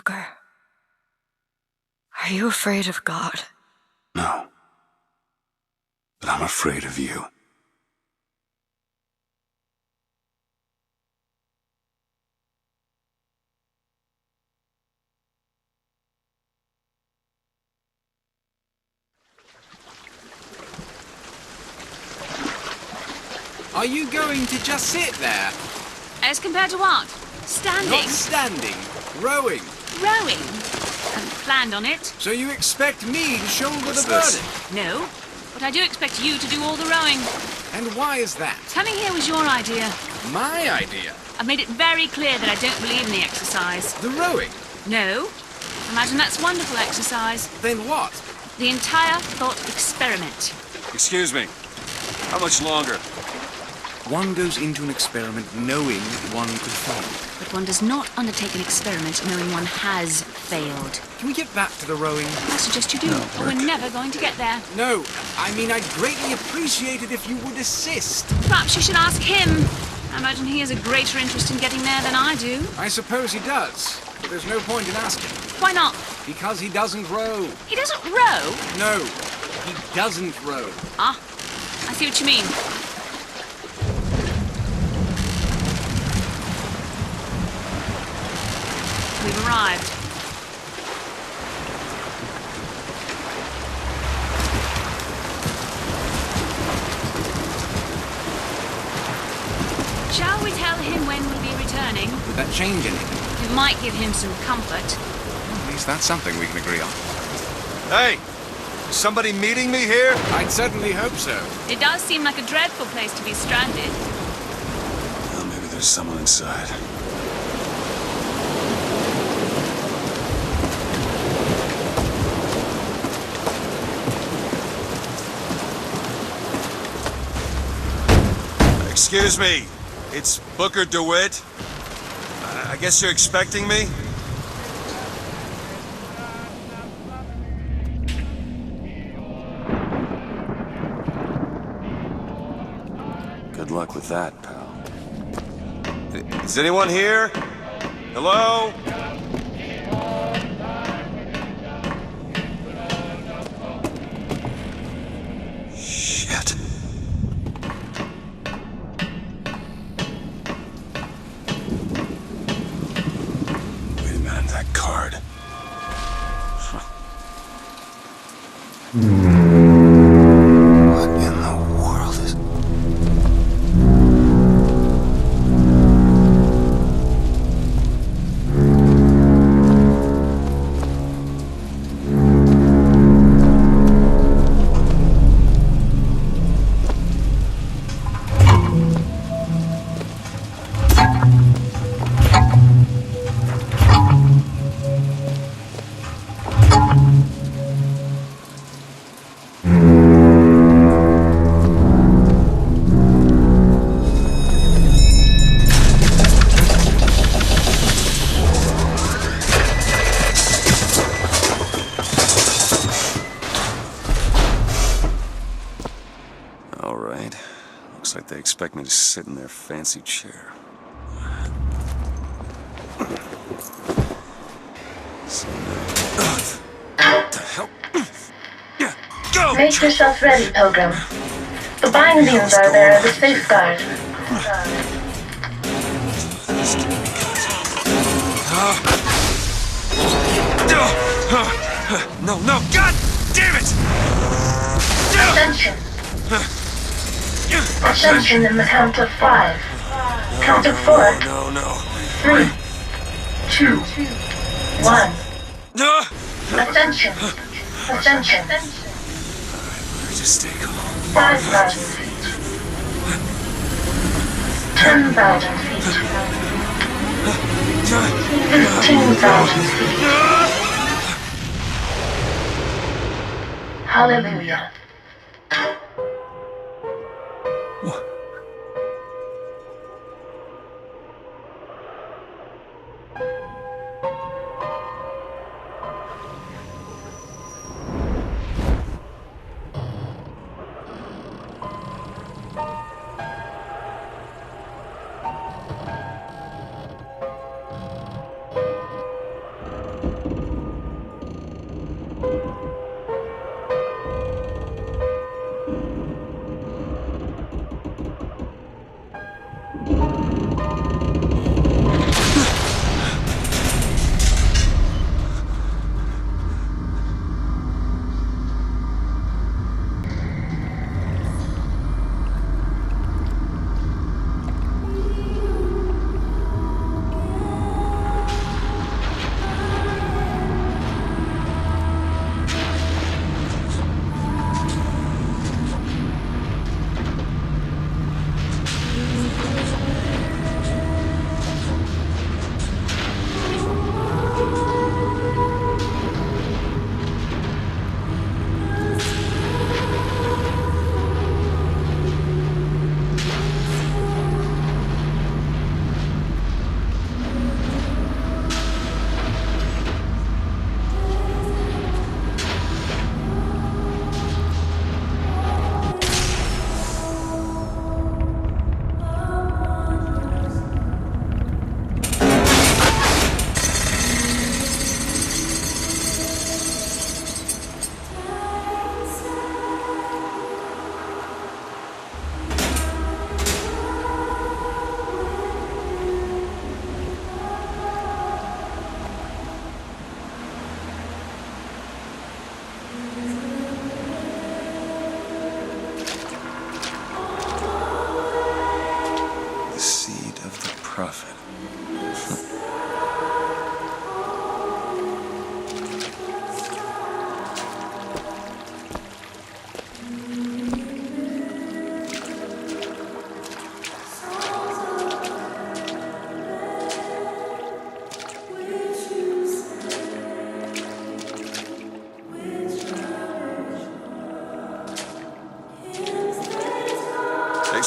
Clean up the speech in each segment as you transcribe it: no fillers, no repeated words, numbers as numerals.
Booker, are you afraid of God? No. But I'm afraid of you. Are you going to just sit there? As compared to what? Standing? Not standing. Rowing. Rowing? Hadn't planned on it. So you expect me to shoulder the this? burden? No. But I do expect you to do all the rowing. And why is that? Coming here was your idea. My idea? I've made it very clear that I don't believe in the exercise. The rowing? No. Imagine that's wonderful exercise. Then what? The entire thought experiment. Excuse me. How much longer? One goes into an experiment knowing one could fail. But one does not undertake an experiment knowing one has failed. Can we get back to the rowing? I suggest you do, or we're never going to get there. No, I mean I'd greatly appreciate it if you would assist. Perhaps you should ask him. I imagine he has a greater interest in getting there than I do. I suppose he does, but there's no point in asking. Why not? Because he doesn't row. He doesn't row? No, he doesn't row. Ah, I see what you mean. We've arrived. Shall we tell him when we'll be returning? Would that change anything? It might give him some comfort. Well, at least that's something we can agree on. Hey! Is somebody meeting me here? I'd certainly hope so. It does seem like a dreadful place to be stranded. Well, maybe there's someone inside. Excuse me, it's Booker DeWitt. I guess you're expecting me? Good luck with that, pal. Is anyone here? Hello? Shit. That card. What in the world is... They expect me to sit in their fancy chair. What the hell? Go! Make yourself ready, Pilgrim. The bindings are there as a safeguard. No, no, God damn it! Ascension. Ascension in the count of 5. Count of 4. No. 3, 2, 1. No! Ascension. Ascension. Just stay calm. 5,000 feet. 10,000 feet. 15,000 feet. Hallelujah.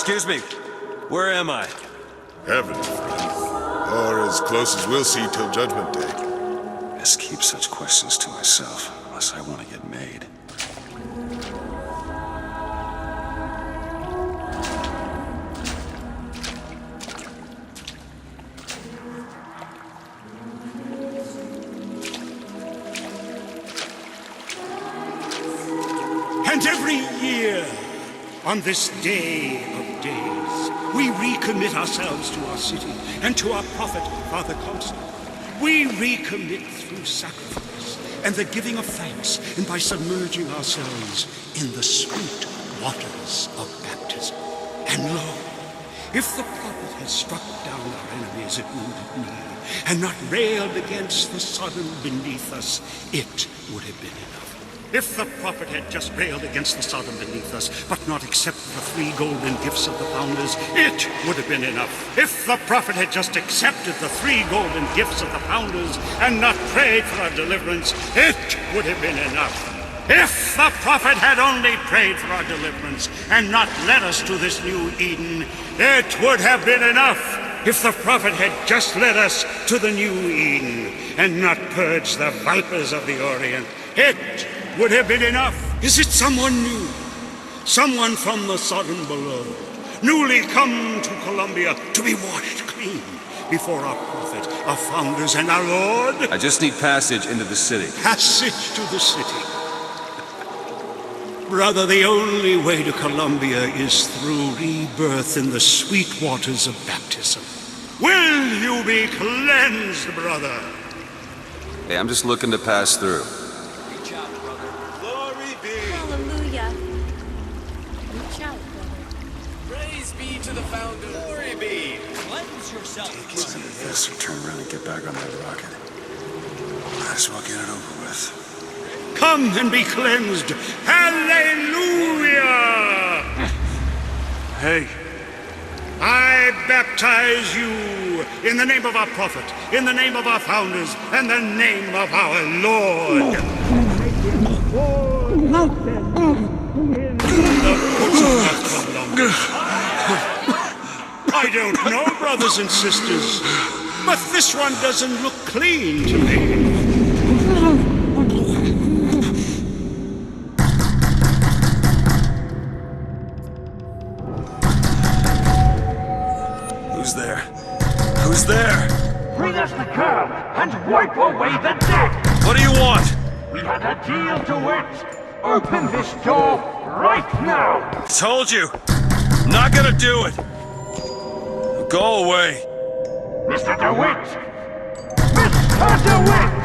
Excuse me. Where am I? Heaven, friend. Or as close as we'll see till Judgment Day. Best keep such questions to myself, unless I want to get made. And every year, on this day of days, we recommit ourselves to our city and to our prophet, Father Consul. We recommit through sacrifice and the giving of thanks, and by submerging ourselves in the sweet waters of baptism. And lo, if the prophet had struck down our enemies at wounded knee, and not railed against the Sodom beneath us, it would have been enough. If the prophet had just railed against the Sodom beneath us, but not accepted the 3 golden gifts of the founders, it would have been enough. If the prophet had just accepted the 3 golden gifts of the founders and not prayed for our deliverance, it would have been enough. If the prophet had only prayed for our deliverance and not led us to this new Eden, it would have been enough. If the prophet had just led us to the new Eden and not purged the vipers of the Orient, it would have been enough. Is it someone new? Someone from the Sodom below, newly come to Columbia to be washed clean before our prophet, our founders, and our Lord? I just need passage into the city. Passage to the city. Brother, the only way to Columbia is through rebirth in the sweet waters of baptism. Will you be cleansed, brother? Hey, I'm just looking to pass through. Glory be! Hallelujah. Reach out, brother. Praise be to the founder. Glory be. Cleanse yourself. Let's end this or turn around and get back on that rocket. Might as well get it over with. Come and be cleansed. Hallelujah! Hey. I baptize you in the name of our prophet, in the name of our founders, and the name of our Lord. I don't know, brothers and sisters, but this one doesn't look clean to me. Who's there? Who's there? Bring us the curb and wipe away the debt! What do you want? We had a deal to it! Open this door right now! Told you. Not gonna do it. Go away. Mr. DeWitt! Mr. DeWitt!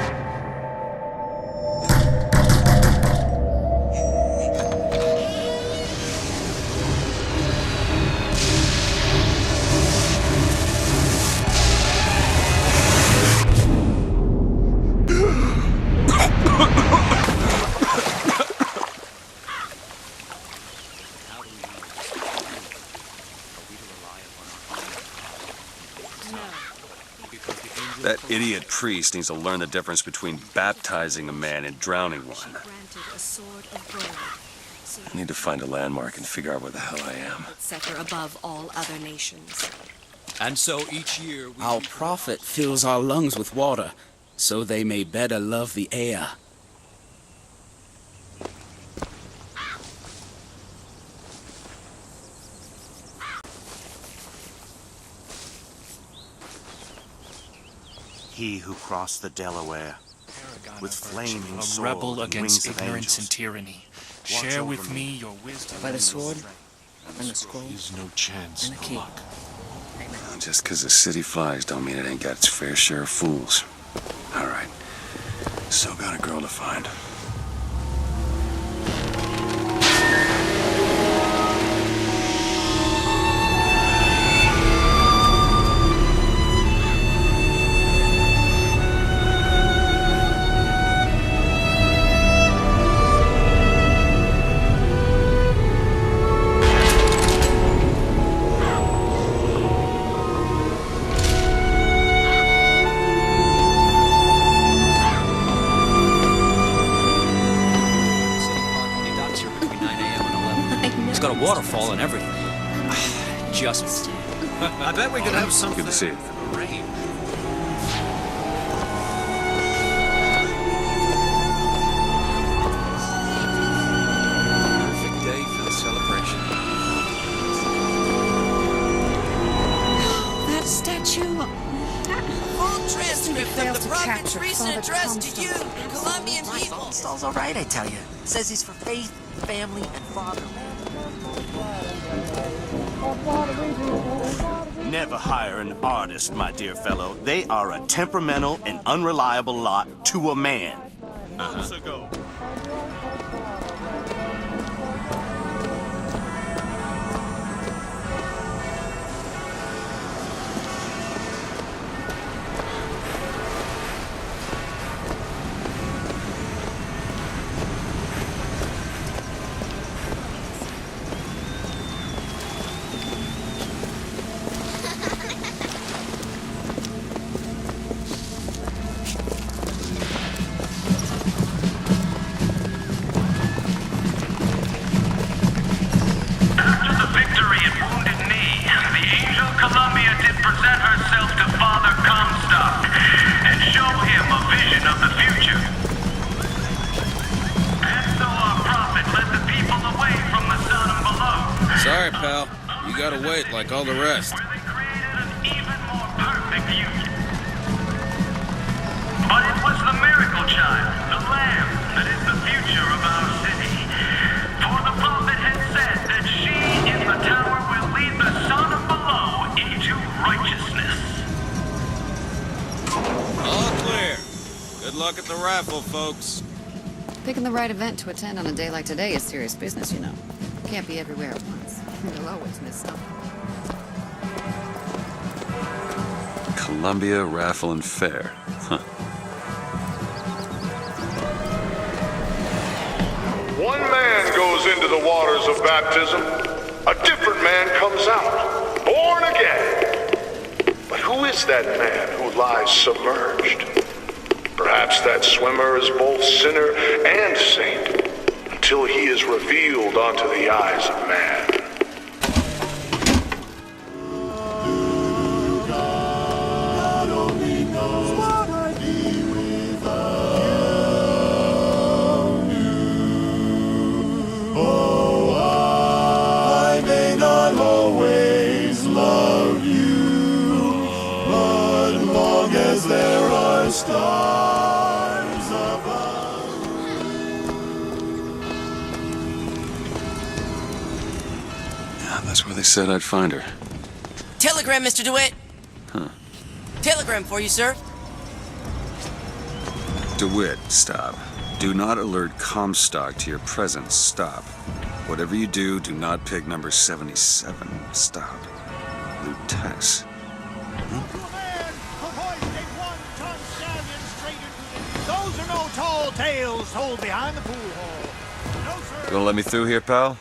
That idiot priest needs to learn the difference between baptizing a man and drowning one. I need to find a landmark and figure out where the hell I am. Set her above all other nations. And so each year Our prophet fills our lungs with water, so they may better love the air. He who crossed the Delaware with flaming a sword rebel and against wings of ignorance and angels. tyranny. Watch Share over with me. me your wisdom. By the sword and the scroll There's no chance and the for key. luck. Just because the city flies don't mean it ain't got its fair share of fools. All right. Still got a girl to find. It's got a waterfall and everything. adjustment. I bet we could have something. Good to see you. Perfect day for the celebration. That statue. Full transcript of the prophet's recent address to you, Columbian people. Install's all right, I tell you. Says he's for faith, family, and fatherland. Never hire an artist, my dear fellow. They are a temperamental and unreliable lot to a man. Go. Sorry, pal. You gotta wait like all the rest. But it was the miracle child, the lamb, that is the future of our city. For the prophet had said that she in the tower will lead the son of below into righteousness. All clear. Good luck at the raffle, folks. Picking the right event to attend on a day like today is serious business, you know. Can't be everywhere at once. You'll always miss something. Columbia Raffle and Fair. Huh. One man goes into the waters of baptism, a different man comes out, born again. But who is that man who lies submerged? Perhaps that swimmer is both sinner and saint, until he is revealed unto the eyes of man. Stars above. Yeah, that's where they said I'd find her. Telegram, Mr. DeWitt. Huh. Telegram for you, sir. DeWitt, stop. Do not alert Comstock to your presence. Stop. Whatever you do, do not pick number 77. Stop. Lou Tess. Those are no tall tales told behind the pool hall. No, sir. Gonna let me through here, pal?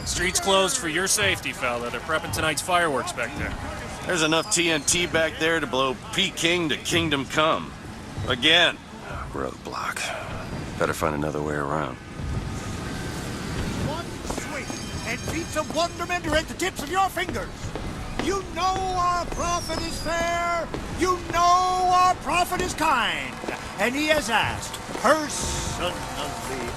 Street's closed for your safety, fella. They're prepping tonight's fireworks back there. There's enough TNT back there to blow Peking to Kingdom Come. Again. Roadblock. Better find another way around. One swing, and feats of wonderment are at the tips of your fingers. You know our prophet is fair. You know our prophet is kind. And he has asked, personally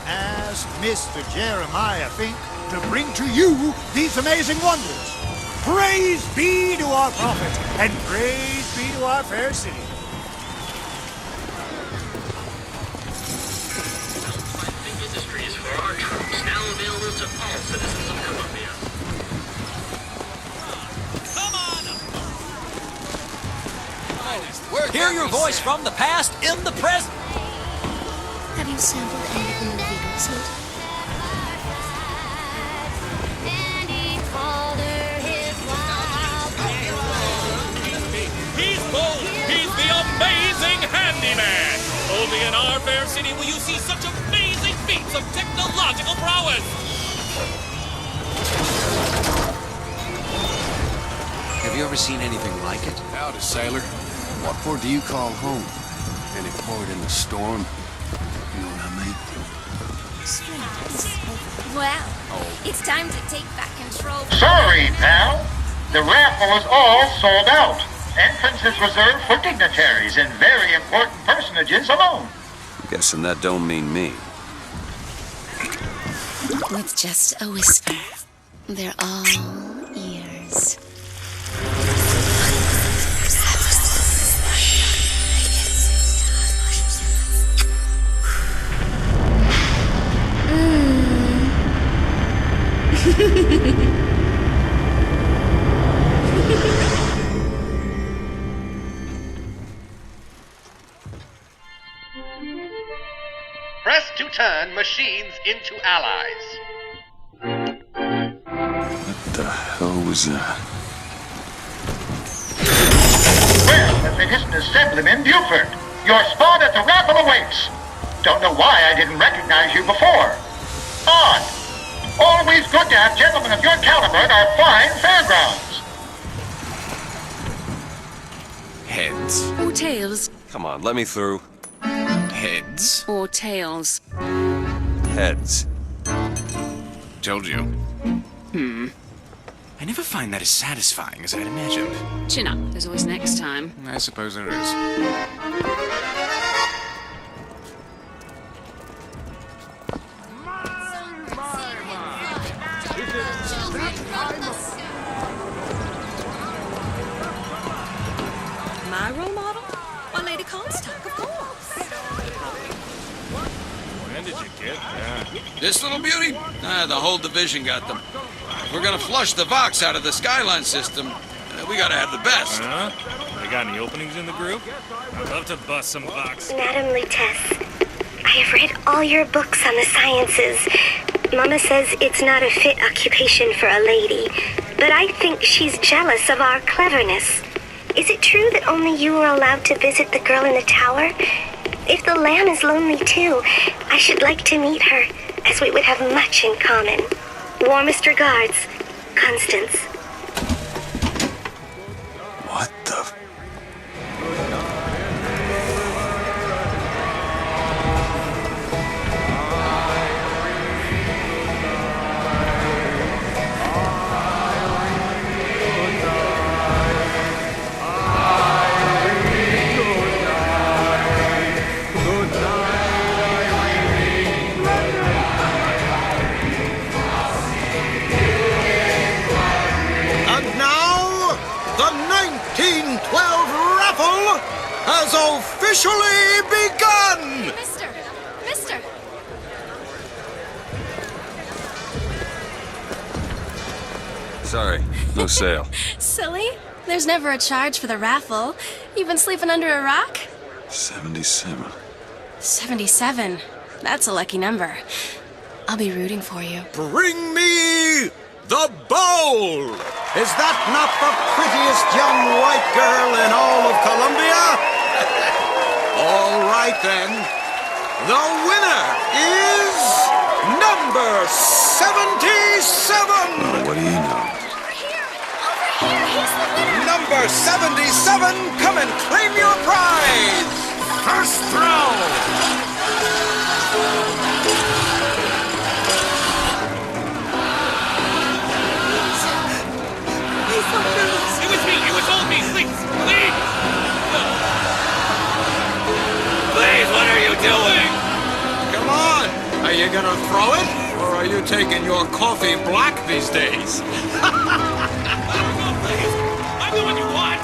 asked Mr. Jeremiah Fink to bring to you these amazing wonders. Praise be to our prophet, and praise be to our fair city. Industries for our troops now available to all citizens of Columbia. Hear your voice from the past in the present. Have you sampled any of the movie Ghostwood? He's bold. He's the amazing handyman. Only in our fair city will you see such amazing feats of technological prowess. Have you ever seen anything like it? Howdy, sailor. What port do you call home? Any port in the storm? You know what I mean? Well, it's time to take back control. Sorry, pal. The raffle is all sold out. Entrance is reserved for dignitaries and very important personages alone. I'm guessing that don't mean me. With just a whisper, they're all ears. Press to turn machines into allies. What the hell was that? Well, magnificent Assemblyman Buford, your spot at the raffle awaits. Don't know why I didn't recognize you before. Odd. Always good to have gentlemen of your caliber at our fine fairgrounds. Heads. Or tails. Come on, let me through. Heads. Or tails. Heads. Told you. I never find that as satisfying as I'd imagined. Chin up. There's always next time. I suppose there is. My role model? Well, Lady Comstock, of course. When did you get that? This little beauty? The whole division got them. If we're gonna flush the Vox out of the Skyline system, we gotta have the best. Huh? They got any openings in the group? I'd love to bust some Vox. Madam Lutece, I have read all your books on the sciences. Mama says it's not a fit occupation for a lady, but I think she's jealous of our cleverness. Is it true that only you were allowed to visit the girl in the tower? If the lamb is lonely too, I should like to meet her, as we would have much in common. Warmest regards, Constance. What the... has officially begun! Mister! Sorry, no sale. Silly. There's never a charge for the raffle. You've been sleeping under a rock? 77. 77. That's a lucky number. I'll be rooting for you. Bring me the bowl! Is that not the prettiest young white girl in all of Columbia? All right then. The winner is number 77! What do you know? Number 77, come and claim your prize! First throw! It was me! It was all me! Please! Please! Please, what are you doing? Come on! Are you gonna throw it? Or are you taking your coffee black these days? I'm the one you want!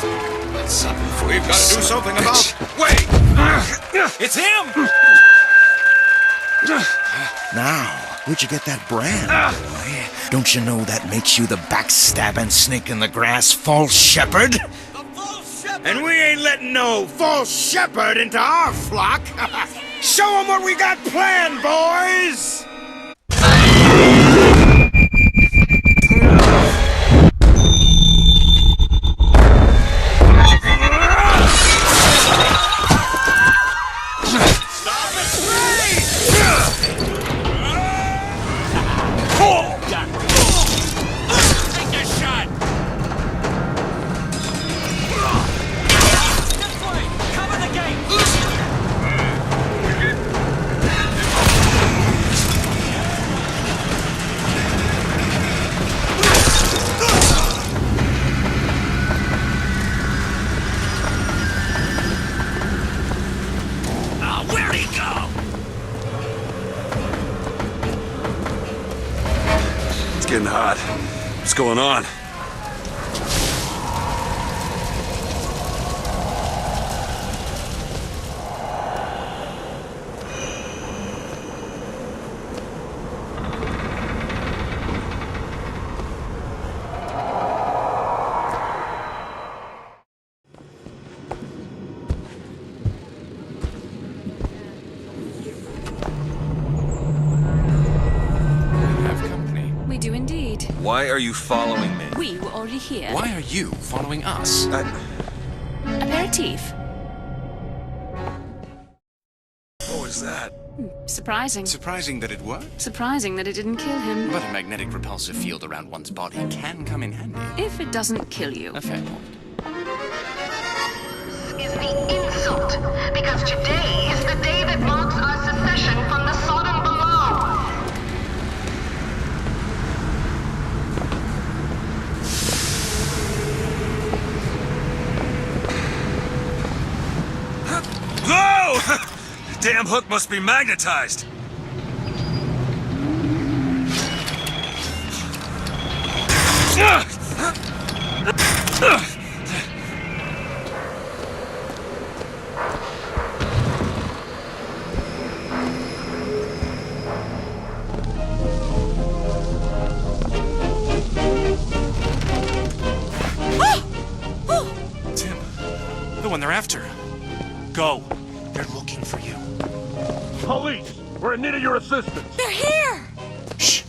That's something for We've got to do something about... Wait! It's him! Now, where'd you get that brand, boy? Don't you know that makes you the backstabbing snake in the grass false shepherd? And we ain't letting no false shepherd into our flock. Show them what we got planned, boys! getting hot. What's going on? Why are you following me? We were already here. Why are you following us? Aperitif. What was that? Surprising. Surprising that it worked? Surprising that it didn't kill him. But a magnetic repulsive field around one's body can come in handy. If it doesn't kill you. A fair point. Is the insult, because today is the day that marks our secession from the Sodom below. Whoa! Damn hook must be magnetized. Tim, the one they're after. Go. They're looking for you. Police! We're in need of your assistance! They're here! Shh.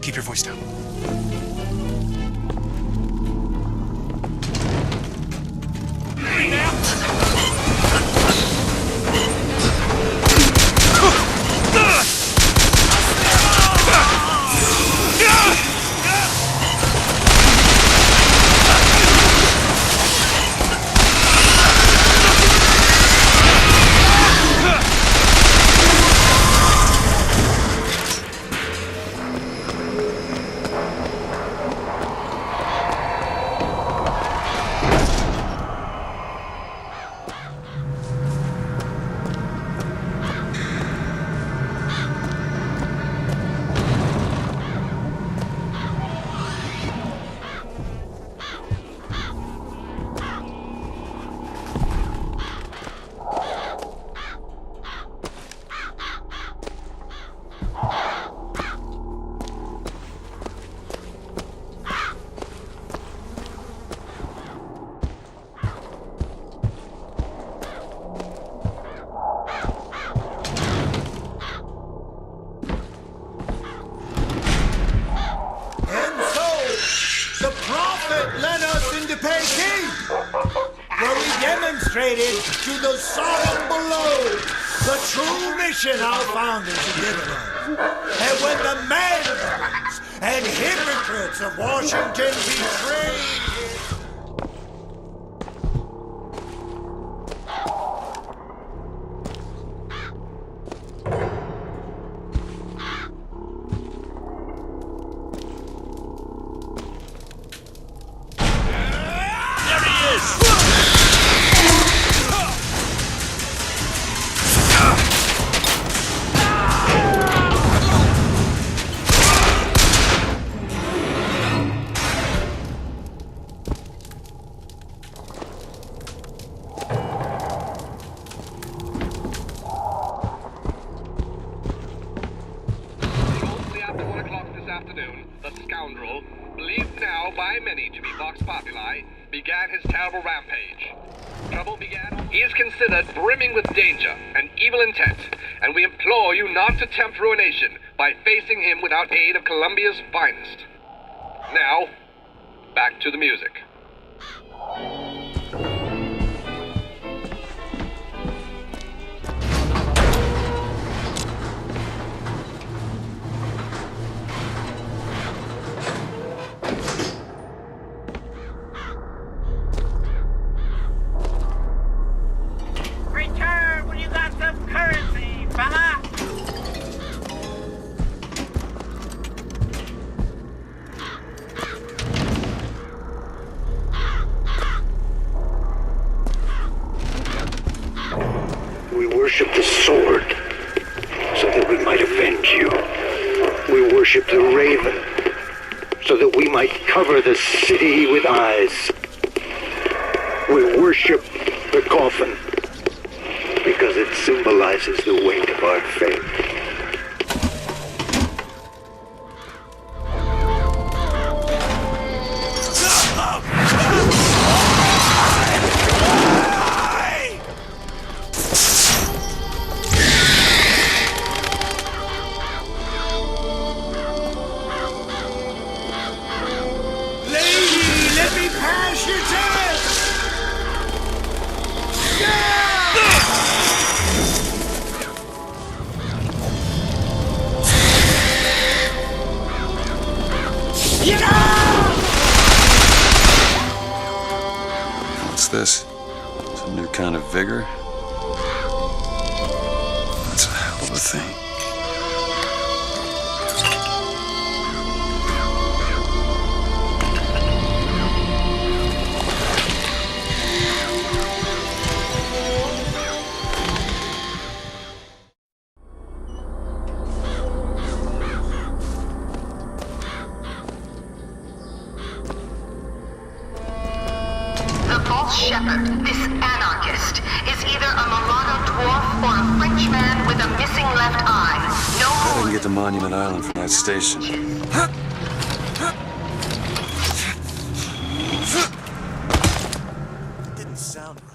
Keep your voice down. To the Sodom below, the true mission our founders have given us. And when the madmen and hypocrites of Washington betrayed Vox Populi, began his terrible rampage. Trouble began. He is considered brimming with danger and evil intent, and we implore you not to tempt ruination by facing him without aid of Columbia's finest. Now, back to the music. Return when you got some currency, fella! We worship the sword, so that we might avenge you. We worship the raven, so that we might cover the city with eyes. We worship the coffin because it symbolizes the weight of our faith. What's this? Some new kind of vigor? That's a hell of a thing. Shepherd, this anarchist, is either a mulatto dwarf or a Frenchman with a missing left eye. No I can get to Monument Island from that station. Didn't sound right.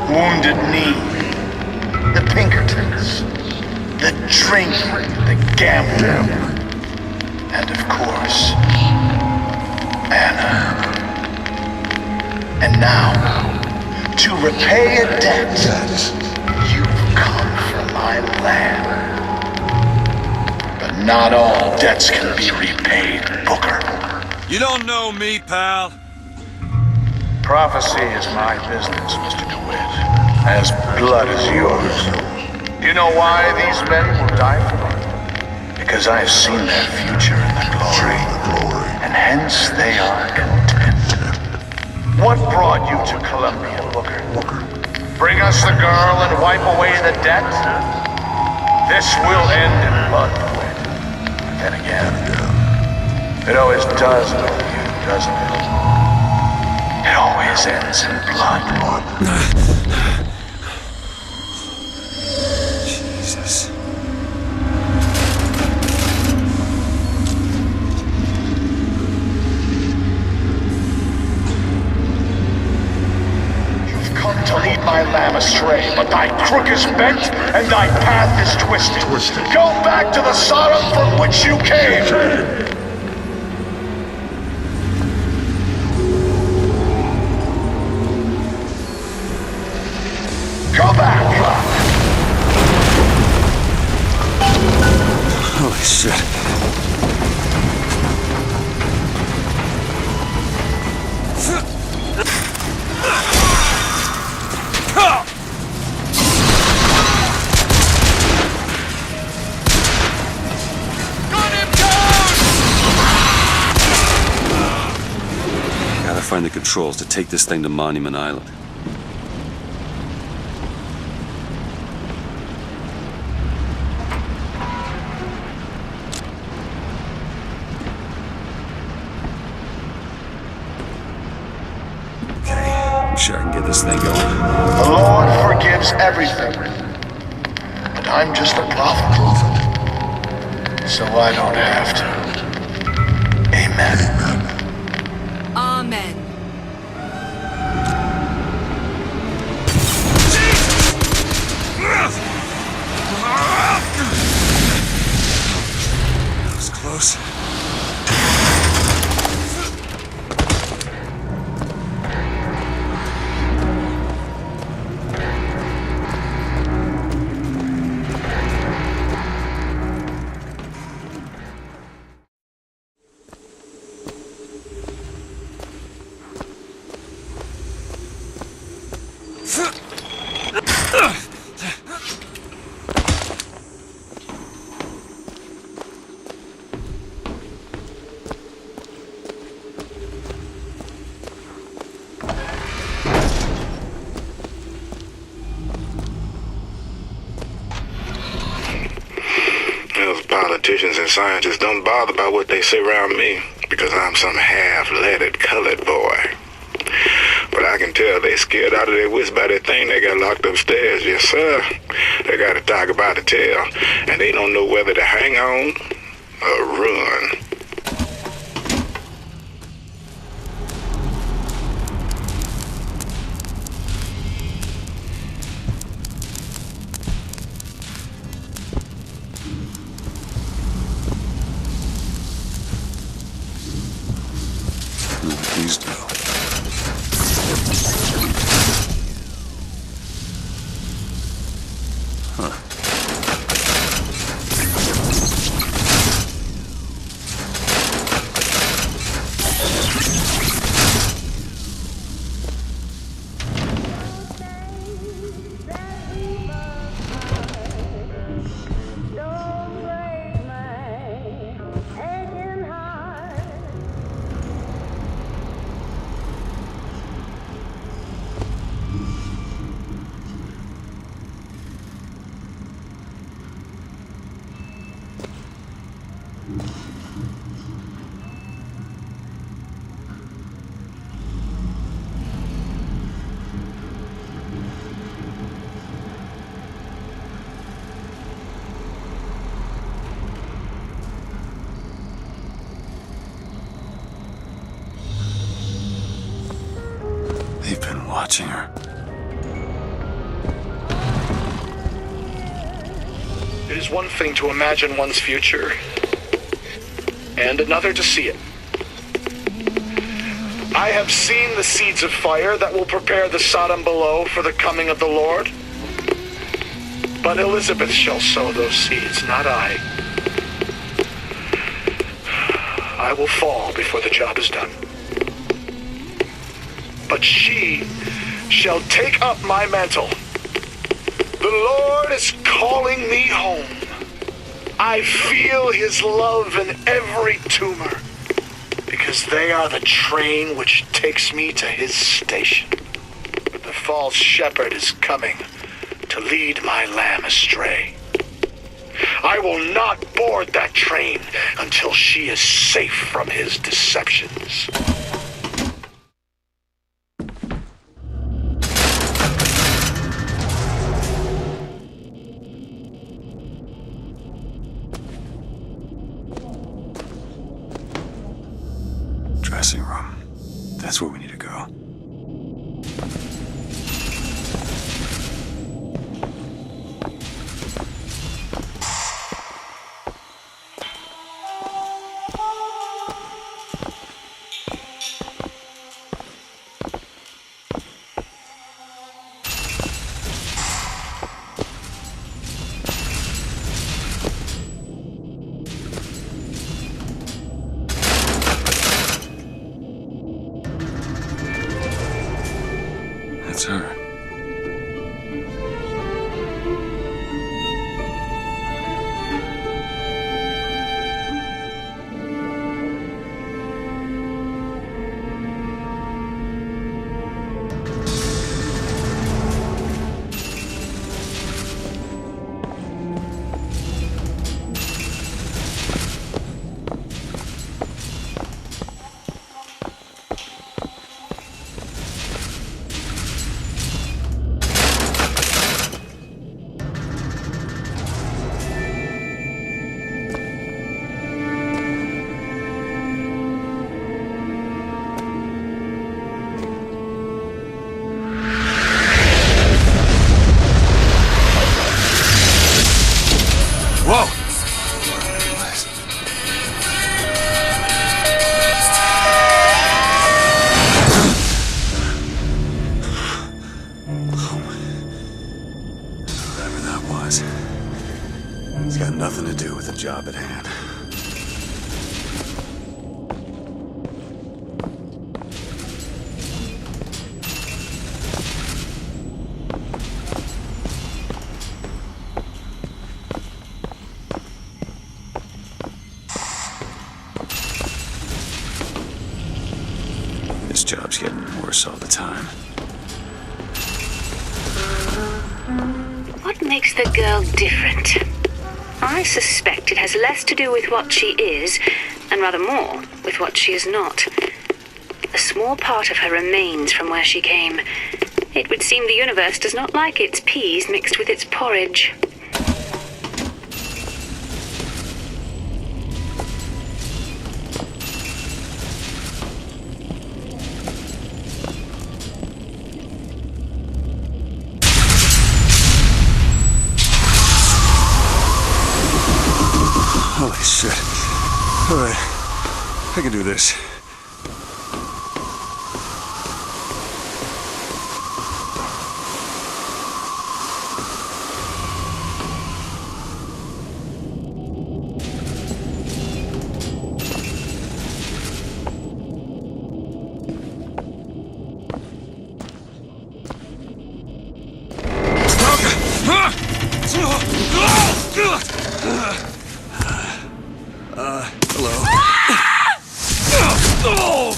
Wounded Knee, the Pinkertons, the drinking, the gambling, and of course, Anna. And now, to repay a debt, you've come for my land. But not all debts can be repaid, Booker. You don't know me, pal. Prophecy is my business, Mr. DeWitt. As blood as yours. Do you know why these men will die for me? Because I have seen their future in the glory, and hence they are content. What brought you to Columbian, Booker? Bring us the girl and wipe away the debt? This will end in blood, DeWitt. Then again, it always does with you, doesn't it? It always ends in blood. Jesus. my lamb astray, but thy crook is bent and thy path is twisted. Go back to the Sodom from which you came. Go back! Holy shit. Gotta find the controls to take this thing to Monument Island. Sure I can get this thing going. The Lord forgives everything, but I'm just a prophet, so I don't have to. Amen. Amen. That was close. Politicians and scientists don't bother about what they say around me because I'm some half-leaded colored boy. But I can tell they scared out of their wits by that thing they got locked upstairs. Yes, sir. They got a dog about to tell, and they don't know whether to hang on or run. Please do. Huh. They've been watching her. It is one thing to imagine one's future, and another to see it. I have seen the seeds of fire that will prepare the Sodom below for the coming of the Lord. But Elizabeth shall sow those seeds, not I. I will fall before the job is done. But she shall take up my mantle. The Lord is calling me home. I feel his love in every tumor, because they are the train which takes me to his station. The false shepherd is coming to lead my lamb astray. I will not board that train until she is safe from his deceptions. Dressing room. That's where we need to go. it's her. It's got nothing to do with the job at hand. This job's getting worse all the time. What makes the girl different? I suspect it has less to do with what she is, and rather more with what she is not. A small part of her remains from where she came. It would seem the universe does not like its peas mixed with its porridge. Holy shit. Alright, I can do this. Hello.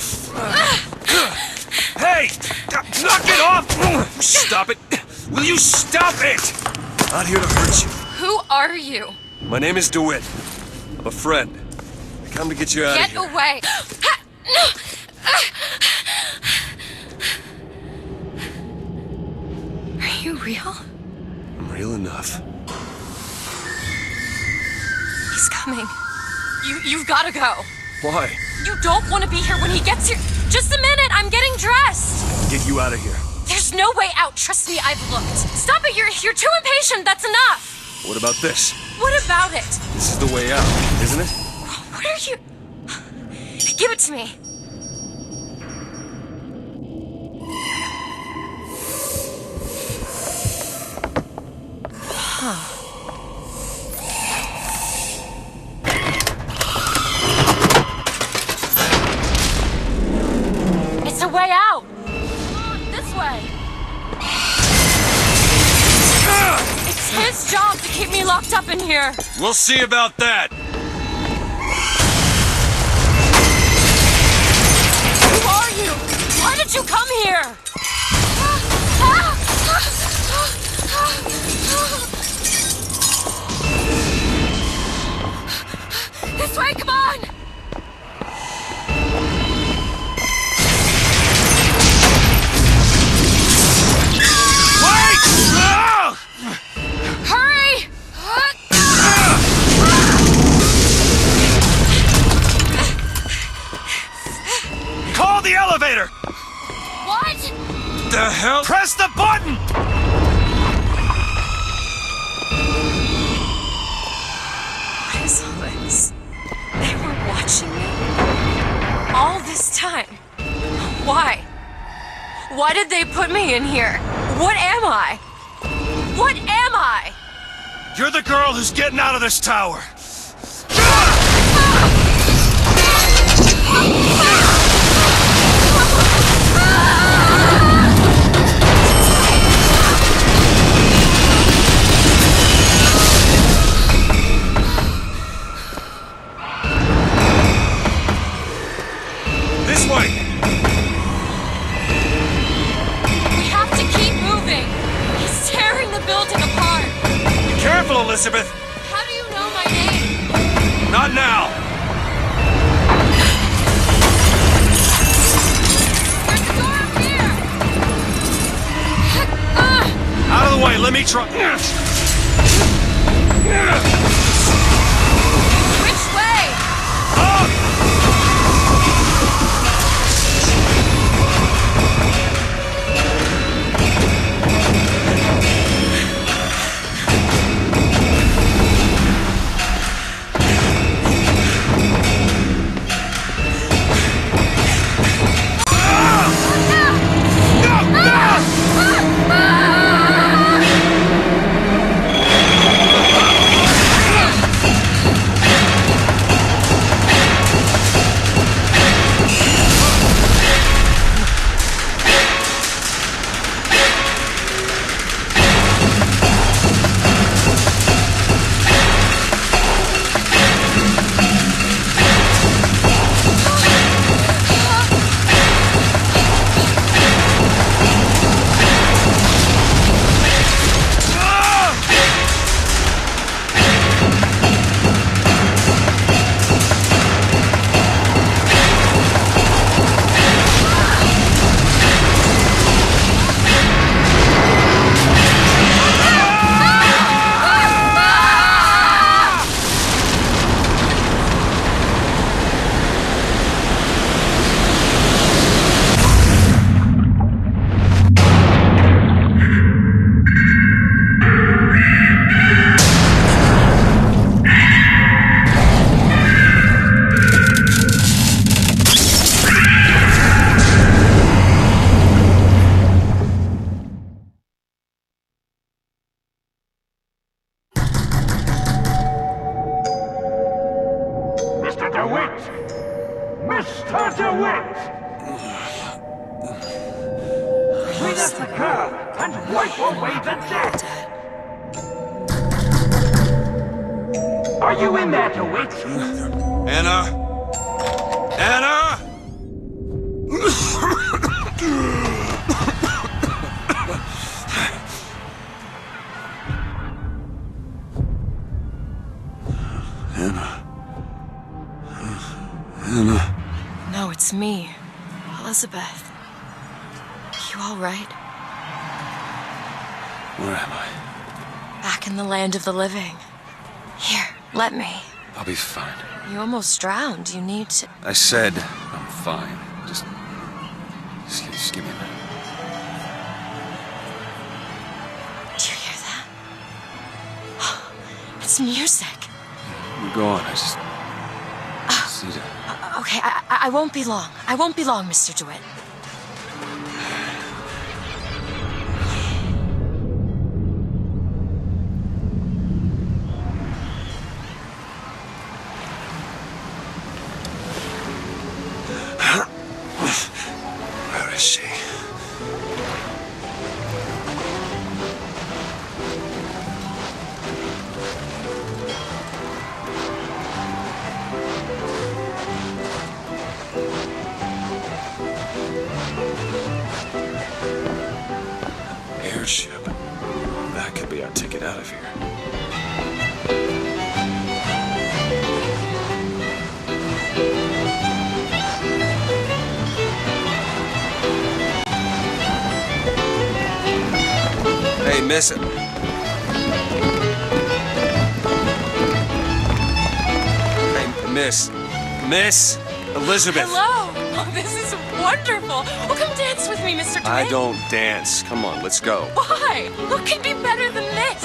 Hey! Knock it off! Stop it! Will you stop it? Not here to hurt you. Who are you? My name is DeWitt. I'm a friend. I come to get you out of here. Get away! Are you real? I'm real enough. He's coming. You've gotta go. Why? You don't want to be here when he gets here. Just a minute, I'm getting dressed. Get you out of here. There's no way out. Trust me, I've looked. Stop it, you're too impatient. That's enough. What about this? What about it? This is the way out, isn't it? What are you... Give it to me. Huh. It's a way out! This way! It's his job to keep me locked up in here! We'll see about that! Who are you? Why did you come here? This way, come on! Hurry! Call the elevator! What? The hell? Press the button! What is all this? They were watching me? All this time? Why? Why did they put me in here? What am I? What am I? You're the girl who's getting out of this tower! Elizabeth! How do you know my name? Not now! There's a door up here! Out of the way, let me try. Which way? Up! Mr. DeWitt! Clean up the curb and wipe away the debt! Are you in there, DeWitt? Anna? Anna? Anna. No, it's me. Elizabeth. You all right? Where am I? Back in the land of the living. Here, let me. I'll be fine. You almost drowned. You need to... I said I'm fine. Just give me a minute. Do you hear that? It's music. You go on. I just need to... Okay, I won't be long. I won't be long, Mr. DeWitt. Where is she? Airship. That could be our ticket out of here. Hey, miss it. Hey, Miss Elizabeth. Hello. Oh, this is wonderful. Well, come dance with me, Mr. DeWitt. I don't dance. Come on, let's go. Why? What could be better than this?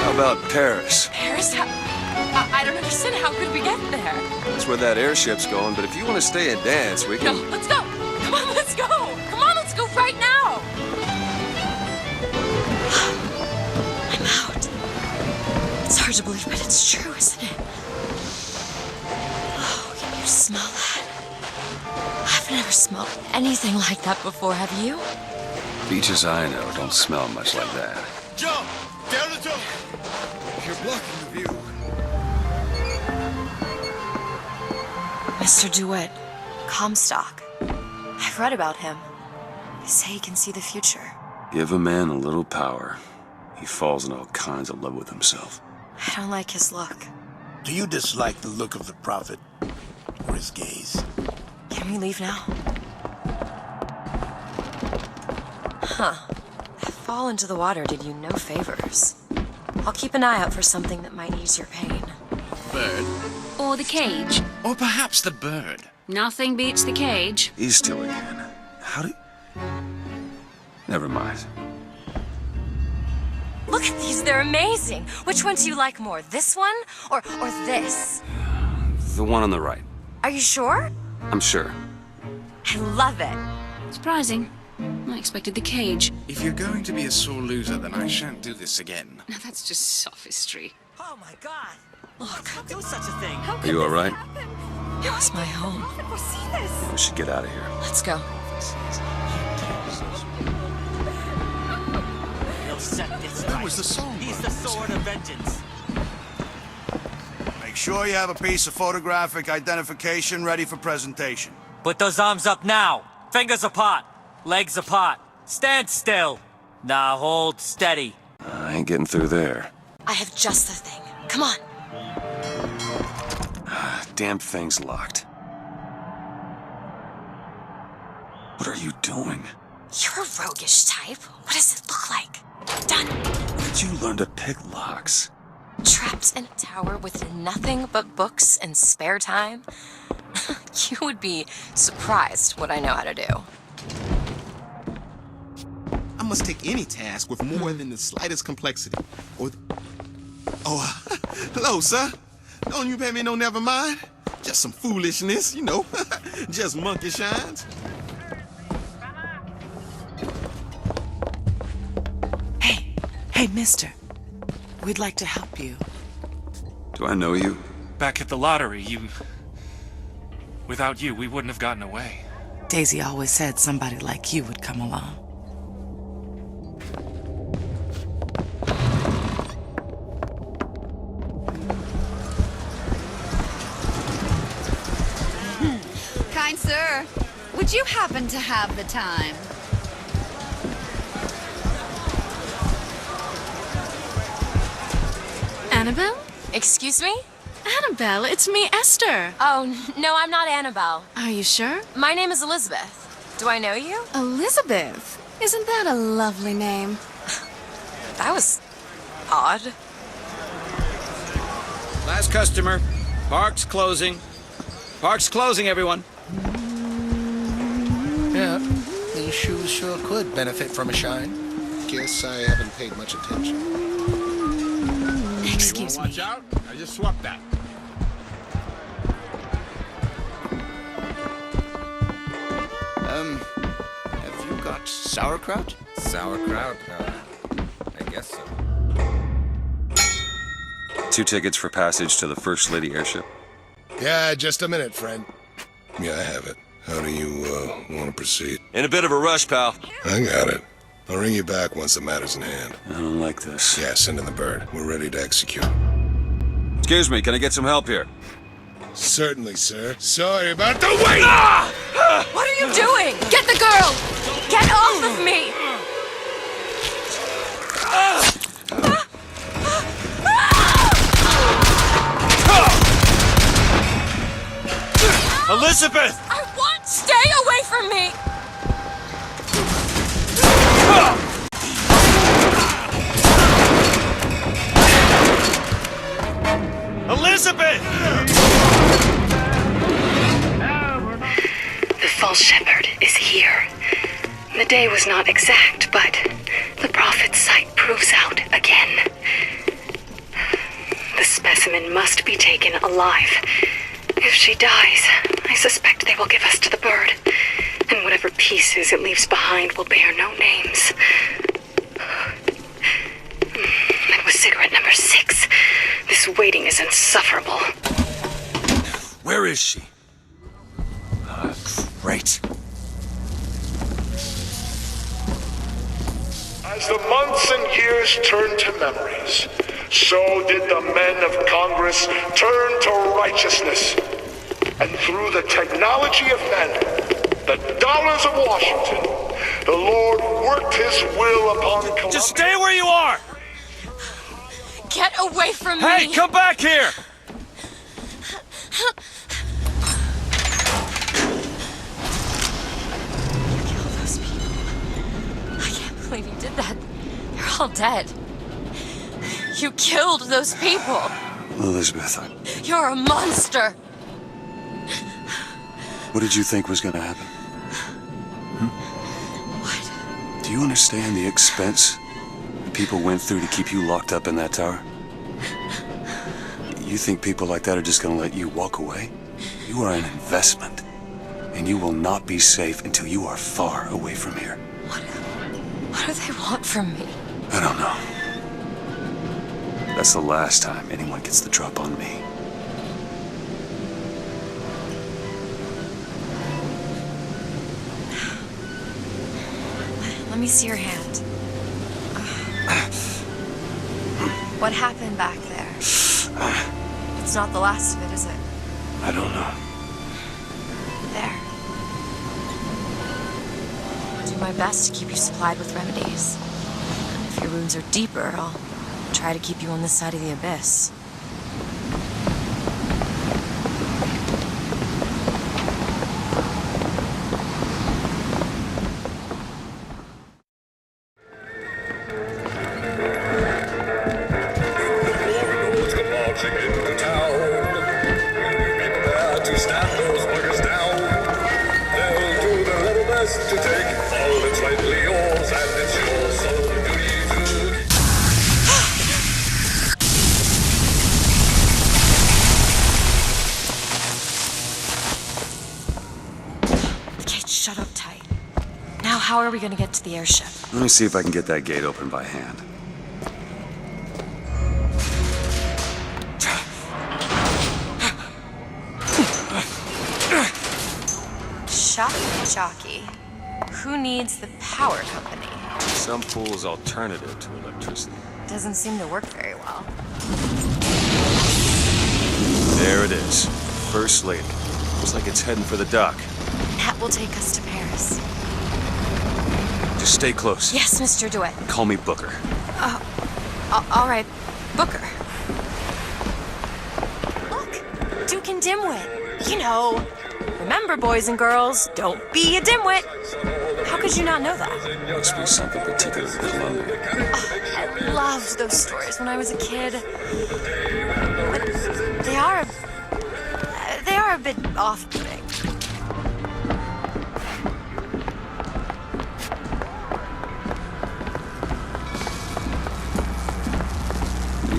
How about Paris? Paris? I don't understand. How could we get there? That's where that airship's going, but if you want to stay and dance, we can... No, let's go. Come on, let's go. Come on, let's go right now. I'm out. It's hard to believe, but it's true, isn't it? Oh, can you smell that? I've never smelled anything like that before, have you? Beaches I know don't smell much like that. Jump! Down the jump! You're blocking the view. Mr. DeWitt, Comstock. I've read about him. They say he can see the future. Give a man a little power. He falls in all kinds of love with himself. I don't like his look. Do you dislike the look of the prophet? Or his gaze? Can we leave now? Huh. That fall into the water did you no favors. I'll keep an eye out for something that might ease your pain. Bird. Or the cage. Or perhaps the bird. Nothing beats the cage. He's still again. How do... Never mind. Look at these, they're amazing. Which one do you like more, this one or this? The one on the right. Are you sure? I'm sure. I love it. Surprising. I expected the cage. If you're going to be a sore loser, then I shan't do this again. Now that's just sophistry. Oh my god! Look, How do such a thing? Are you alright? it was my home. We should get out of here. Let's go. He'll set this right. That was the song. He's the sword of vengeance. Make sure you have a piece of photographic identification ready for presentation. Put those arms up now. Fingers apart. Legs apart. Stand still. Now hold steady. I ain't getting through there. I have just the thing. Come on. Damn thing's locked. What are you doing? You're a roguish type. What does it look like? Done. Where did you learn to pick locks? Trapped in a tower with nothing but books and spare time? You would be surprised what I know how to do. I must take any task with more than the slightest complexity. Hello, sir. Don't you pay me no never mind. Just some foolishness, you know. Just monkey shines. Hey, mister. We'd like to help you. Do I know you? Back at the lottery, without you, we wouldn't have gotten away. Daisy always said somebody like you would come along. Kind sir, would you happen to have the time? Annabelle? Excuse me? Annabelle, it's me, Esther. Oh, no, I'm not Annabelle. Are you sure? My name is Elizabeth. Do I know you? Elizabeth? Isn't that a lovely name? That was odd. Last customer. Park's closing. Park's closing, everyone. Yeah, these shoes sure could benefit from a shine. Guess I haven't paid much attention. Excuse me. Watch out. I just swapped that. Have you got sauerkraut? Sauerkraut? I guess so. 2 tickets for passage to the First Lady airship. Yeah, just a minute, friend. Yeah, I have it. How do you, want to proceed? In a bit of a rush, pal. I got it. I'll ring you back once the matter's in hand. I don't like this. Yeah, send in the bird. We're ready to execute. Excuse me, can I get some help here? Certainly, sir. Sorry about the wait! What are you doing? Get the girl! Get off of me! Elizabeth! I want... Stay away from me! Elizabeth! The false shepherd is here. The day was not exact, but the prophet's sight proves out again. The specimen must be taken alive. If she dies, I suspect they will give us to the bird, and whatever pieces it leaves behind will bear no names. That was cigarette number 6. This waiting is insufferable. Where is she? Great. As the months and years turned to memories, so did the men of Congress turn to righteousness. And through the technology of men, the dollars of Washington, the Lord worked his will upon Columbian. Just stay where you are! Get away from me! Hey, come back here! Kill those people. I can't believe you did that. They're all dead. You killed those people. Elizabeth, You're a monster. what did you think was gonna happen? What? Do you understand the expense that people went through to keep you locked up in that tower? You think people like that are just gonna let you walk away? You are an investment, and you will not be safe until you are far away from here. What do they want from me? I don't know. That's the last time anyone gets the drop on me. Let me see your hand. What happened back there? It's not the last of it, is it? I don't know. There. I'll do my best to keep you supplied with remedies. If your wounds are deeper, I'll try to keep you on this side of the abyss. Shut up tight. Now how are we gonna get to the airship? Let me see if I can get that gate open by hand. Shock jockey. Who needs the power company? Some fool's alternative to electricity. Doesn't seem to work very well. There it is. First Lady. Looks like it's heading for the dock. That will take us to Paris. Just stay close. Yes, Mr. DeWitt. Call me Booker. All right, Booker. Look, Duke and Dimwit. You know. Remember, boys and girls, don't be a dimwit. How could you not know that? Must be something particular to Columbian. I loved those stories when I was a kid. But they are a bit off-putting.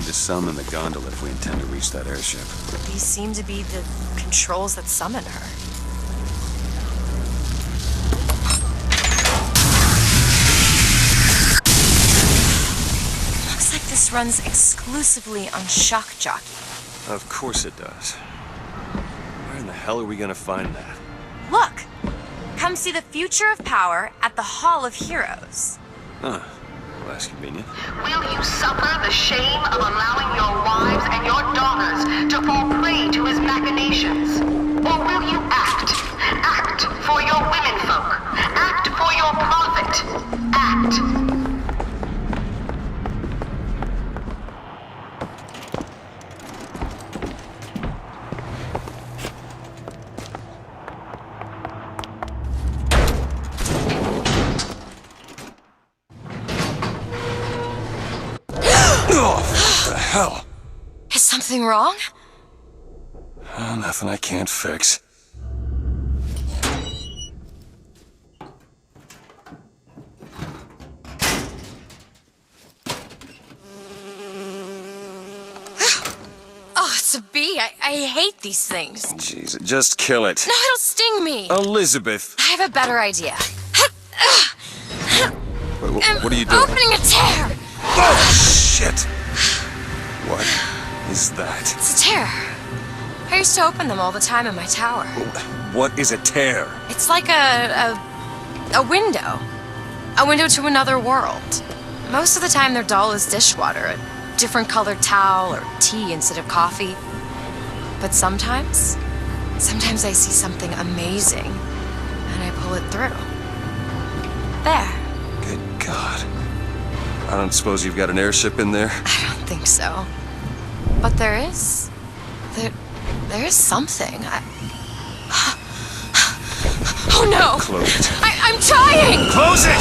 To summon the gondola if we intend to reach that airship. These seem to be the controls that summon her. Looks like this runs exclusively on shock jockey. Of course it does. Where in the hell are we gonna find that? Look! Come see the future of power at the Hall of Heroes. Huh. Well, that's convenient. Will you suffer the shame of allowing your wives and your daughters to fall prey to his machinations? Or will you act? Act for your womenfolk. Act for your profit. Act. What the hell? Is something wrong? Nothing I can't fix. Oh, it's a bee. I hate these things. Jeez, just kill it. No, it'll sting me. Elizabeth! I have a better idea. What are you doing? Opening a tear! Oh, shit! What is that? It's a tear. I used to open them all the time in my tower. What is a tear? It's like a window. A window to another world. Most of the time they're dull as dishwater, a different colored towel or tea instead of coffee. But sometimes I see something amazing, and I pull it through. There. Good God. I don't suppose you've got an airship in there? I don't think so. But there is. There is something. Oh no! Close it. I'm trying! Close it!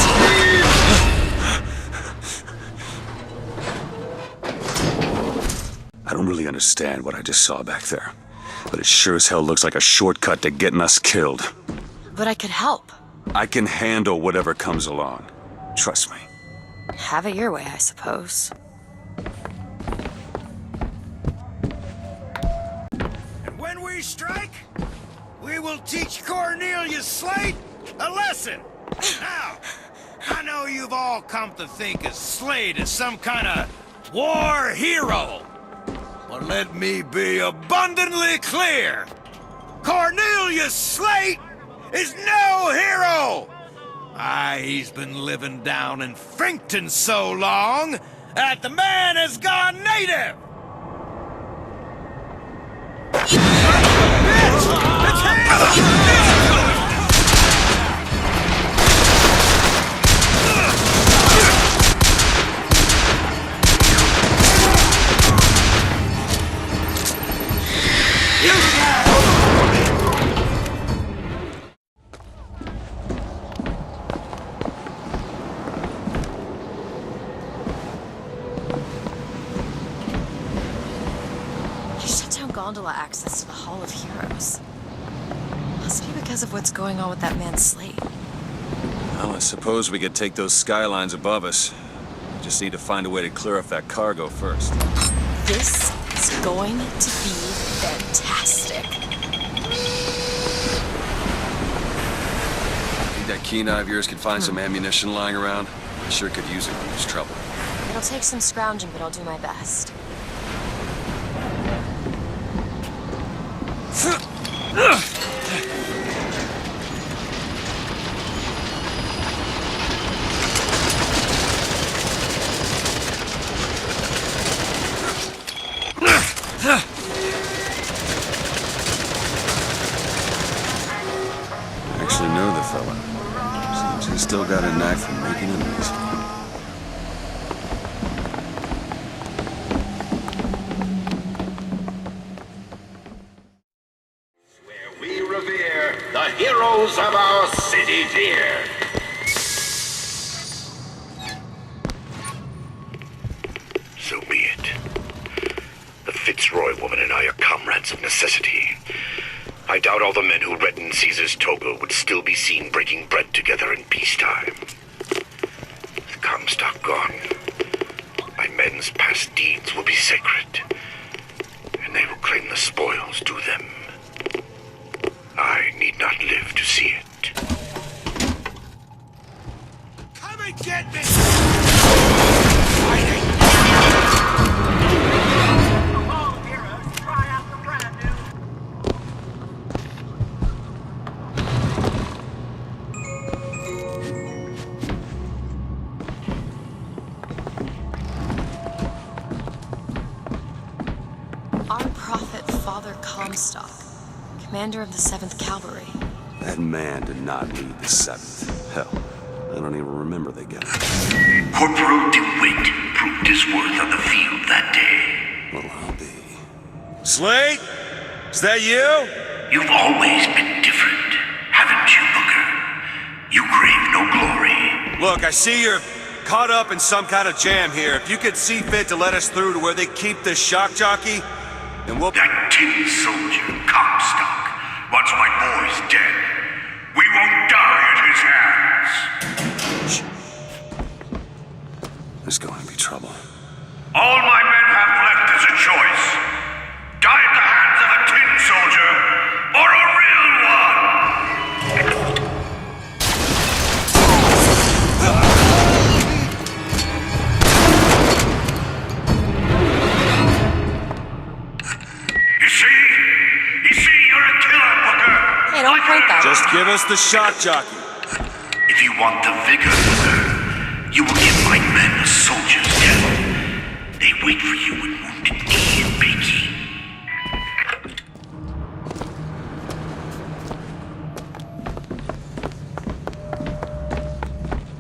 I don't really understand what I just saw back there, but it sure as hell looks like a shortcut to getting us killed. But I could help. I can handle whatever comes along. Trust me. Have it your way, I suppose. And when we strike, we will teach Cornelius Slate a lesson. Now, I know you've all come to think of Slate as some kind of war hero. But let me be abundantly clear. Cornelius Slate is no hero! He's been living down in Pinkerton so long that the man has gone native! Gondola access to the Hall of Heroes. Must be because of what's going on with that man Slate. Well, I suppose we could take those skylines above us. We just need to find a way to clear off that cargo first. This is going to be fantastic. Think that keen eye of yours could find some ammunition lying around? I sure could use it when there's trouble. It'll take some scrounging, but I'll do my best. Actually know the fella. Seems he's still got a knack for making enemies. Heroes of our city dear. So be it. The Fitzroy woman and I are comrades of necessity. I doubt all the men who reddened Caesar's toga would still be seen breaking bread together in peacetime. With Comstock gone, my men's past deeds will be sacred, and they will claim the spoils due them. I need not live to see it. Come and get me! Our prophet, Father Comstock, commander of the 7th Cavalry. That man did not lead the 7th. Hell, I don't even remember the guy. Corporal DeWitt proved his worth on the field that day. Well, I'll be. Slate? Is that you? You've always been different, haven't you, Booker? You crave no glory. Look, I see you're caught up in some kind of jam here. If you could see fit to let us through to where they keep the shock jockey, then we'll... That tin soldier, Comstock, wants my boys dead. We won't die at his hands. There's going to be trouble. All my men have left is a choice. Die at the hands of a tin soldier, or a real one! You see, you're a killer, Booker. Hey, don't point that. Just give us the shock jockey. If you want the vigor, Booker, you will give my men a soldier's death. They wait for you with wounded knee and Bakey.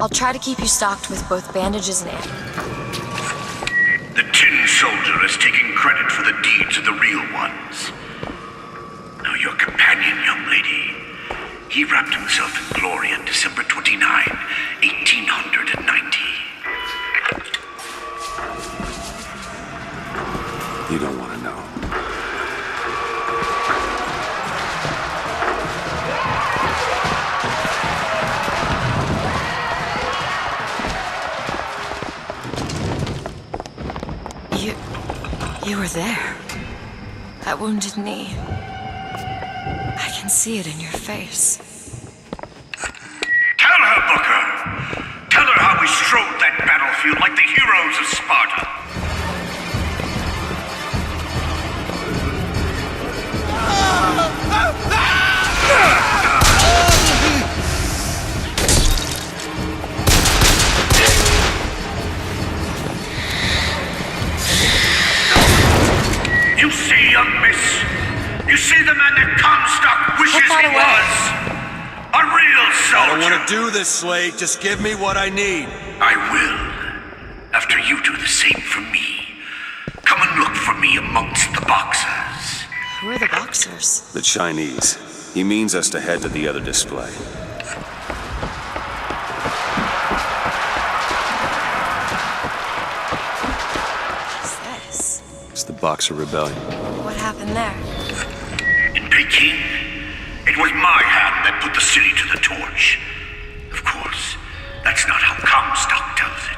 I'll try to keep you stocked with both bandages and ammo. soldier has taken credit for the deeds of the real ones. Now your companion, young lady, he wrapped himself in glory on December 29, 1890. You don't want to know. You were there. That wounded knee. I can see it in your face. Tell her, Booker! Tell her how we strode that battlefield like the heroes of Sparta. You see, young miss? You see the man that Comstock wishes he was? A real soldier. I don't want to do this, Slade. Just give me what I need. I will. After you do the same for me. Come and look for me amongst the boxers. Who are the boxers? The Chinese. He means us to head to the other display. What's this? It's the Boxer Rebellion. What happened there? In Peking, it was my hand that put the city to the torch. Of course, that's not how Comstock tells it.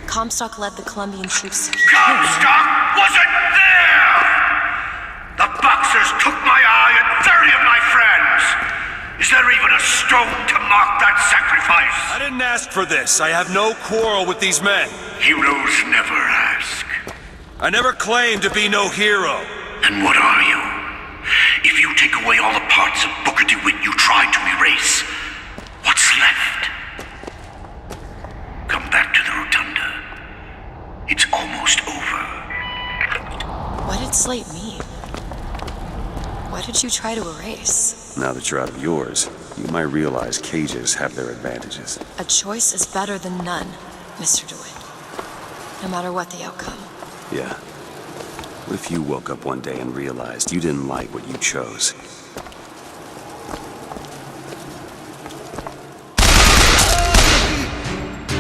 Comstock led the Columbian troops to Comstock wasn't there! The boxers took my eye and 30 of my friends! Is there even a stone to mark that sacrifice? I didn't ask for this. I have no quarrel with these men. Heroes never ask. I never claimed to be no hero. Then what are you? If you take away all the parts of Booker DeWitt you tried to erase, what's left? Come back to the rotunda. It's almost over. What did Slate mean? What did you try to erase? Now that you're out of yours, you might realize cages have their advantages. A choice is better than none, Mr. DeWitt. No matter what the outcome. Yeah. What if you woke up one day and realized you didn't like what you chose?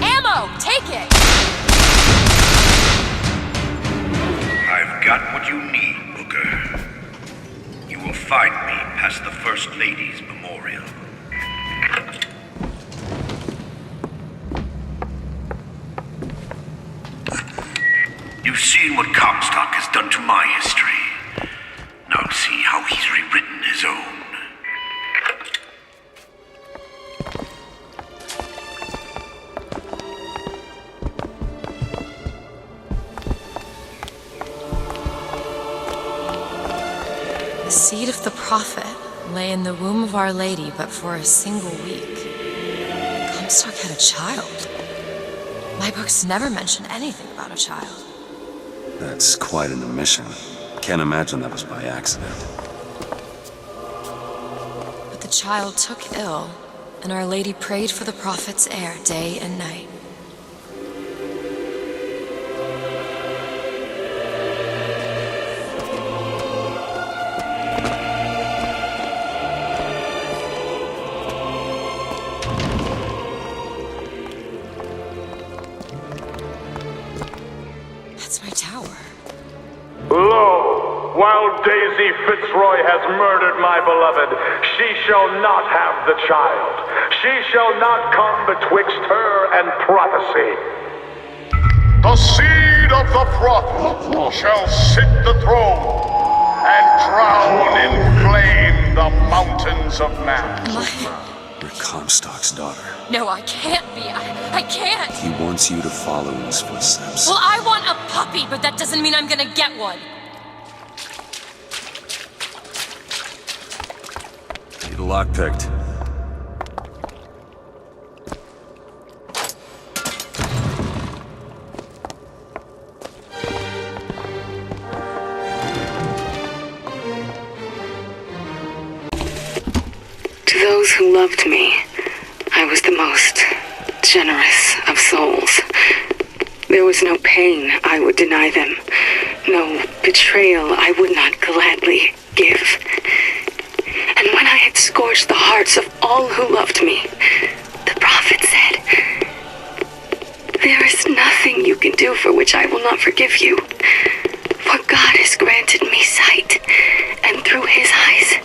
Ammo! Take it! I've got what you need, Booker. You will find me past the First Lady's memorial. You've seen what Comstock has done to my history. Now see how he's rewritten his own. The seed of the prophet lay in the womb of Our Lady, but for a single week. Comstock had a child. My books never mention anything about a child. That's quite an omission. Can't imagine that was by accident. But the child took ill, and Our Lady prayed for the prophet's heir day and night. Lo, while Daisy Fitzroy has murdered my beloved, she shall not have the child. She shall not come betwixt her and prophecy. The seed of the prophet shall sit the throne and drown in flame the mountains of man. You're Comstock's daughter. No, I can't be. I can't. He wants you to follow in his footsteps. Well, I want a puppy, but that doesn't mean I'm gonna get one. Need a lock picked. To those who loved me, I was the most generous of souls. There was no pain I would deny them, no betrayal I would not gladly give. And when I had scorched the hearts of all who loved me, the prophet said, "There is nothing you can do for which I will not forgive you. For God has granted me sight, and through his eyes,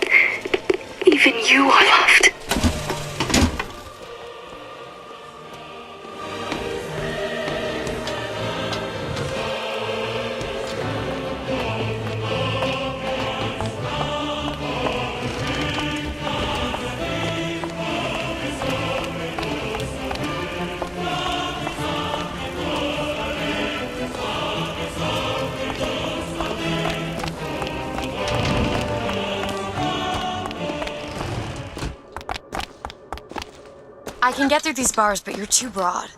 even you are loved." I can get through these bars, but you're too broad.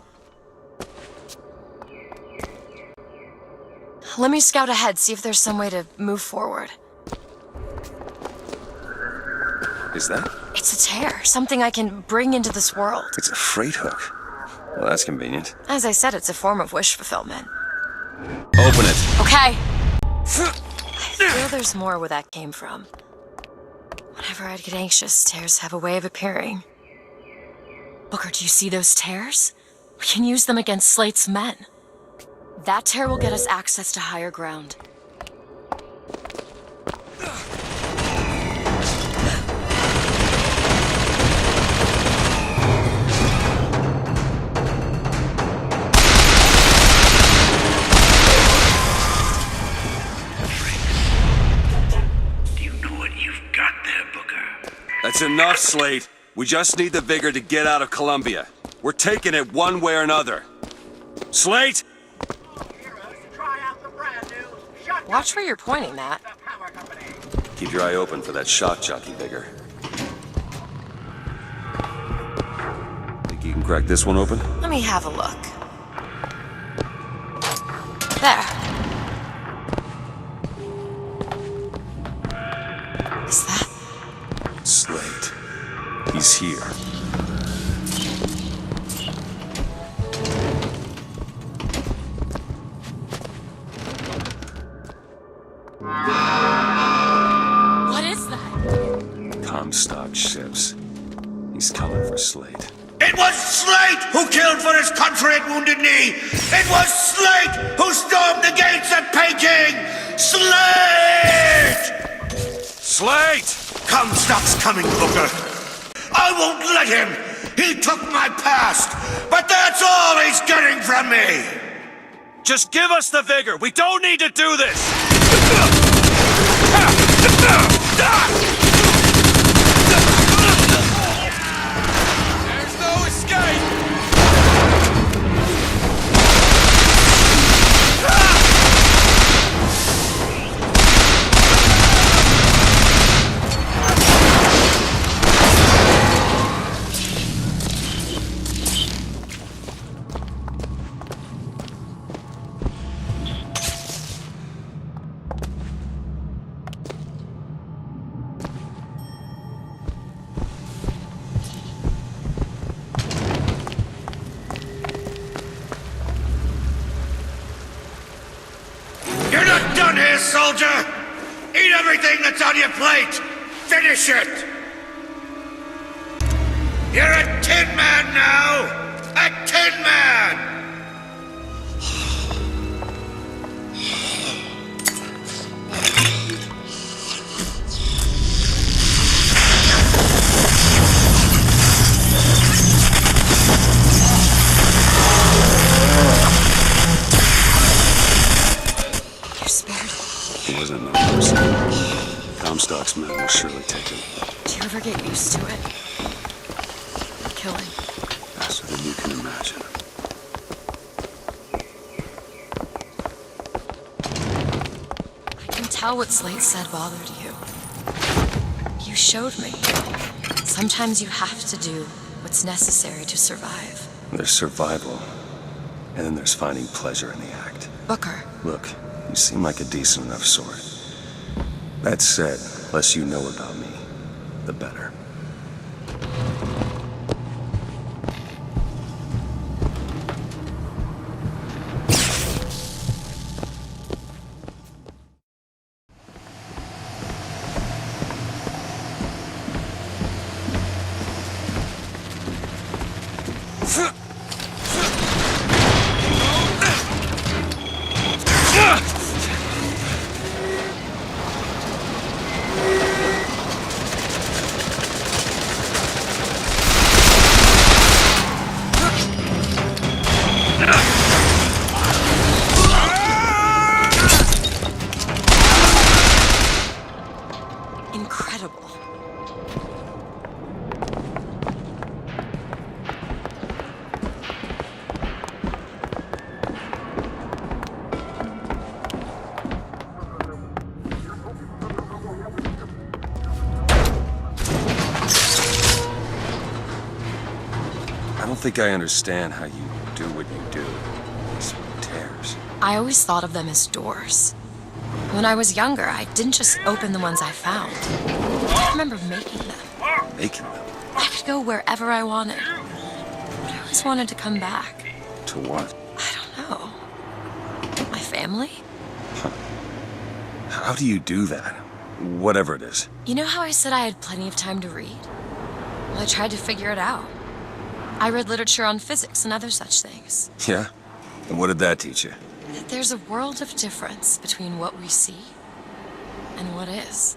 Let me scout ahead, see if there's some way to move forward. Is that? It's a tear, something I can bring into this world. It's a freight hook. Well, that's convenient. As I said, it's a form of wish fulfillment. Open it. Okay. I feel there's more where that came from. Whenever I'd get anxious, tears have a way of appearing. Booker, do you see those tears? We can use them against Slate's men. That tear will get us access to higher ground. Do you know what you've got there, Booker? That's enough, Slate. We just need the vigor to get out of Columbia. We're taking it one way or another. Slate! Watch where you're pointing that. Keep your eye open for that shock jockey vigor. Think you can crack this one open? Let me have a look. There. Is that? Slate. He's here. What is that? Comstock ships. He's coming for Slate. It was Slate who killed for his country at Wounded Knee! It was Slate who stormed the gates at Peking! Slate! Slate! Comstock's coming, Booker. I won't let him! He took my past, but that's all he's getting from me! Just give us the vigor! We don't need to do this! There's no escape! You're not done here, soldier! Eat everything that's on your plate! Finish it! You're a tin man now! A tin man! He wasn't no mercy. Comstock's men will surely take him. Do you ever get used to it? killing? Faster than you can imagine. I can tell what Slate said bothered you. You showed me. Sometimes you have to do what's necessary to survive. There's survival, and then there's finding pleasure in the act. Booker. Look, you seem like a decent enough sort. That said, less you know about me, the better. I don't think I understand how you do what you do. These tears. I always thought of them as doors. When I was younger, I didn't just open the ones I found. I remember making them. Making them? I could go wherever I wanted. But I always wanted to come back. To what? I don't know. My family? How do you do that? Whatever it is. You know how I said I had plenty of time to read? Well, I tried to figure it out. I read literature on physics and other such things. Yeah? And what did that teach you? That there's a world of difference between what we see and what is.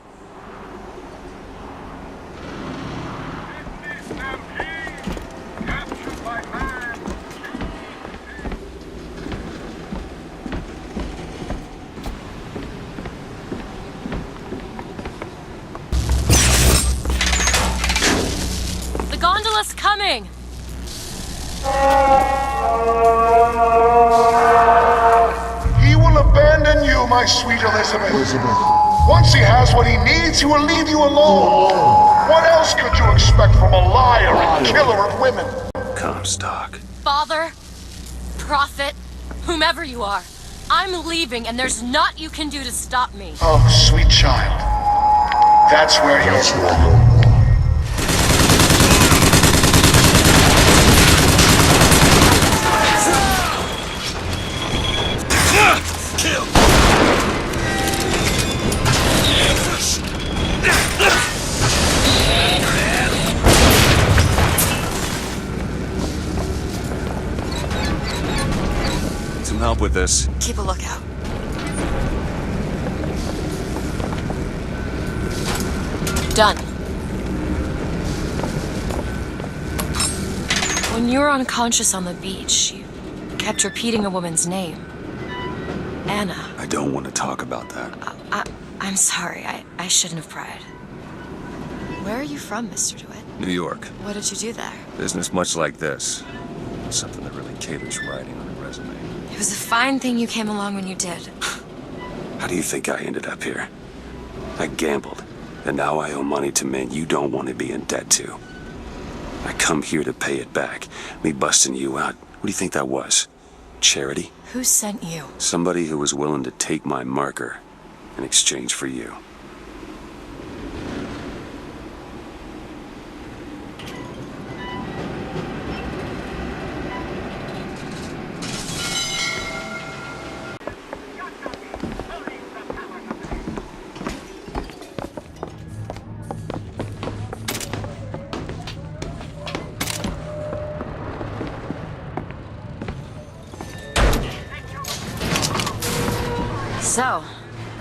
The gondola's coming! He will abandon you, my sweet Elizabeth. Once he has what he needs, he will leave you alone. What else could you expect from a liar and killer of women? Comstock. Father, prophet, whomever you are, I'm leaving and there's naught you can do to stop me. Oh, sweet child. That's where you're... Kill! Some help with this. Keep a lookout. Done. When you were unconscious on the beach, you kept repeating a woman's name. Anna. I don't want to talk about that. I'm sorry. I shouldn't have pried. Where are you from, Mr. DeWitt? New York. What did you do there? Business much like this. Something that really caters writing on a resume. It was a fine thing you came along when you did. How do you think I ended up here? I gambled, and now I owe money to men you don't want to be in debt to. I come here to pay it back. Me busting you out, what do you think that was? Charity? Who sent you? Somebody who was willing to take my marker in exchange for you. So,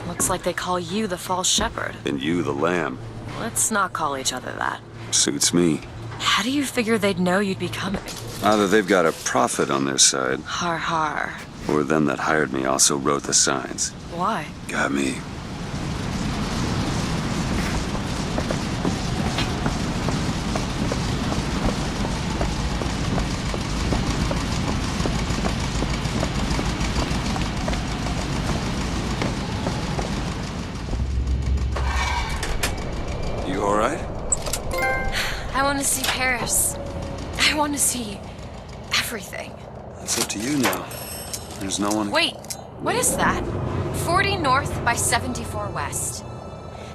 looks like they call you the false shepherd. And you the lamb. Let's not call each other that. Suits me. How do you figure they'd know you'd be coming? Either they've got a prophet on their side, Har har. or them that hired me also wrote the signs. Why? Got me. I want to see Paris. I want to see everything. It's up to you now. There's no one... Wait, what is that? 40 north by 74 west.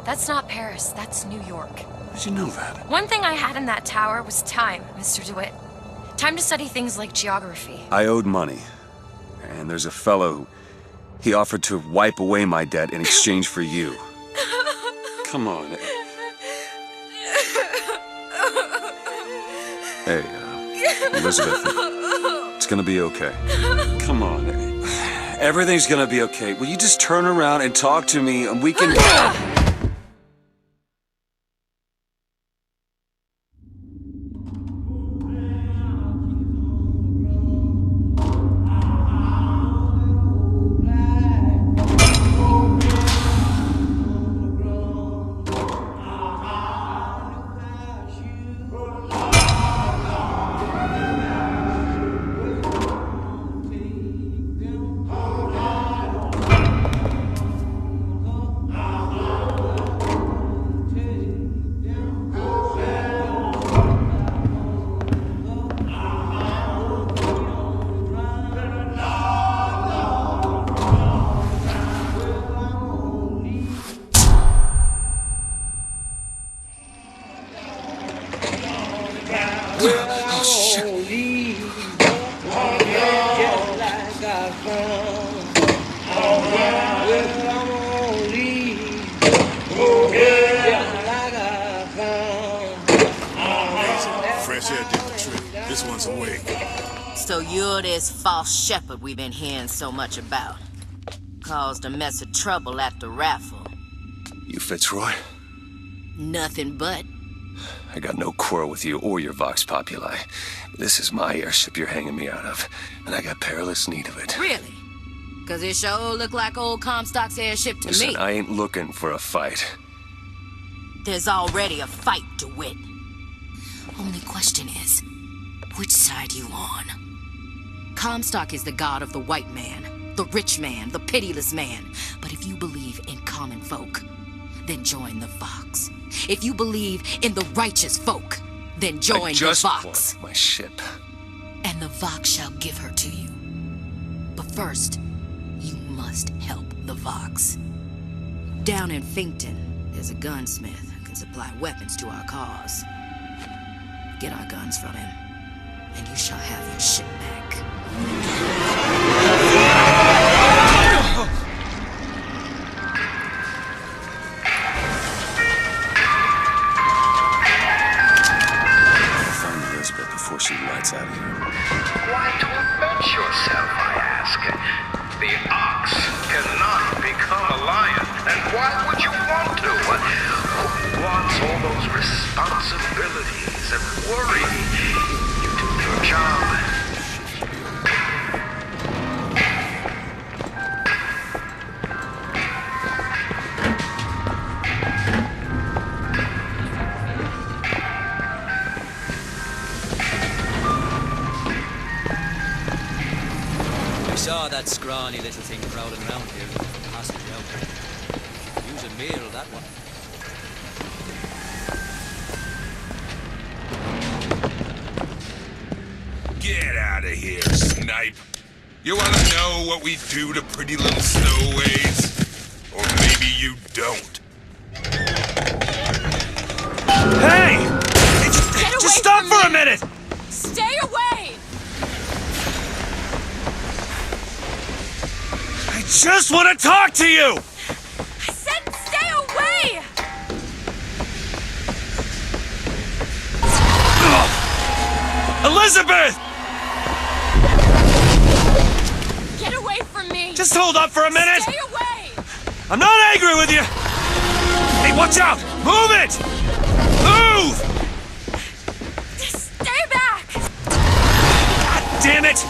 That's not Paris, that's New York. How'd you know that? One thing I had in that tower was time, Mr. DeWitt. Time to study things like geography. I owed money. And there's a fellow who... He offered to wipe away my debt in exchange for you. Come on. Hey, Elizabeth, it's gonna be okay. Come on. Everything's gonna be okay. Will you just turn around and talk to me and we can... So you're this false shepherd we've been hearing so much about. Caused a mess of trouble at the raffle. You Fitzroy? Nothing but. I got no quarrel with you or your Vox Populi. This is my airship you're hanging me out of, and I got perilous need of it. Really? Cause it sure look like old Comstock's airship to Listen, me. I ain't looking for a fight. There's already a fight, DeWitt. Only question is, which side you on? Comstock is the god of the white man, the rich man, the pitiless man. But if you believe in common folk, then join the Vox. If you believe in the righteous folk, then join the Vox. Want my ship. And the Vox shall give her to you. But first, you must help the Vox. Down in Finkton, there's a gunsmith who can supply weapons to our cause. Get our guns from him, and you shall have your ship back. Find Elizabeth before she lights out of here. Why torment yourself, I ask? The ox cannot become a lion, and why would you want to? Who wants all those responsibilities and worry? You do your job. Saw that scrawny little thing prowling around here. Hostage out there. Use a meal, that one. Get out of here, snipe. You want to know what we do to pretty little stowaways? Or maybe you don't. Hey! Just stop for a minute! Stay away! I just want to talk to you! I said stay away! Elizabeth! Get away from me! Just hold up for a minute! Stay away! I'm not angry with you! Hey, watch out! Move it! Move! Stay back! God damn it!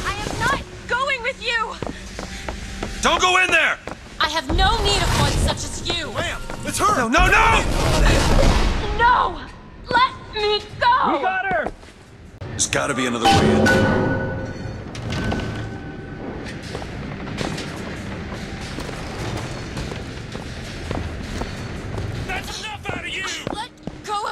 I am not going with you! Don't go in there! I have no need of one such as you! Ma'am, it's her! No, no, no! No! Let me go! We got her! There's gotta be another way in. That's enough out of you! Let go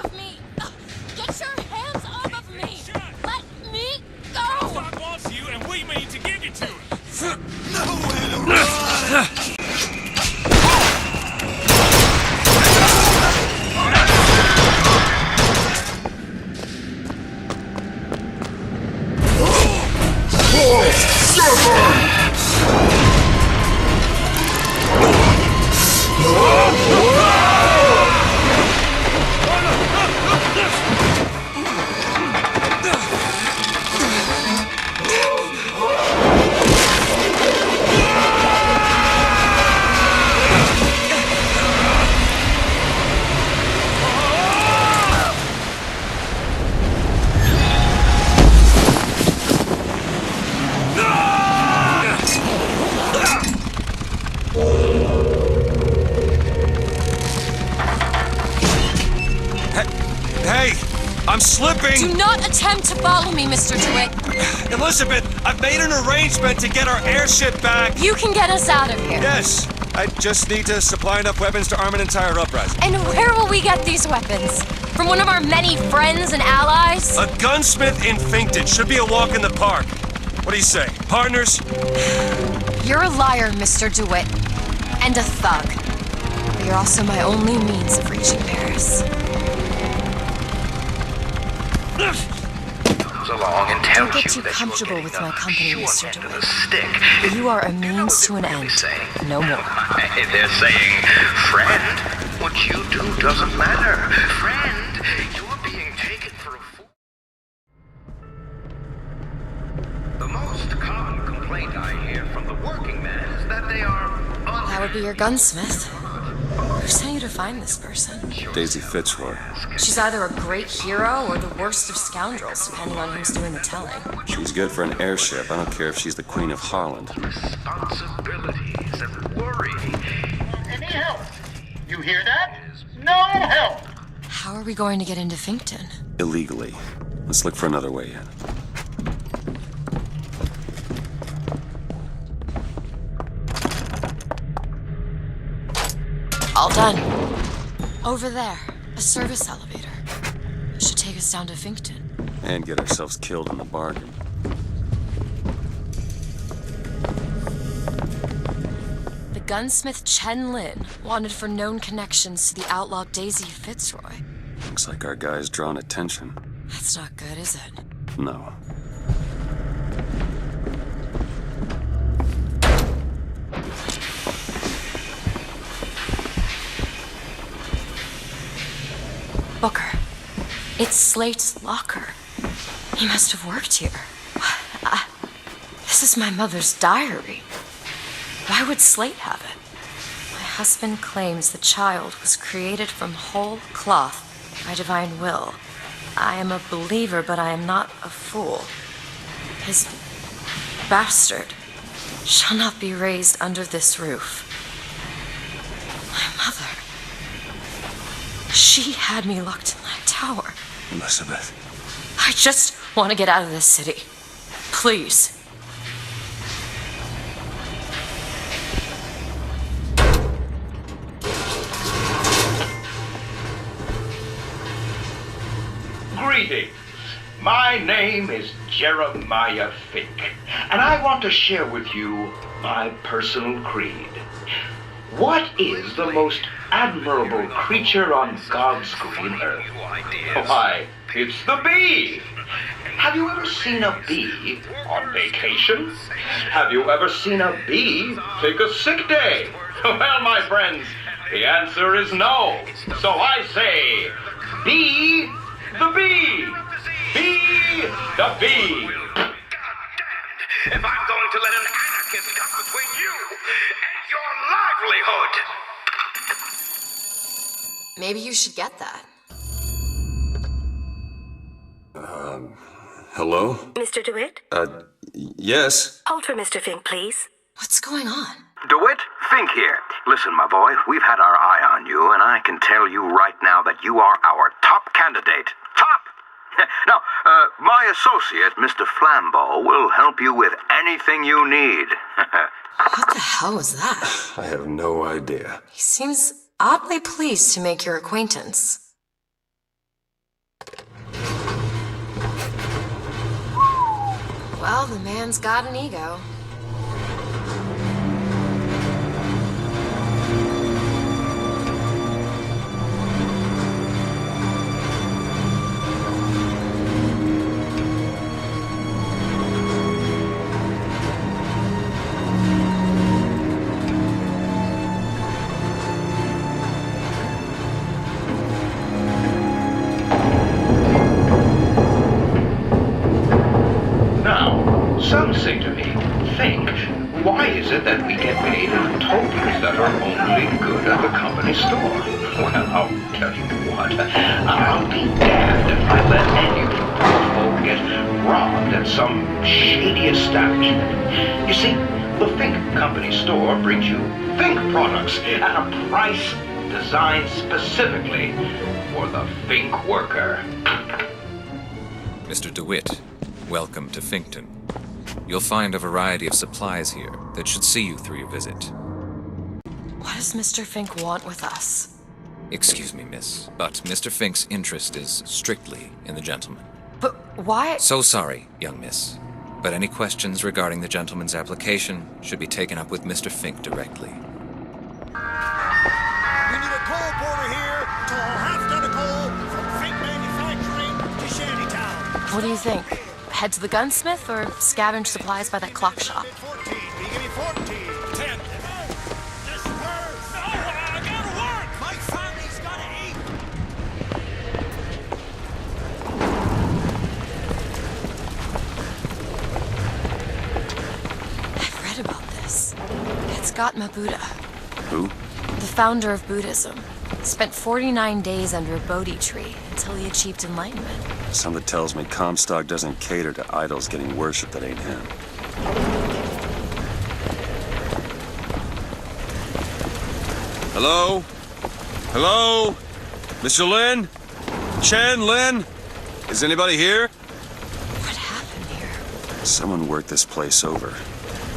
Hey, I'm slipping! Do not attempt to follow me, Mr. DeWitt. Elizabeth, I've made an arrangement to get our airship back. You can get us out of here. Yes, I just need to supply enough weapons to arm an entire uprising. And where will we get these weapons? From one of our many friends and allies? A gunsmith in Pinkerton should be a walk in the park. What do you say, partners? You're a liar, Mr. DeWitt. And a thug. But you're also my only means of reaching Paris. Comes along and tells Don't get too comfortable with my company, Mr. DeWitt. You are a means to an end. No more. They're saying, friend, what you do doesn't matter. Friend, you're being taken for a fool. The most common complaint I hear from the working man is that they are That would be your gunsmith. Who sent you to find this person? Daisy Fitzroy. She's either a great hero or the worst of scoundrels, depending on who's doing the telling. She's good for an airship. I don't care if she's the Queen of Holland. Responsibilities and worry. Any help? You hear that? No help! How are we going to get into Pinkerton? Illegally. Let's look for another way in. All done. Over there, a service elevator. Should take us down to Pinkerton. And get ourselves killed in the bargain. The gunsmith Chen Lin wanted for known connections to the outlaw Daisy Fitzroy. Looks like our guy's drawn attention. That's not good, is it? No. Booker. It's Slate's locker. He must have worked here. This is my mother's diary. Why would Slate have it? My husband claims the child was created from whole cloth by divine will. I am a believer, but I am not a fool. His bastard shall not be raised under this roof. My mother. She had me locked in that tower. Elizabeth. I just want to get out of this city. Please. Greetings. My name is Jeremiah Fink, and I want to share with you my personal creed. What is the most admirable creature on God's green earth? Why, it's the bee! Have you ever seen a bee on vacation? Have you ever seen a bee take a sick day? Well, my friends, the answer is no. So I say, be the bee! Be the bee! If I'm going to let an anarchist come between you and your livelihood! Maybe you should get that. Hello? Mr. DeWitt? Yes? Hold for Mr. Fink, please. What's going on? DeWitt, Fink here. Listen, my boy, we've had our eye on you, and I can tell you right now that you are our top candidate. Top! Now, my associate, Mr. Flambeau, will help you with anything you need. What the hell was that? I have no idea. He seems oddly pleased to make your acquaintance. Well, the man's got an ego. Some say to me, Fink, why is it that we get paid in tokens that are only good at the company store? Well, I'll tell you what, I'll be damned if I let any of you folk get robbed at some shady establishment. You see, the Fink company store brings you Fink products at a price designed specifically for the Fink worker. Mr. DeWitt, welcome to Finkton. You'll find a variety of supplies here that should see you through your visit. What does Mr. Fink want with us? Excuse me, miss, but Mr. Fink's interest is strictly in the gentleman. But why? So sorry, young miss, but any questions regarding the gentleman's application should be taken up with Mr. Fink directly. We need a coal porter here to haul half ton of coal from Fink Manufacturing to Shantytown. What do you think? Head to the gunsmith or scavenge supplies by that clock shop? 14, give me 14. 10. This bird. No, I gotta work. My family's gotta eat. I've read about this. It's Gautama Buddha, Who? the founder of Buddhism. Spent 49 days under a Bodhi tree until he achieved enlightenment. Something tells me Comstock doesn't cater to idols getting worship that ain't him. Hello? Hello? Mr. Lin? Chen, Lin? Is anybody here? What happened here? Someone worked this place over.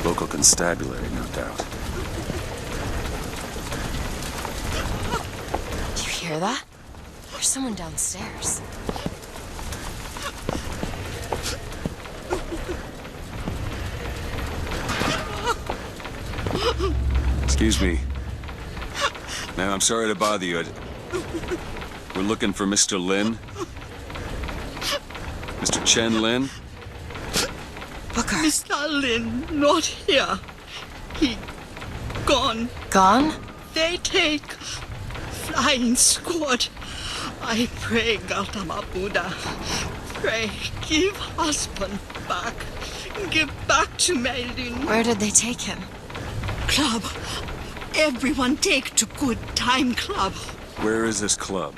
Local constabulary, no doubt. Do you hear that? There's someone downstairs. Excuse me. Ma'am, I'm sorry to bother you. We're looking for Mr. Lin. Mr. Chen Lin? Booker. Mr. Lin, not here. He gone. Gone? They take flying squad. I pray, Gautama Buddha. Pray, give husband back. Give back to Melin. Where did they take him? Club. Everyone take to good time club. Where is this club?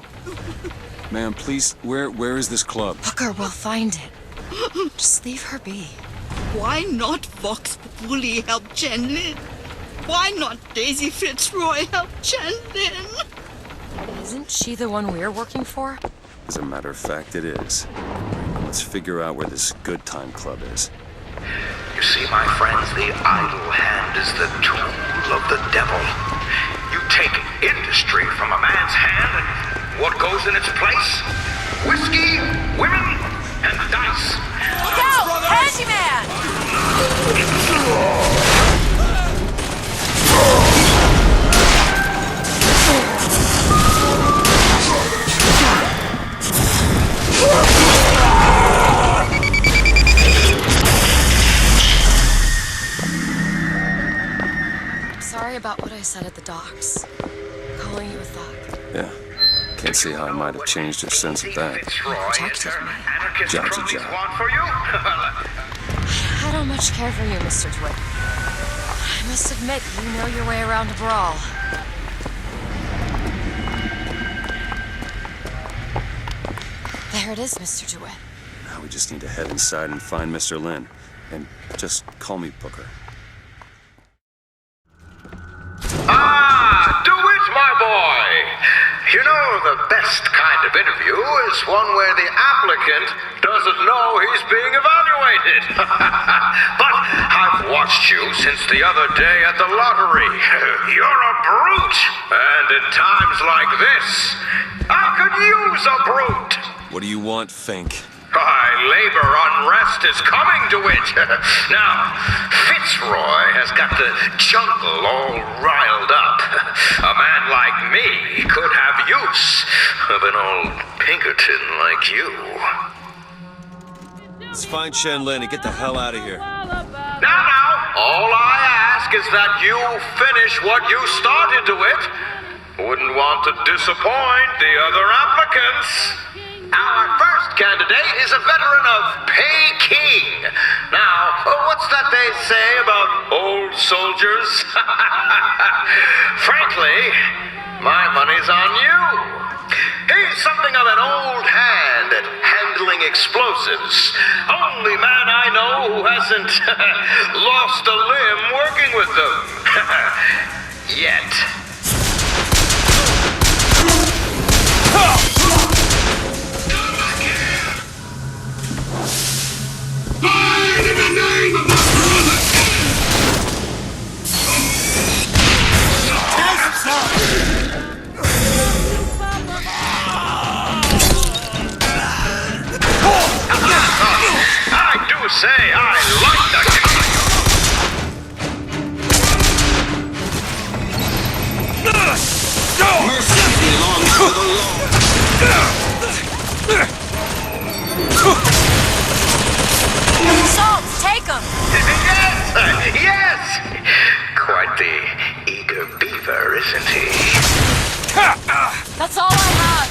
Ma'am, please, where is this club? Booker, we'll find it. Just leave her be. Why not Vox Populi help Chen Lin? Why not Daisy Fitzroy help Chen Lin? Isn't she the one we're working for? As a matter of fact, it is. Let's figure out where this good time club is. You see, my friends, the idle hand is the tool of the devil. You take industry from a man's hand, and what goes in its place? Whiskey, women, and dice. Look out! Handyman! Sorry about what I said at the docks. Calling you a thug. Yeah. Can't see how I might have changed her sense of that. Protected me. Job's a job. I don't much care for you, Mr. DeWitt. I must admit, you know your way around a brawl. There it is, Mr. DeWitt. Now we just need to head inside and find Mr. Lin. And just call me Booker. Ah, DeWitt, my boy! You know, the best kind of interview is one where the applicant doesn't know he's being evaluated. But I've watched you since the other day at the lottery. You're a brute! And in times like this, I could use a brute! What do you want, Fink? Labor unrest is coming to it. Now, Fitzroy has got the jungle all riled up. A man like me could have use of an old Pinkerton like you. Let's find Chen Lin and get the hell out of here. Now, all I ask is that you finish what you started to it. Wouldn't want to disappoint the other applicants. Our first candidate is a veteran of Peking. Now, what's that they say about old soldiers? Frankly, my money's on you. He's something of an old hand at handling explosives. Only man I know who hasn't lost a limb working with them. Yet. say I like the Mercy belongs to the Lord. Salt, take him! Yes! Quite the eager beaver, isn't he? That's all I have!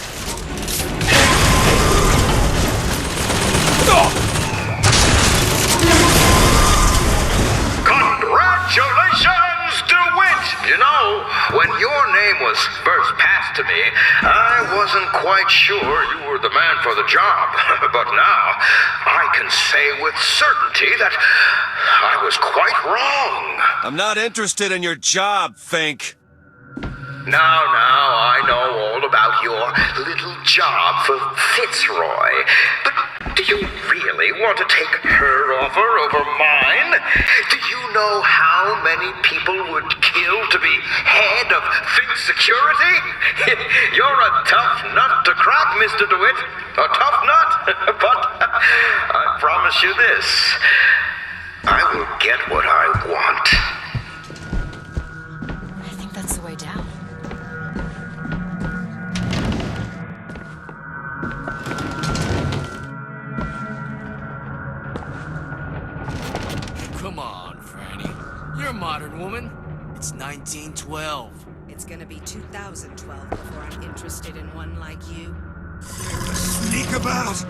Congratulations, DeWitt! You know, when your name was first passed to me, I wasn't quite sure you were the man for the job. But now, I can say with certainty that I was quite wrong. I'm not interested in your job, Fink. Now, I know all about your little job for Fitzroy. But do you really want to take her offer over mine? Do you know how many people would kill to be head of Fink Security? You're a tough nut to crack, Mr. DeWitt. A tough nut. But I promise you this. I will get what I want. I think that's the way down. Come on, Franny. You're a modern woman. It's 1912. It's gonna be 2012 before I'm interested in one like you. Sneak about!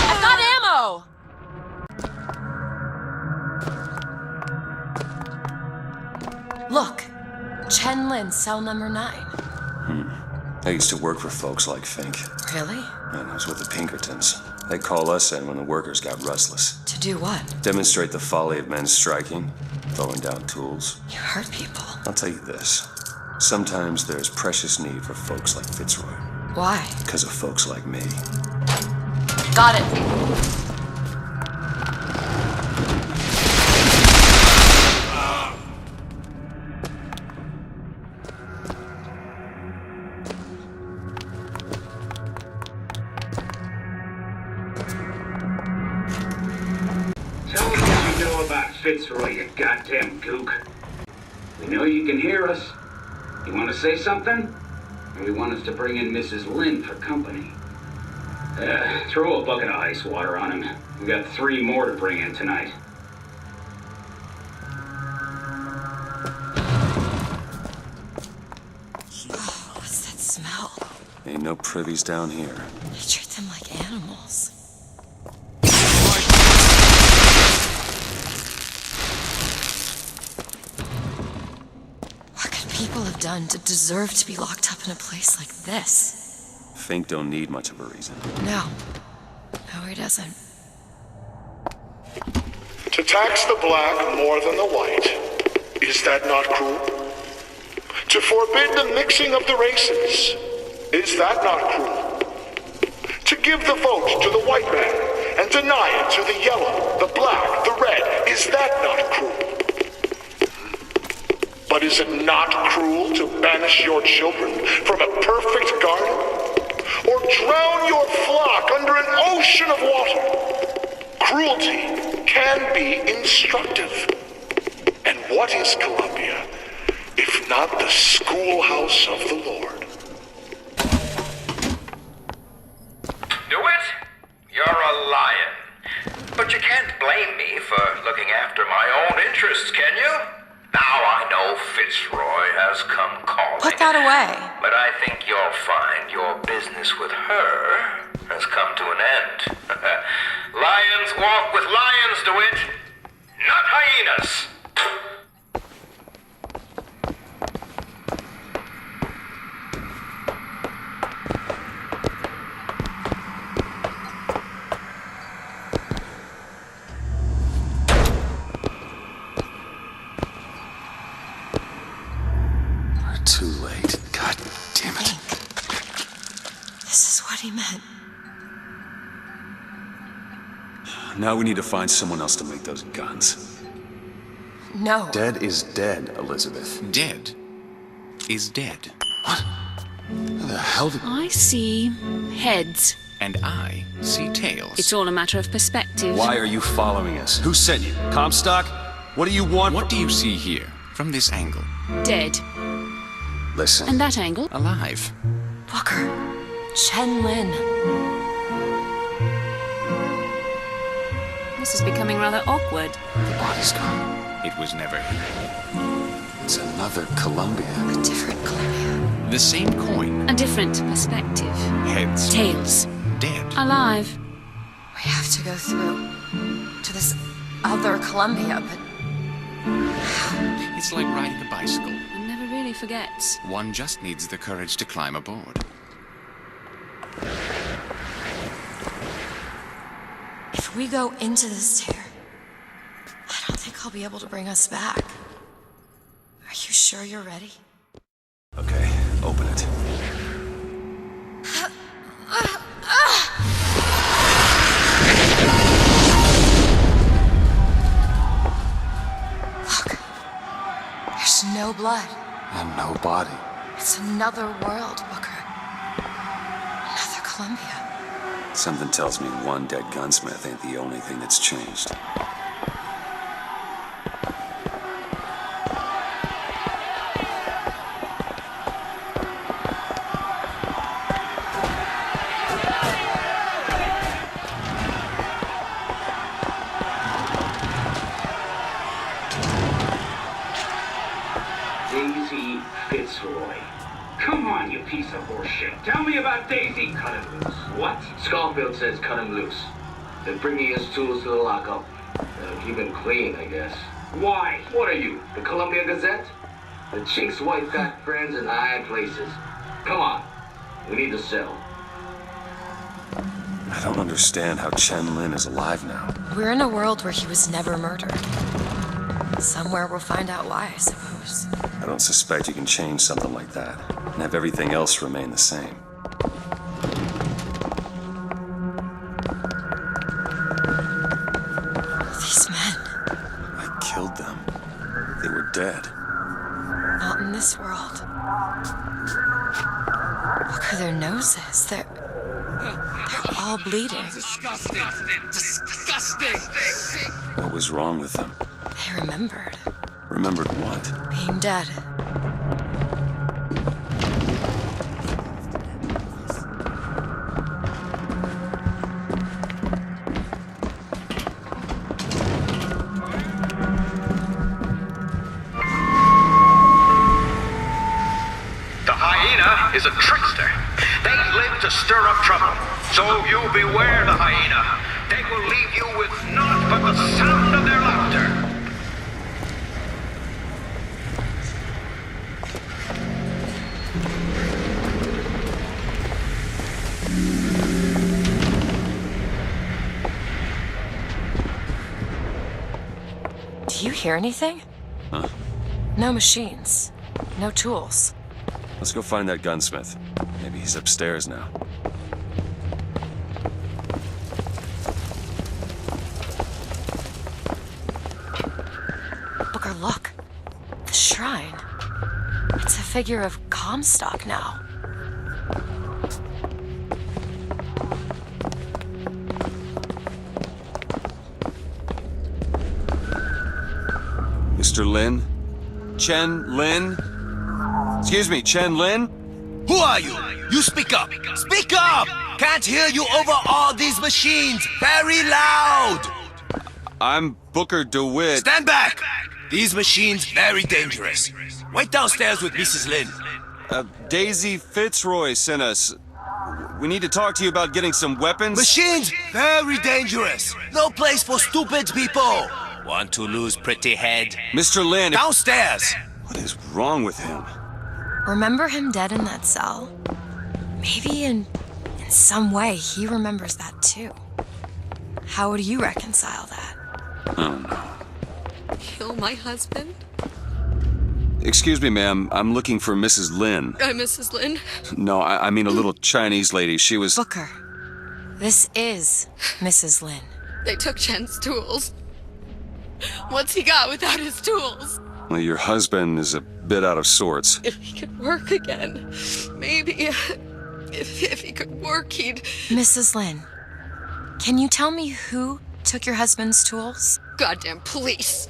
I've got ammo! Look, Chen Lin, cell number 9. I used to work for folks like Fink. Really? And I was with the Pinkertons. They call us in when the workers got restless. To do what? Demonstrate the folly of men striking, throwing down tools. You hurt people. I'll tell you this. Sometimes there's precious need for folks like Fitzroy. Why? Because of folks like me. Got it. Tell us what you know about Fitzroy, you goddamn gook. We know you can hear us. You want to say something? Or you want us to bring in Mrs. Lynn for company? Throw a bucket of ice water on him. We got 3 more to bring in tonight. Oh, what's that smell? Ain't no privies down here. They treat them like animals. What could people have done to deserve to be locked up in a place like this? Fink don't need much of a reason. No. No, he doesn't. To tax the black more than the white, is that not cruel? To forbid the mixing of the races, is that not cruel? To give the vote to the white man and deny it to the yellow, the black, the red, is that not cruel? But is it not cruel to banish your children from a perfect garden? Or drown your flock under an ocean of water? Cruelty can be instructive. And what is Columbia, if not the schoolhouse of the Lord? DeWitt, you're a lion. But you can't blame me for looking after my own interests, can you? Now I know Fitzroy has come calling. Put that away. But I think you'll find your business with her has come to an end. Lions walk with lions, DeWitt, not hyenas. Too late. God damn it. This is what he meant. Now we need to find someone else to make those guns. No. Dead is dead, Elizabeth. Dead? is dead. What the hell did... I see heads. And I see tails. It's all a matter of perspective. Why are you following us? Who sent you? Comstock? What do you want? What do you see here, from this angle? Dead. Listen. And that angle? Alive. Booker. Chen Lin. This is becoming rather awkward. The body's gone. It was never here. It's another Columbian. A different Columbian. The same coin. A different perspective. Heads. Tails. Dead. Alive. We have to go through to this other Columbia, but It's like riding a bicycle. One never really forgets. One just needs the courage to climb aboard. if we go into this tear, I don't think I'll be able to bring us back. Are you sure you're ready? Okay, open it. Look, there's no blood. And no body. It's another world, Booker. Another Columbia. Something tells me one dead gunsmith ain't the only thing that's changed. Daisy Fitzroy. Come on, you piece of horseshit. Tell me about Daisy. Cut him loose. What? Schofield says cut him loose. Then bring me his tools to the lockup. That'll keep him clean, I guess. Why? What are you, the Columbia Gazette? The chick's wife got friends in high places. Come on. We need to sell. I don't understand how Chen Lin is alive now. We're in a world where he was never murdered. Somewhere we'll find out why, I suppose. I don't suspect you can change something like that and have everything else remain the same. These men. I killed them. They were dead. Not in this world. Look at their noses. They're all bleeding. Disgusting. Disgusting. What was wrong with them? They remembered. Remembered what? Being dead. The hyena is a trickster. They live to stir up trouble. So you beware the hyena. They will leave you with naught but the sound of their laughter. Do you hear anything? Huh? No machines. No tools. Let's go find that gunsmith. Maybe he's upstairs now. Booker, look. The shrine. It's a figure of Comstock now. Mr. Lin? Chen Lin? Excuse me, Chen Lin? Who are you? You speak up! Speak up! Can't hear you over all these machines! Very loud! I'm Booker DeWitt. Stand back! These machines very dangerous. Wait downstairs with Mrs. Lin. Daisy Fitzroy sent us. We need to talk to you about getting some weapons. Machines very dangerous. No place for stupid people. Want to lose pretty head? Mr. Lin. Downstairs! What is wrong with him? Remember him dead in that cell? Maybe in some way he remembers that too. How would you reconcile that? Oh no. Kill my husband? Excuse me, ma'am. I'm looking for Mrs. Lin. I'm Mrs. Lin. No, I mean a little Chinese lady. She was... Booker, this is Mrs. Lin. They took Chen's tools. What's he got without his tools? Well, your husband is a bit out of sorts. If he could work again, maybe. If he could work, he'd... Mrs. Lynn, can you tell me who took your husband's tools? Goddamn police.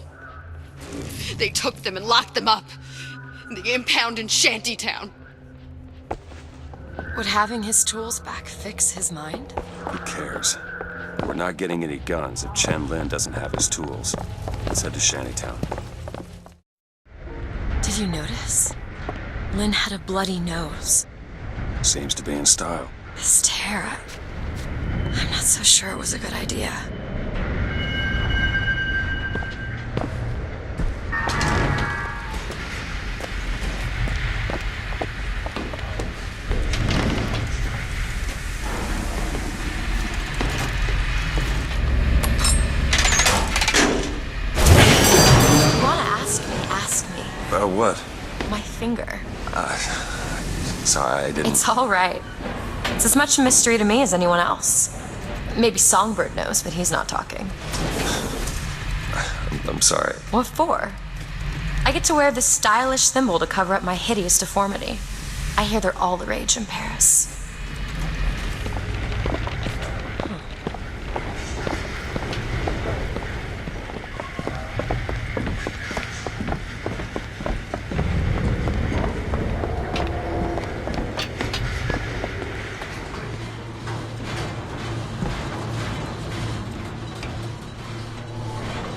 They took them and locked them up in the impound in Shantytown. Would having his tools back fix his mind? Who cares? We're not getting any guns if Chen Lin doesn't have his tools. Let's head to Shantytown. Did you notice? Lynn had a bloody nose. Seems to be in style. This tear, I'm not so sure it was a good idea. What? My finger. Sorry, I didn't... It's all right. It's as much a mystery to me as anyone else. Maybe Songbird knows, but he's not talking. I'm sorry. What for? I get to wear this stylish symbol to cover up my hideous deformity. I hear they're all the rage in Paris.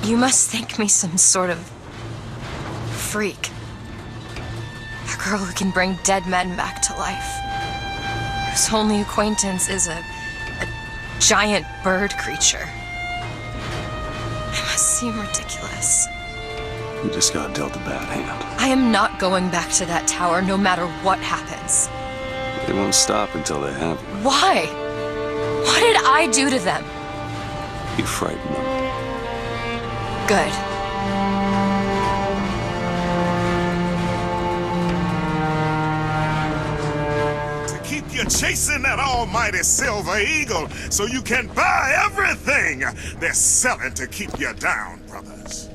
You must think me some sort of freak. A girl who can bring dead men back to life. Whose only acquaintance is a giant bird creature. It must seem ridiculous. You just got dealt a bad hand. I am not going back to that tower no matter what happens. They won't stop until they have you. Why? What did I do to them? You frightened them. Good. To keep you chasing that almighty silver eagle so you can buy everything they're selling to keep you down, brothers.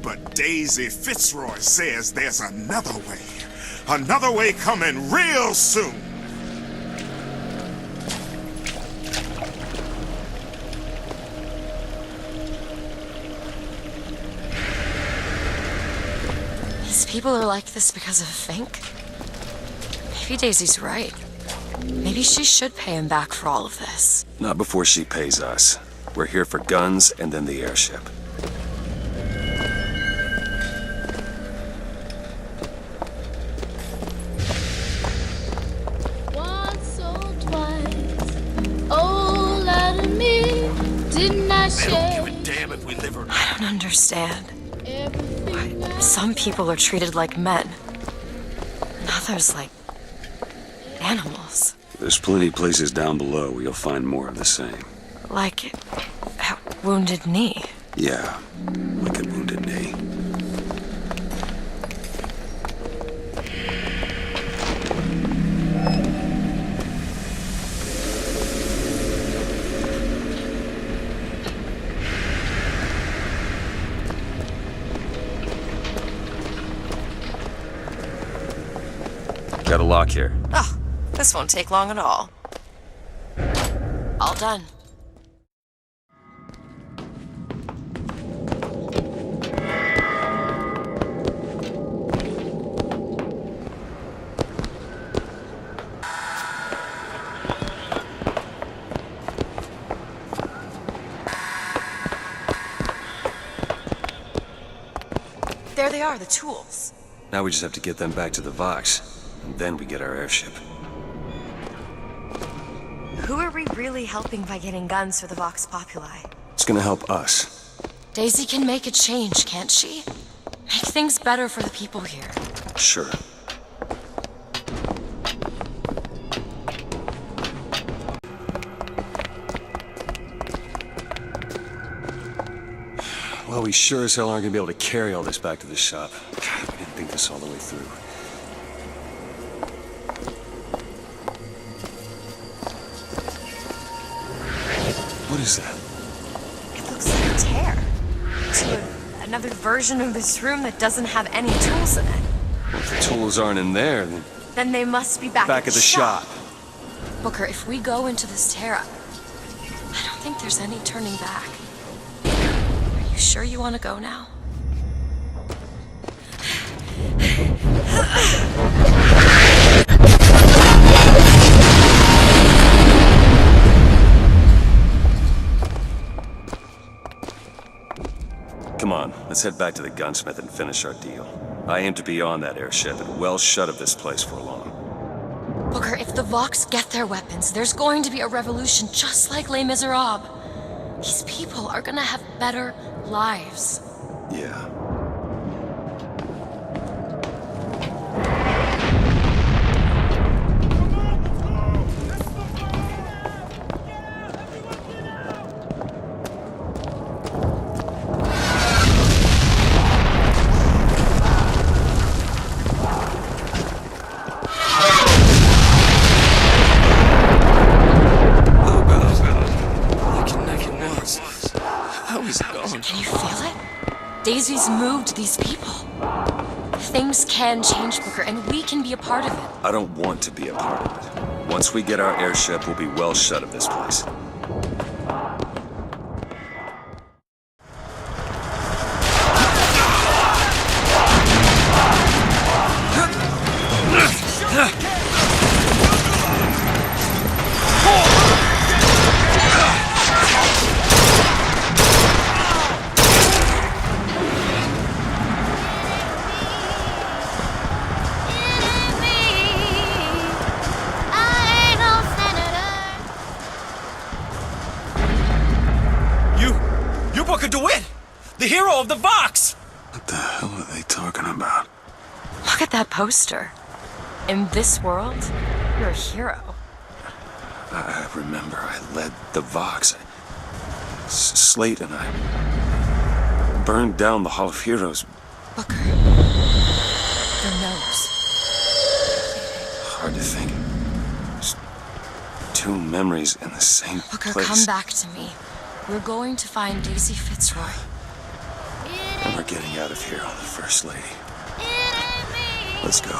But Daisy Fitzroy says there's another way coming real soon. People are like this because of Fink? Maybe Daisy's right. Maybe she should pay him back for all of this. Not before she pays us. We're here for guns and then the airship. Once or twice, oh, lie to me, didn't I share? They don't give a damn if we live or not. I don't understand. Some people are treated like men, and others like animals. There's plenty of places down below where you'll find more of the same. Like a wounded knee. Yeah, like a wounded knee. Got a lock here. Oh, this won't take long at all. All done. There they are, the tools. Now we just have to get them back to the Vox. And then we get our airship. Who are we really helping by getting guns for the Vox Populi? It's gonna help us. Daisy can make a change, can't she? Make things better for the people here. Sure. Well, we sure as hell aren't gonna be able to carry all this back to the shop. God, we didn't think this all the way through. What is that? It looks like a tear to Another version of this room that doesn't have any tools in it. Well, if the tools aren't in there, Then they must be back at the shop. Booker, if we go into this tear-up, I don't think there's any turning back. Are you sure you want to go now? Come on, let's head back to the gunsmith and finish our deal. I aim to be on that airship and well shut of this place for long. Booker, if the Vox get their weapons, there's going to be a revolution just like Les Miserables. These people are gonna have better lives. Yeah. Can you feel it? Daisy's moved these people. Things can change, Booker, and we can be a part of it. I don't want to be a part of it. Once we get our airship, we'll be well shut of this place. You're Booker DeWitt, the hero of the Vox! What the hell are they talking about? Look at that poster. In this world, you're a hero. I remember I led the Vox. Slate and I burned down the Hall of Heroes. Booker. Your nose. Hard to think. Just two memories in the same Booker, place. come back to me. We're going to find Daisy Fitzroy. And we're getting out of here on the First Lady. Let's go.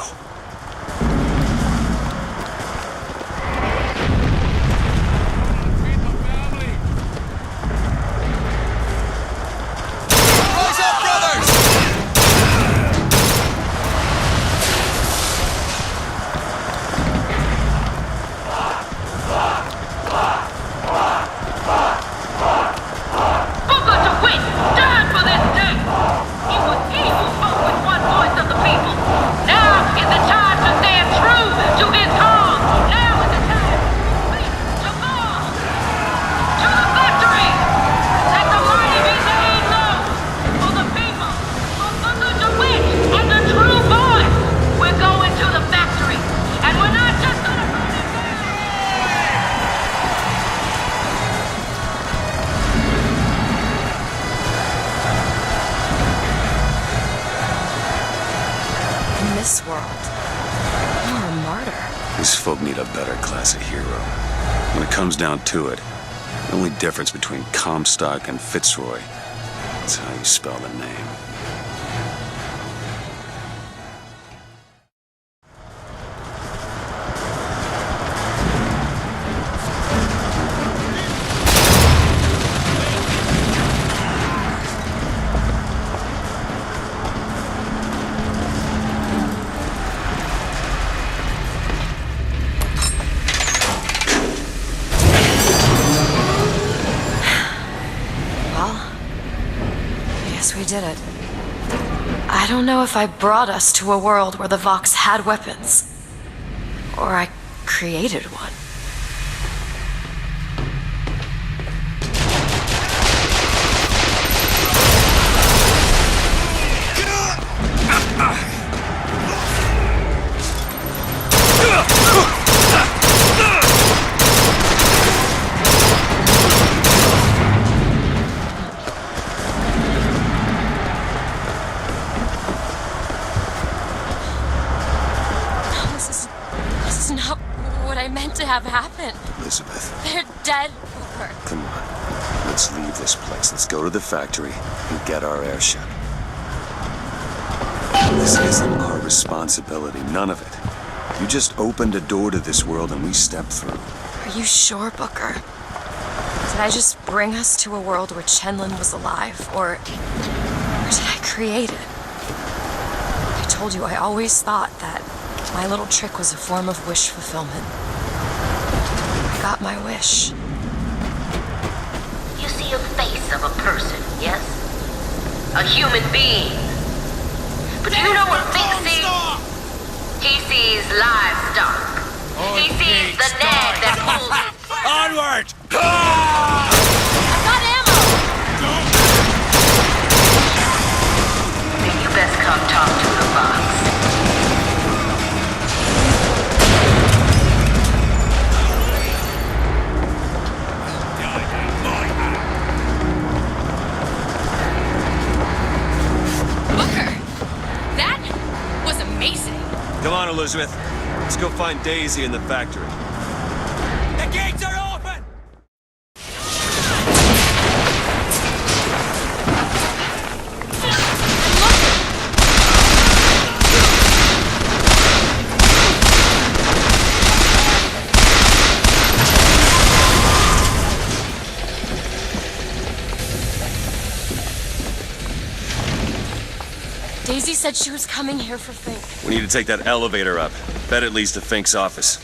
This world, you're a martyr. These folk need a better class of hero. When it comes down to it, the only difference between Comstock and Fitzroy is how you spell the name. We did it. I don't know if I brought us to a world where the Vox had weapons, or I created one. To have happened. Elizabeth. They're dead, Booker. Come on. Let's leave this place. Let's go to the factory and get our airship. This isn't our responsibility, none of it. You just opened a door to this world and we stepped through. Are you sure, Booker? Did I just bring us to a world where Chenlin was alive, or did I create it? I told you I always thought that my little trick was a form of wish fulfillment. I got my wish. You see a face of a person, yes? A human being. But do you know what Fink sees? He sees livestock. He sees the nag that pulls his... Onward! I've got ammo! Then you best come talk to the Vox. Booker! That was amazing! Come on, Elizabeth. Let's go find Daisy in the factory. The gates are open! Daisy said she was coming here for Fink. We need to take that elevator up. Bet it leads to Fink's office.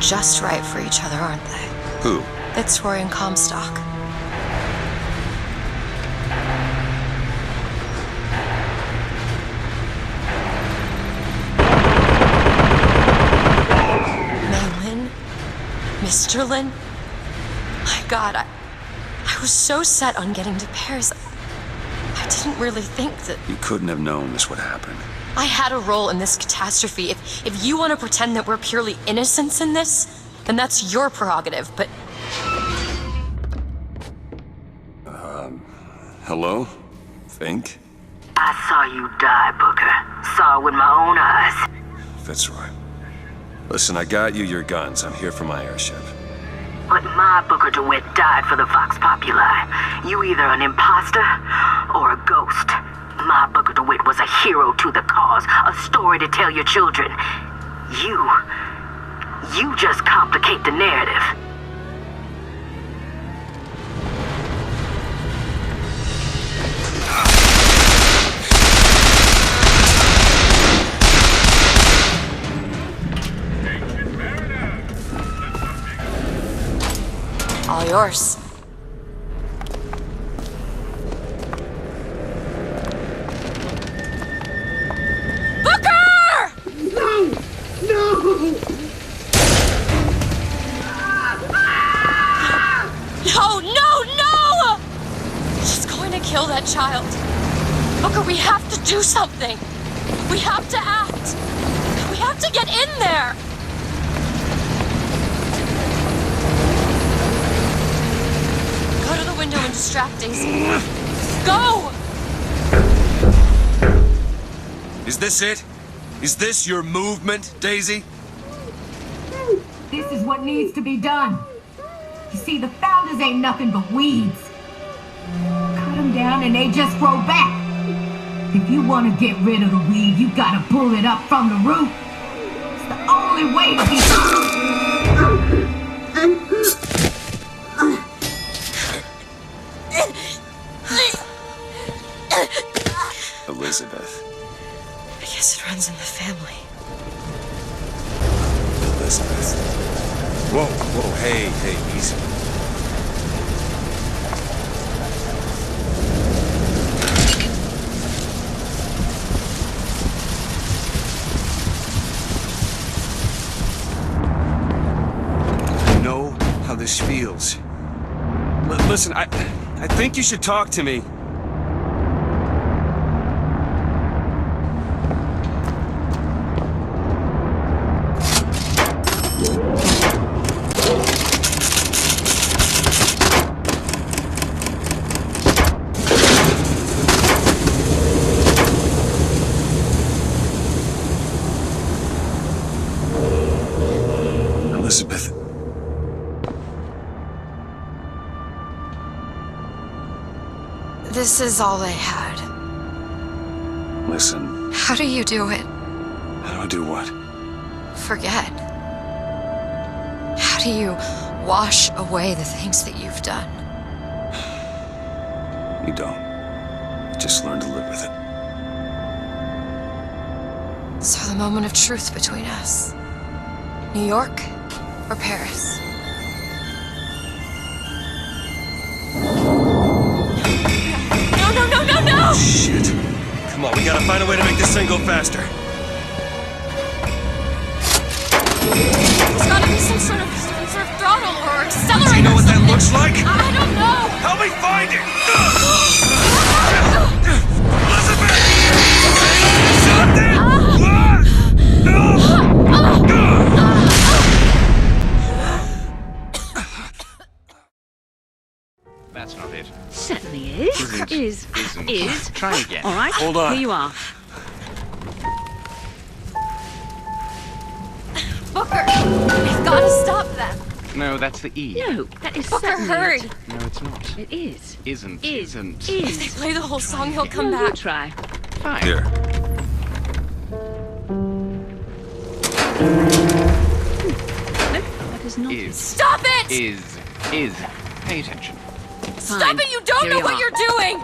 Just right for each other, aren't they? Who? Fitzroy and Comstock. May Lin? Mr. Lin? My God, I was so set on getting to Paris. I didn't really think that... You couldn't have known this would happen. I had a role in this catastrophe. If you want to pretend that we're purely innocents in this, then that's your prerogative, but... Hello? Fink? I saw you die, Booker. Saw it with my own eyes. Fitzroy. Listen, I got you your guns. I'm here for my airship. But my Booker DeWitt died for the Vox Populi. You either an imposter or a ghost. My Booker DeWitt was a hero to the cause, a story to tell your children. You just complicate the narrative. All yours. Kill that child. Booker, we have to do something. We have to act. We have to get in there. Go to the window and distract Daisy. Go! Is this it? Is this your movement, Daisy? This is what needs to be done. You see, the founders ain't nothing but weeds. Cut them down and they just grow back. If you want to get rid of the weed, you gotta pull it up from the root. It's the only way to be... Elizabeth. I guess it runs in the family. Elizabeth. Whoa, hey, easy. this feels. Listen, I think you should talk to me. Elizabeth. This is all they had. Listen. How do you do it? How do I do what? Forget. How do you wash away the things that you've done? You don't. You just learn to live with it. So the moment of truth between us. New York or Paris? No! Shit. Come on, we gotta find a way to make this thing go faster. There's gotta be some sort of throttle or accelerator. Do you know what that looks like? I don't know. Help me find it! Elizabeth! Something! That's not it. Certainly is. Is. Try again. All right. Hold on. Here you are. Booker, we've got to stop them. No, that's the E. No, that is Booker, certainly hurry. it. No, it's not. It is. Isn't. Is. Isn't. Is. If they play the whole song, he'll come No, back. you try. Fine. Here. No, that is not. Is. Stop it! Is. Pay attention. Stop Fine. it! You don't Here know we what are. you're doing!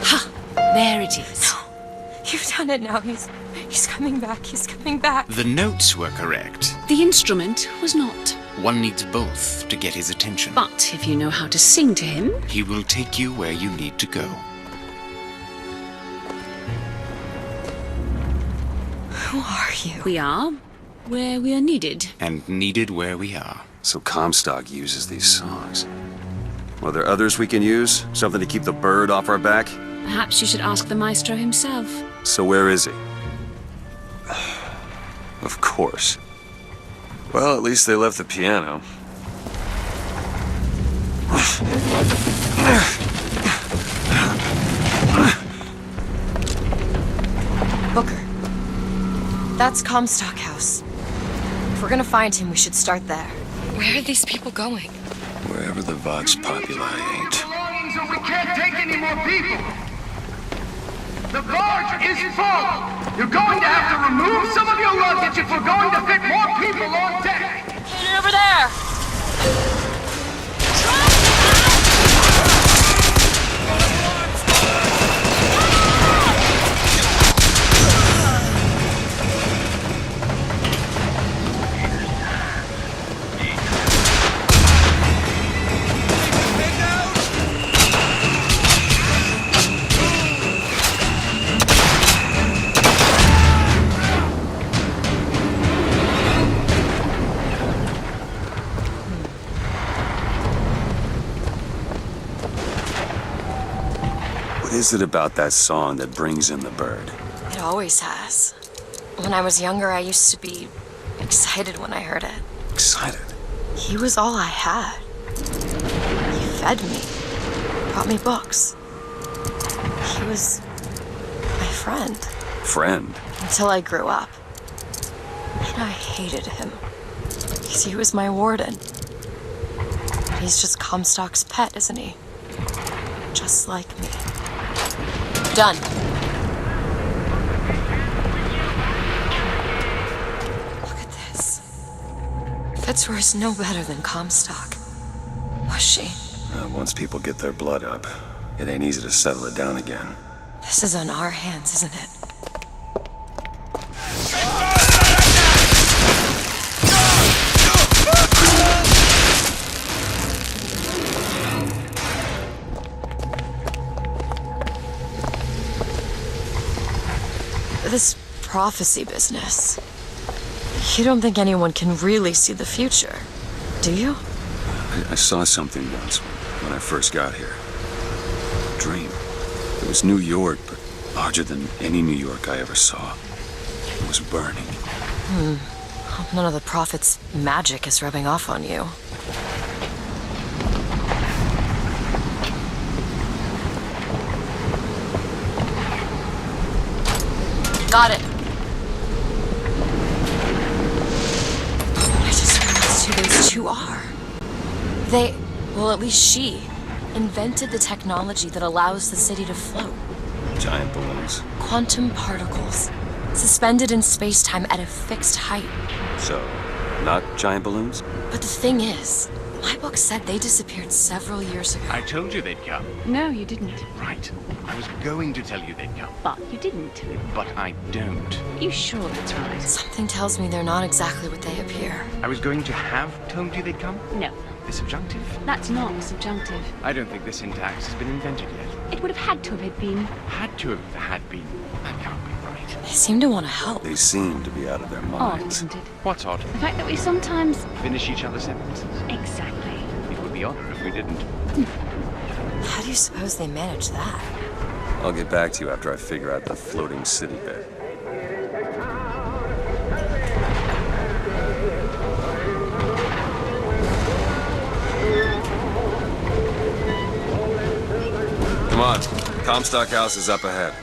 Ha! There it is. You've done it now. He's coming back. He's coming back. The notes were correct. The instrument was not. One needs both to get his attention. But if you know how to sing to him, He will take you where you need to go. Who are you? we are where we are needed. And needed where we are. So Comstock uses these songs. Well, there others we can use? Something to keep the bird off our back? Perhaps you should ask the maestro himself. So where is he? Of course. Well, at least they left the piano. Booker. That's Comstock House. If we're gonna find him, we should start there. Where are these people going? Wherever the Vox Populi ain't. Belongings or we can't take any more people. The barge is full. You're going to have to remove some of your luggage if we're going to fit more people on deck. Get it over there! What is it about that song that brings in the bird? It always has. When I was younger, I used to be excited when I heard it. Excited? He was all I had. He fed me, brought me books. He was my friend. Friend? Until I grew up. And I hated him. Because he was my warden. He's just Comstock's pet, isn't he? Just like me. Done. Look at this. Fitzroy is no better than Comstock. Was she? Once people get their blood up, it ain't easy to settle it down again. This is on our hands, isn't it? This prophecy business. You don't think anyone can really see the future, do you? I saw something once when I first got here. A dream. It was New York, but larger than any New York I ever saw. It was burning. Hope none of the prophet's magic is rubbing off on you. Got it. I just realized who those two are. They, well, at least she, invented the technology that allows the city to float. Giant balloons. Quantum particles, suspended in space-time at a fixed height. So, not giant balloons? But the thing is, my book said they disappeared several years ago. I told you they'd come. No, you didn't. Right. I was going to tell you they'd come. But you didn't. But I don't. You sure that's right? Something tells me they're not exactly what they appear. I was going to have told you they'd come? No. The subjunctive? That's not subjunctive. I don't think the syntax has been invented yet. It would have had to have been. Had to have had been. That can't be right. They seem to want to help. They seem to be out of their Odd, minds. isn't it? What's odd? The fact that we sometimes... Finish each other's sentences. Exactly. It would be odder if we didn't. How do you suppose they manage that? I'll get back to you after I figure out the floating city bit. Come on, Comstock House is up ahead.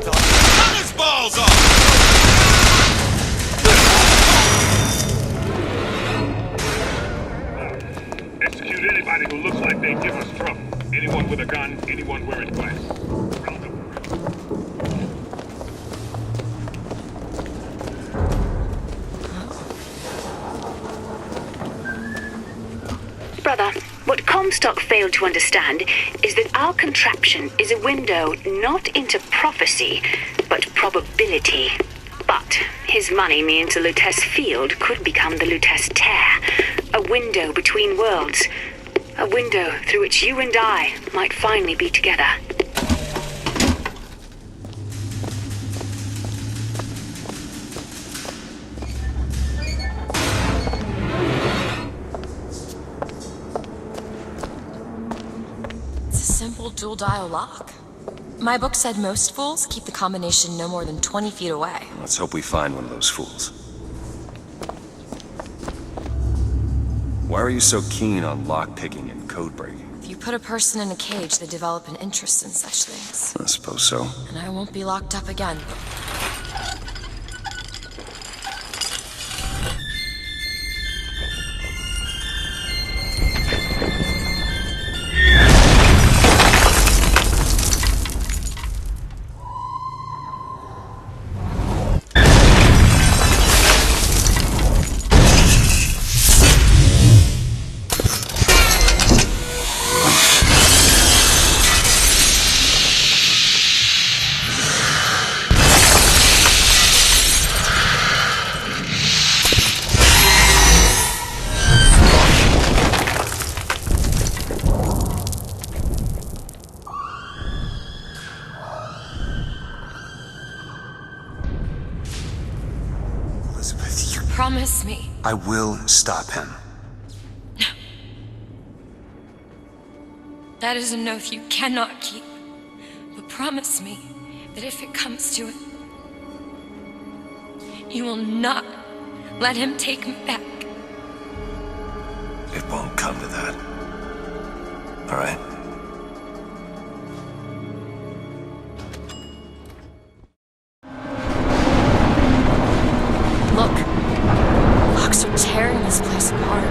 Cut his balls off! Execute anybody who looks like they give us trouble. Anyone with a gun, anyone wearing glasses. Round them. Brother, what Comstock failed to understand is that our contraption is a window not into prophecy, but probability. But his money means the Lutece field could become the Lutece tear, a window between worlds, a window through which you and I might finally be together. It's a simple dual-dial lock. My book said most fools keep the combination no more than 20 feet away. Let's hope we find one of those fools. Why are you so keen on lock-picking and code-breaking? If you put a person in a cage, they develop an interest in such things. I suppose so. And I won't be locked up again. Promise me. I will stop him. That is an oath you cannot keep. But promise me that if it comes to it, you will not let him take me back. It won't come to that. All right? Look, Vox are tearing this place apart.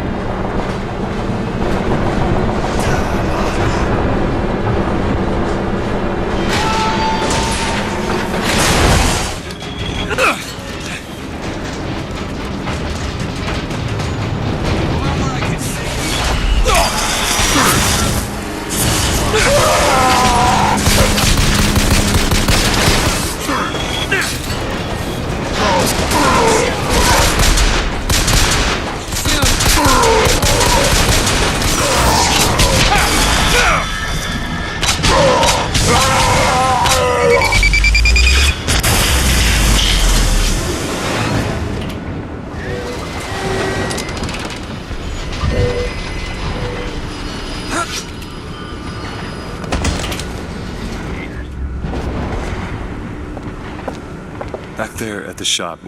Back there at the shop,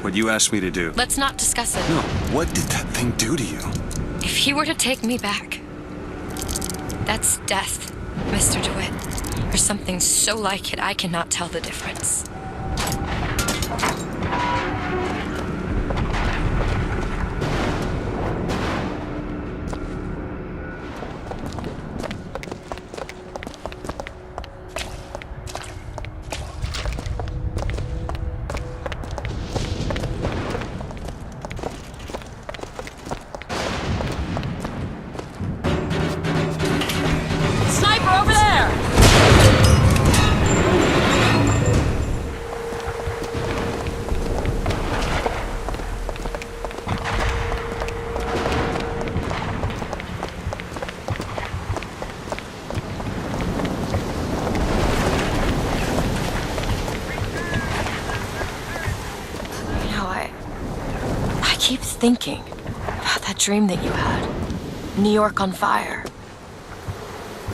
what you asked me to do. Let's not discuss it. No, what did that thing do to you? If he were to take me back, that's death, Mr. DeWitt. Or something so like it, I cannot tell the difference. Thinking about that dream that you had. New York on fire.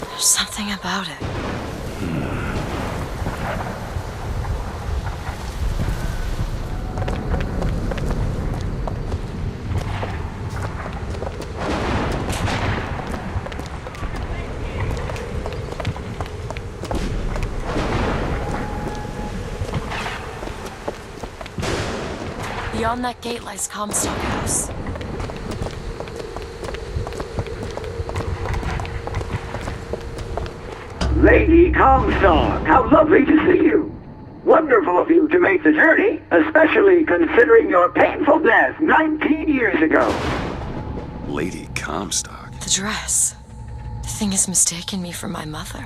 There's something about it. Beyond that gate lies Comstock House. Lady Comstock, how lovely to see you. Wonderful of you to make the journey, especially considering your painful death 19 years ago. Lady Comstock? The dress. The thing has mistaken me for my mother.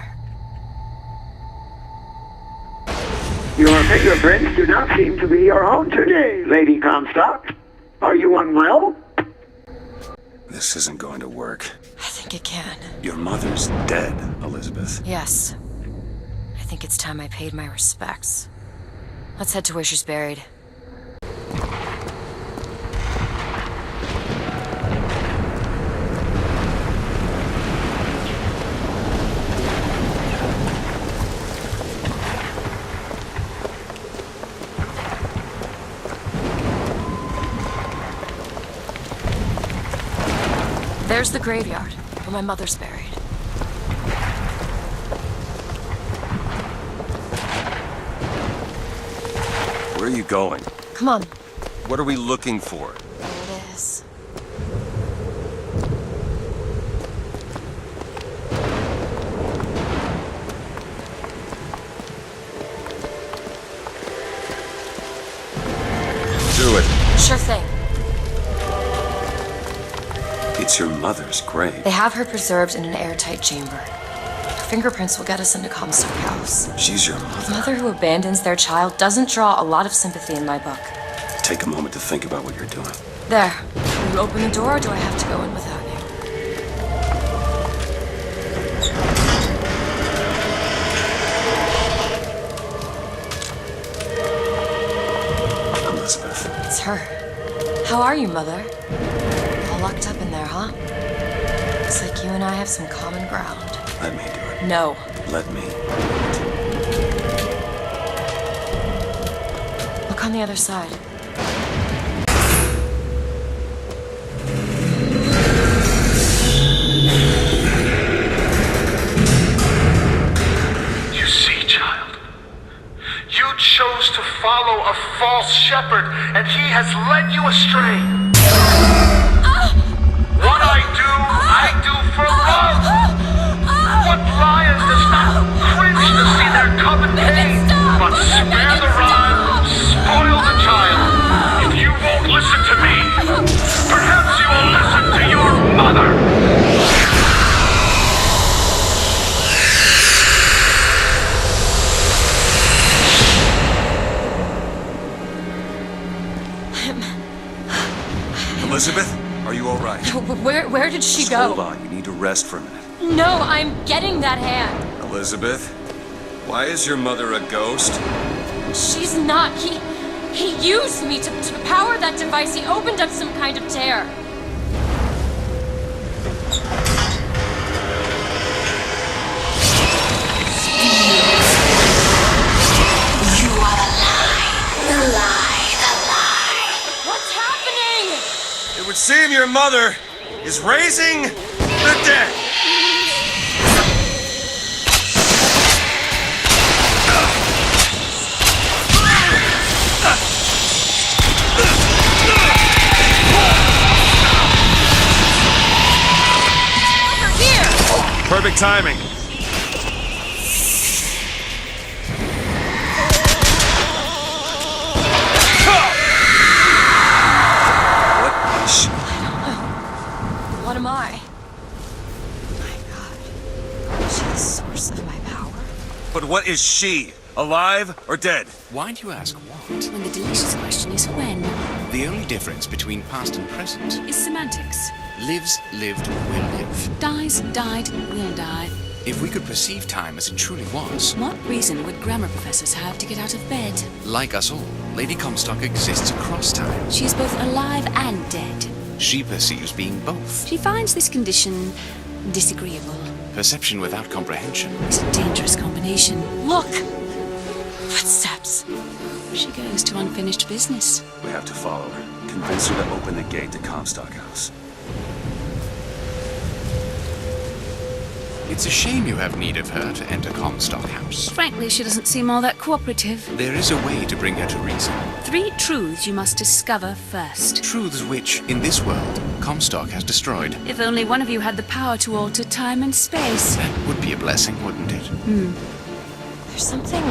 Your fingerprints do not seem to be your own today, Lady Comstock. Are you unwell? This isn't going to work. I think it can. Your mother's dead, Elizabeth. Yes. I think it's time I paid my respects. Let's head to where she's buried. There's the graveyard, where my mother's buried. Where are you going? Come on. What are we looking for? There it is. Do it. Sure thing. It's your mother's grave. They have her preserved in an airtight chamber. Her fingerprints will get us into Comstock House. She's your A mother. mother who abandons their child doesn't draw a lot of sympathy in my book. Take a moment to think about what you're doing. There. Will you open the door, or do I have to go in without you? Elizabeth. It's her. How are you, Mother? All locked up in there, huh? Looks like you and I have some common ground. Let me do it. No. Let me. Look on the other side. You see, child, you chose to follow a false shepherd, and he has led you astray. What I do for love. What lion does not cringe to see their cub in pain, but spare the rod, spoil the child. If you won't listen to me, perhaps you will listen to your mother. Elizabeth, are you all right? Where did she Just go? Hold on, you need to rest for a minute. No, I'm getting that hand. Elizabeth, why is your mother a ghost? She's not. He used me to power that device. He opened up some kind of tear. You are alive. seem your mother is raising the dead. Perfect timing. What is she? What am I? My God. She's the source of my power. But what is she? Alive or dead? Why do you ask what? When the delicious question is when. The only difference between past and present Is semantics. lives, lived, will live. Dies, died, will die. If we could perceive time as it truly was, What reason would grammar professors have to get out of bed? like us all, Lady Comstock exists across time. She's both alive and dead. She perceives being both. She finds this condition disagreeable. Perception without comprehension. It's a dangerous combination. Look! Footsteps. She goes to unfinished business. We have to follow her. Convince her to open the gate to Comstock House. It's a shame you have need of her to enter Comstock House. Frankly, she doesn't seem all that cooperative. There is a way to bring her to reason. 3 truths you must discover first. Truths which, in this world, Comstock has destroyed. If only one of you had the power to alter time and space. That would be a blessing, wouldn't it? There's something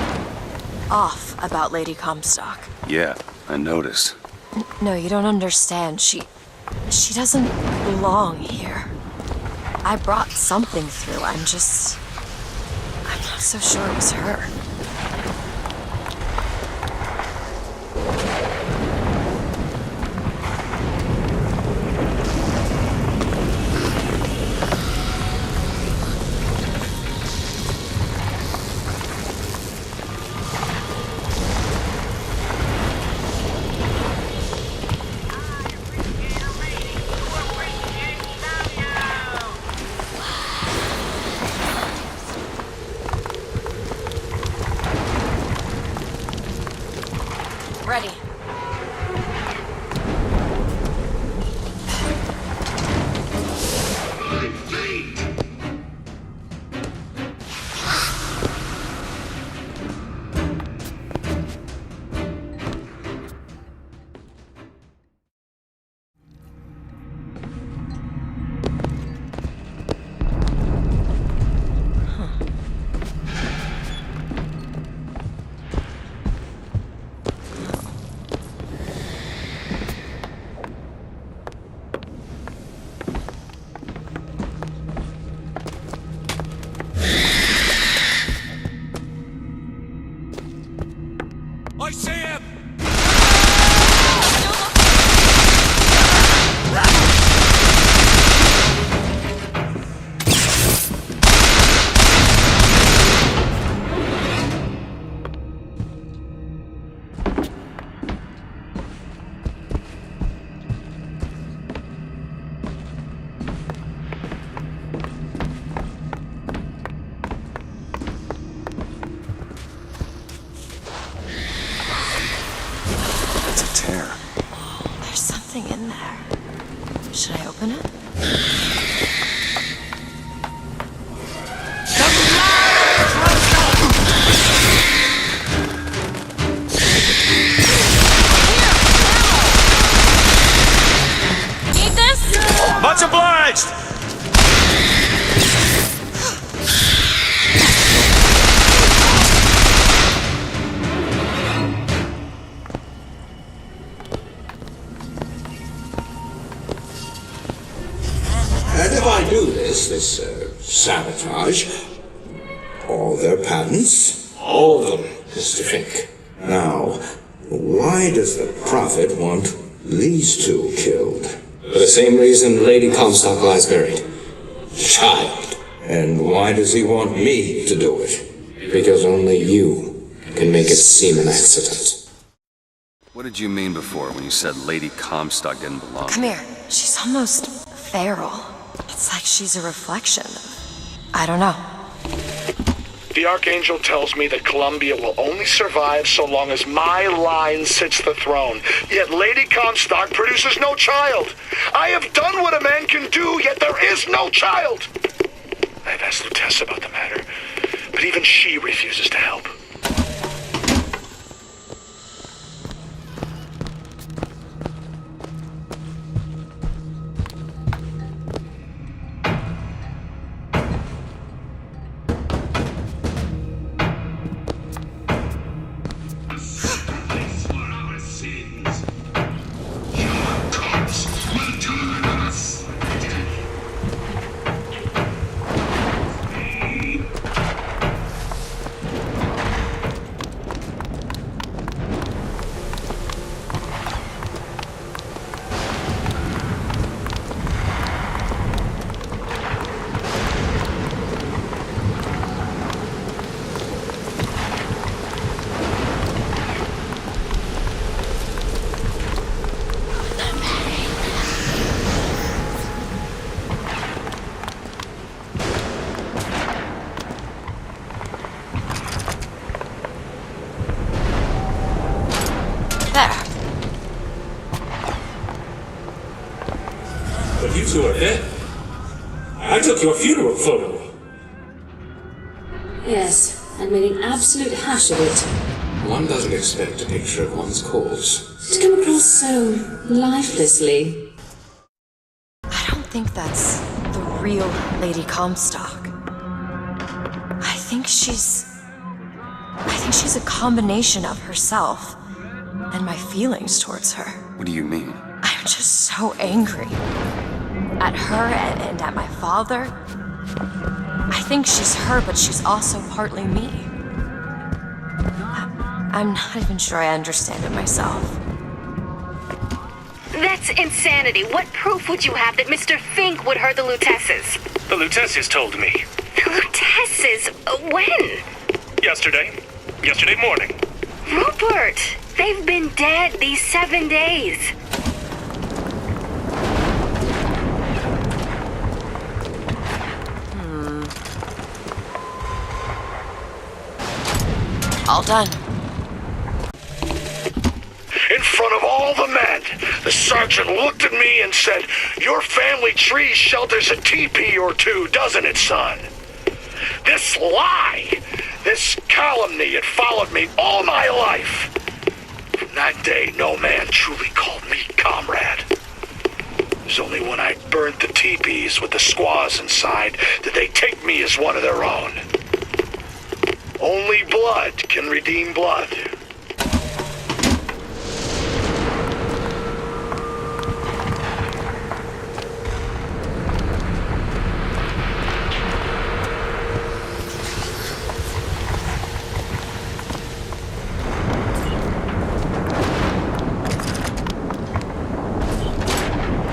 off about Lady Comstock. Yeah, I noticed. No, you don't understand. She doesn't belong here. I brought something through. I'm not so sure it was her. Ready. I see him! There's something in there. Should I open it? Need this? Much obliged! And if I do this sabotage, all their patents, all of them, Mr. Fink. Now, why does the Prophet want these two killed? For the same reason Lady Comstock lies buried. Child. And why does he want me to do it? Because only you can make it seem an accident. What did you mean before when you said Lady Comstock didn't belong? Come here. She's almost feral. It's like she's a reflection of... I don't know. The Archangel tells me that Columbia will only survive so long as my line sits the throne. Yet Lady Comstock produces no child. I have done what a man can do, yet there is no child. I've asked Lutece about the matter, but even she refuses to help. But you two are dead. I took your funeral photo. Yes, and made an absolute hash of it. One doesn't expect a picture of one's corpse To come across so lifelessly. I don't think that's the real Lady Comstock. I think she's a combination of herself and my feelings towards her. What do you mean? I'm just so angry. At her and at my father. I think she's her, but she's also partly me. I'm not even sure I understand it myself. That's insanity. What proof would you have that Mr. Fink would hurt the Luteces? The Luteces told me. The Luteces? When? Yesterday morning. Rupert! They've been dead these 7 days. All done. In front of all the men, the sergeant looked at me and said, "Your family tree shelters a teepee or two, doesn't it, son?" This lie, this calumny had followed me all my life. From that day, no man truly called me comrade. It was only when I burnt the teepees with the squaws inside did they take me as one of their own. Only blood can redeem blood.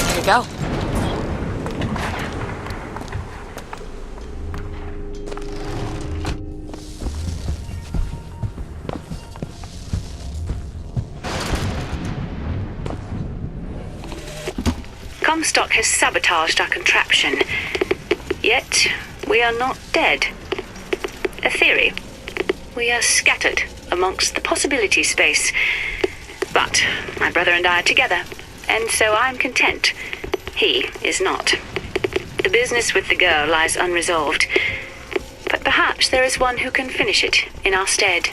There you go. Comstock has sabotaged our contraption. Yet, we are not dead. A theory. We are scattered amongst the possibility space. But my brother and I are together, and so I'm content. He is not. The business with the girl lies unresolved. But perhaps there is one who can finish it in our stead.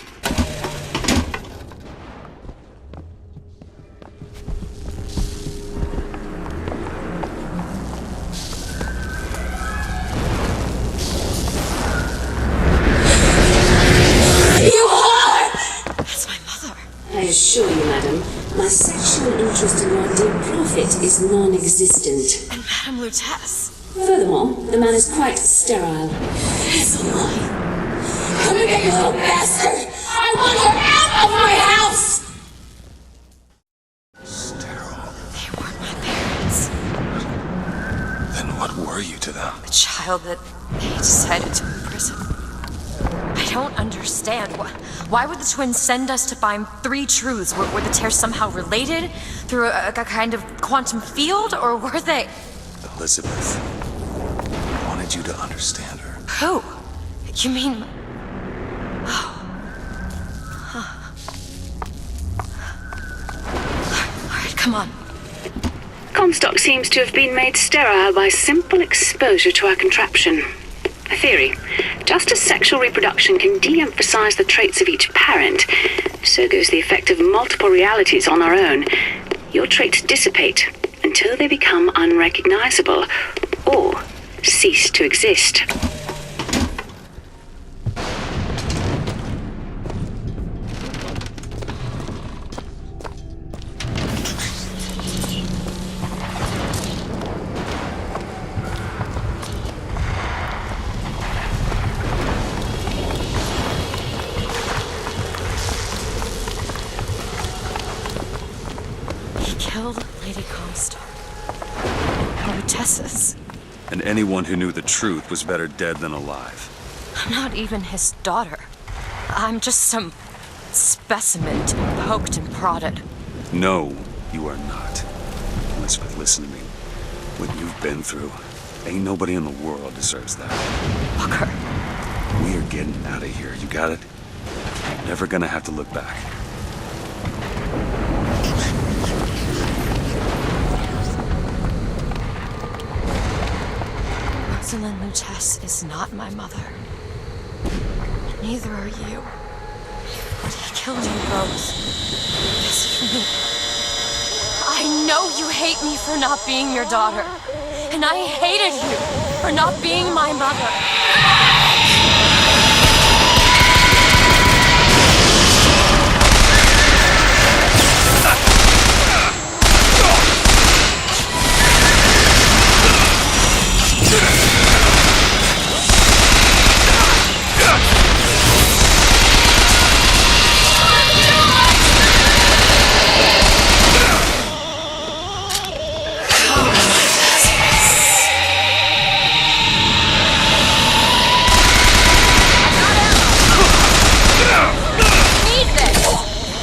I assure you, madam, my sexual interest in your dear prophet is non-existent. And Madame Lutece. Furthermore, the man is quite sterile. It's a lie. Come again, you little bastard! I want her out of my house! They weren't my parents. Then what were you to them? The child that they decided to imprison. I don't understand. Why would the twins send us to find 3 truths? Were the tears somehow related? Through a kind of quantum field? Or were they... Elizabeth wanted you to understand her. Who? You mean Come on. Comstock seems to have been made sterile by simple exposure to our contraption. A theory. Just as sexual reproduction can de-emphasize the traits of each parent, so goes the effect of multiple realities on our own. Your traits dissipate until they become unrecognizable or cease to exist. Lady Comstock. Tessa's. And anyone who knew the truth was better dead than alive. I'm not even his daughter. I'm just some specimen to be poked and prodded. No, you are not. Elizabeth, listen to me. What you've been through, ain't nobody in the world deserves that. Booker. We are getting out of here, you got it? You're never gonna have to look back. Rosalind Luchess is not my mother. Neither are you. But he killed you both. This is me. I know you hate me for not being your daughter. And I hated you for not being my mother.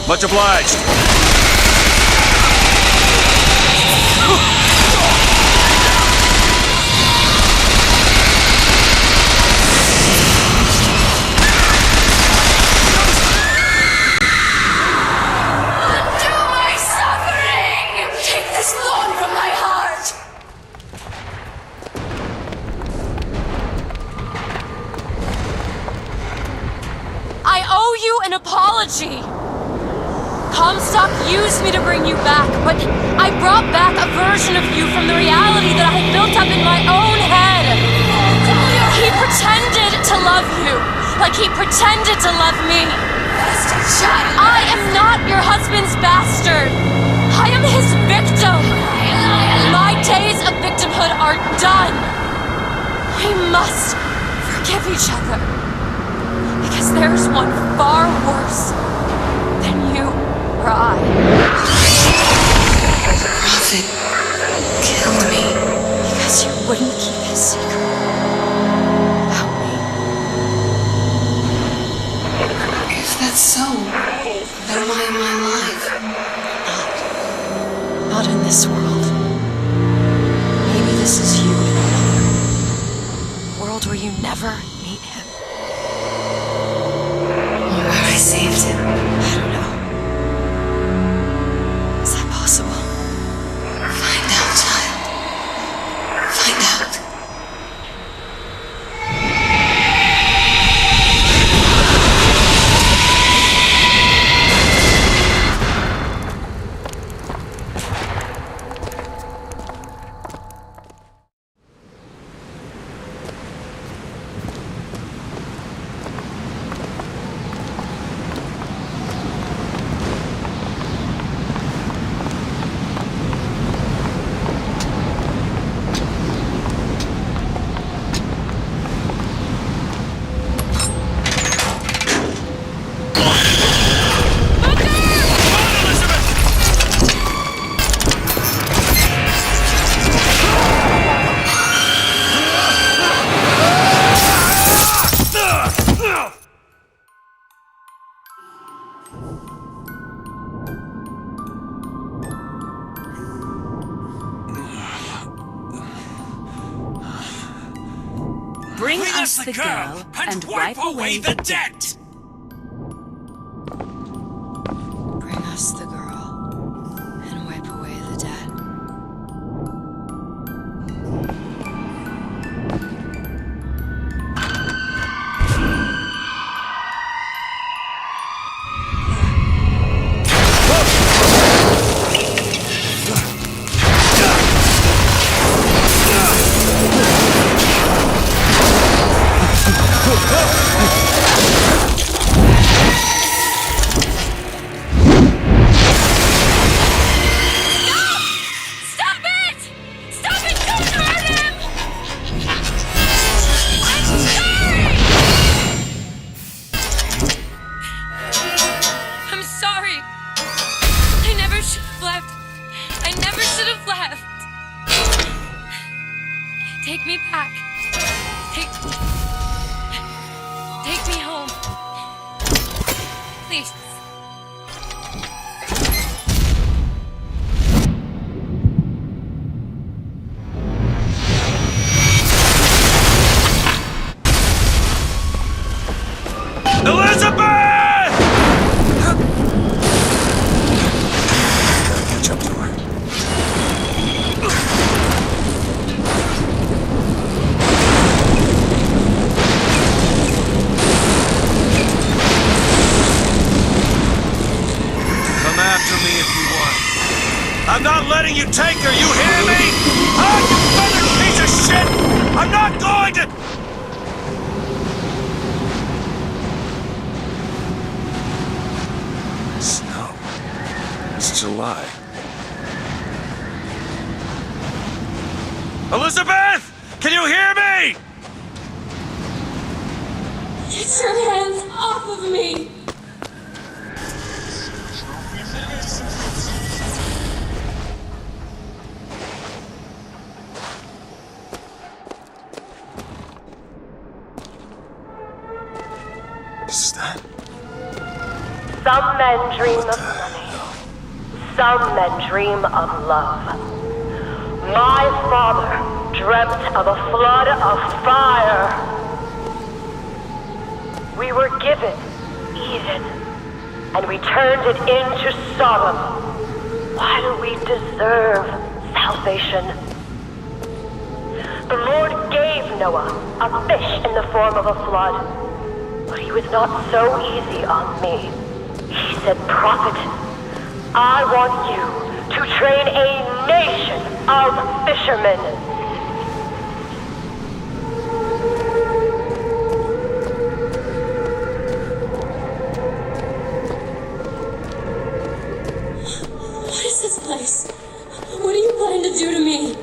Much obliged. Undo my suffering! Take this thorn from my heart! I owe you an apology. Comstock used me to bring you back, but I brought back a version of you from the reality that I had built up in my own head. He pretended to love you, like he pretended to love me. I am not your husband's bastard. I am his victim. My days of victimhood are done. We must forgive each other, because there's one far worse than you. Prophet killed me because you wouldn't keep his secret about me. If that's so, then why am I alive? Not in this world. Maybe this is you in another. A world where you never meet him. Or I saved him. I don't know. Is that possible? Find out, child. Find out. Bring us the girl and wipe away the debt! Bring us the girl and wipe away should have left. I never should have left. Take me back. Take me home. Please. Elizabeth! Gotta catch up to her. Come after me if you want. I'm not letting you take her, you hear me? Ah, you feathered piece of shit! I'm not going to... Snow. It's July. Elizabeth! Can you hear me? Get your hands off of me! Is that? Some men dream of money. Some men dream of love. My father dreamt of a flood of fire. We were given Eden, and we turned it into Sodom. Why do we deserve salvation? The Lord gave Noah a fish in the form of a flood, but he was not so easy on me. He said, "Prophet, I want you to train a nation of fishermen." What is this place? What are you planning to do to me?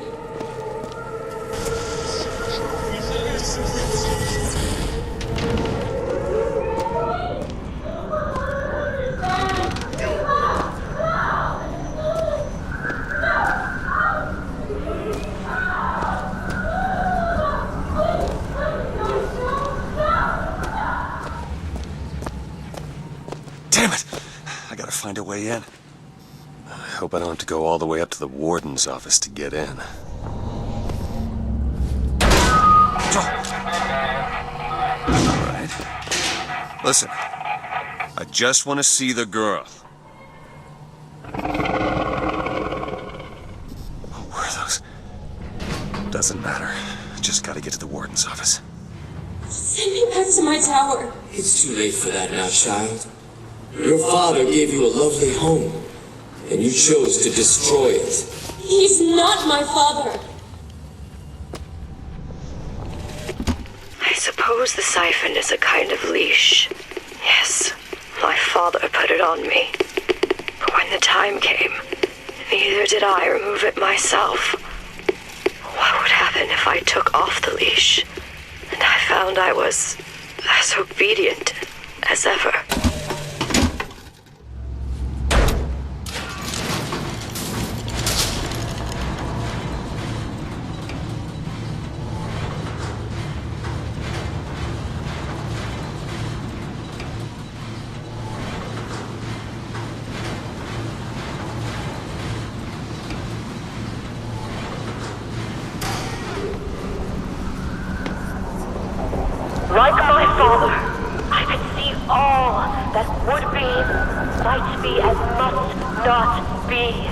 Damn it! I gotta find a way in. I hope I don't have to go all the way up to the warden's office to get in. Alright. Listen. I just want to see the girl. Where are those? Doesn't matter. Just gotta get to the warden's office. Send me back to my tower. It's too late for that now, child. Your father gave you a lovely home, and you chose to destroy it. He's not my father. I suppose the siphon is a kind of leash. Yes, my father put it on me. But when the time came, neither did I remove it myself. What would happen if I took off the leash, and I found I was as obedient as ever? Like my father, I could see all that would be, might be, and must not be.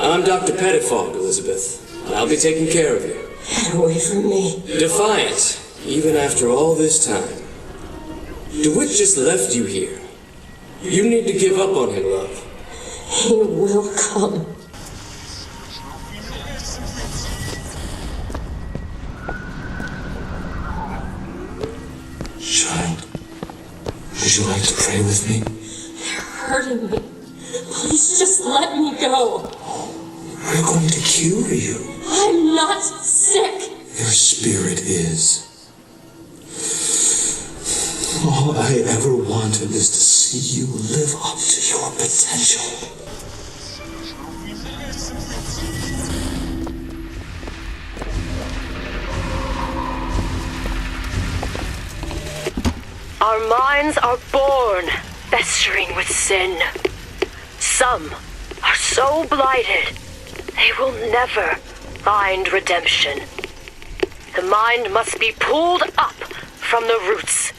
I'm Dr. Pettifog, Elizabeth. I'll be taking care of you. Get away from me. Defiant, even after all this time. DeWitt just left you here. You need to give up on him, love. He will come. Child, would you like to pray with me? You're hurting me. Please just let me go. We're going to cure you. I'm not sick. Your spirit is. All I ever wanted is to see you live up to your potential. Our minds are born festering with sin. Some are so blighted they will never find redemption. The mind must be pulled up from the roots.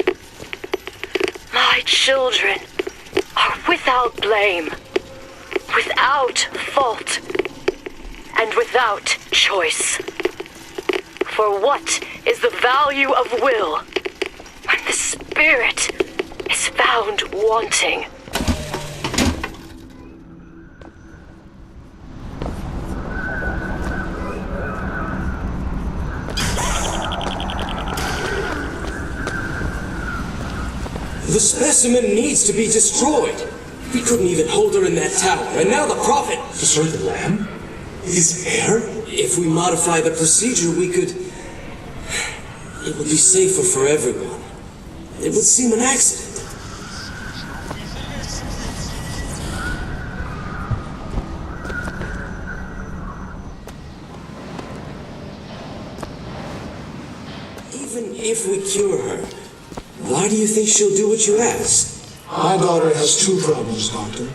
My children are without blame, without fault, and without choice. For what is the value of will when the spirit is found wanting? The specimen needs to be destroyed. We couldn't even hold her in that tower, and now the Prophet... Destroy the lamb? His heir? If we modify the procedure, we could... It would be safer for everyone. It would seem an accident. Even if we cure her, why do you think she'll do what you ask? My daughter has two problems, Doctor.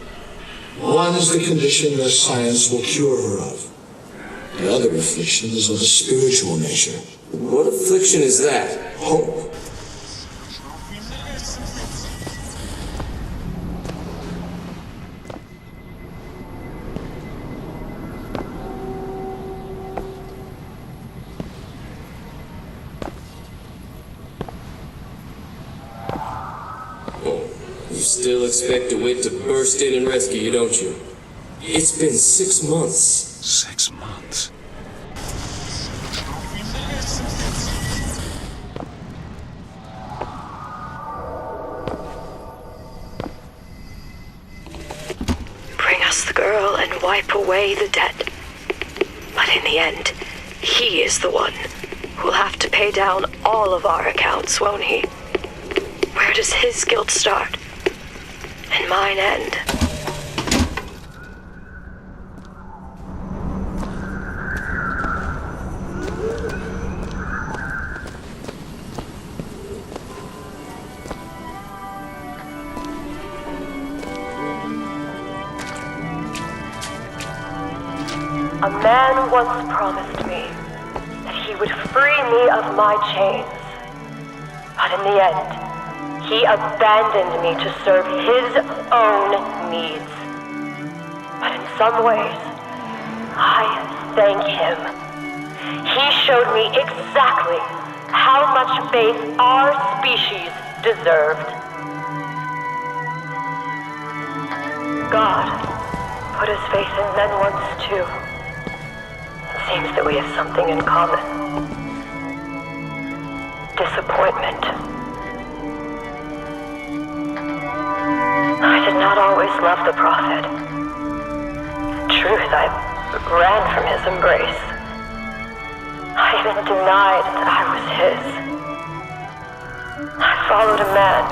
One is the condition that science will cure her of. The other affliction is of a spiritual nature. What affliction is that? Hope. You still expect DeWitt to burst in and rescue you, don't you? It's been 6 months. 6 months? Bring us the girl and wipe away the debt. But in the end, he is the one who'll have to pay down all of our accounts, won't he? Where does his guilt start? And mine end? A man once promised me that he would free me of my chains. But in the end, he abandoned me to serve his own needs. But in some ways, I thank him. He showed me exactly how much faith our species deserved. God put his faith in men once too. It seems that we have something in common. Disappointment. I did not always love the Prophet. Truth, I ran from his embrace. I even denied that I was his. I followed a man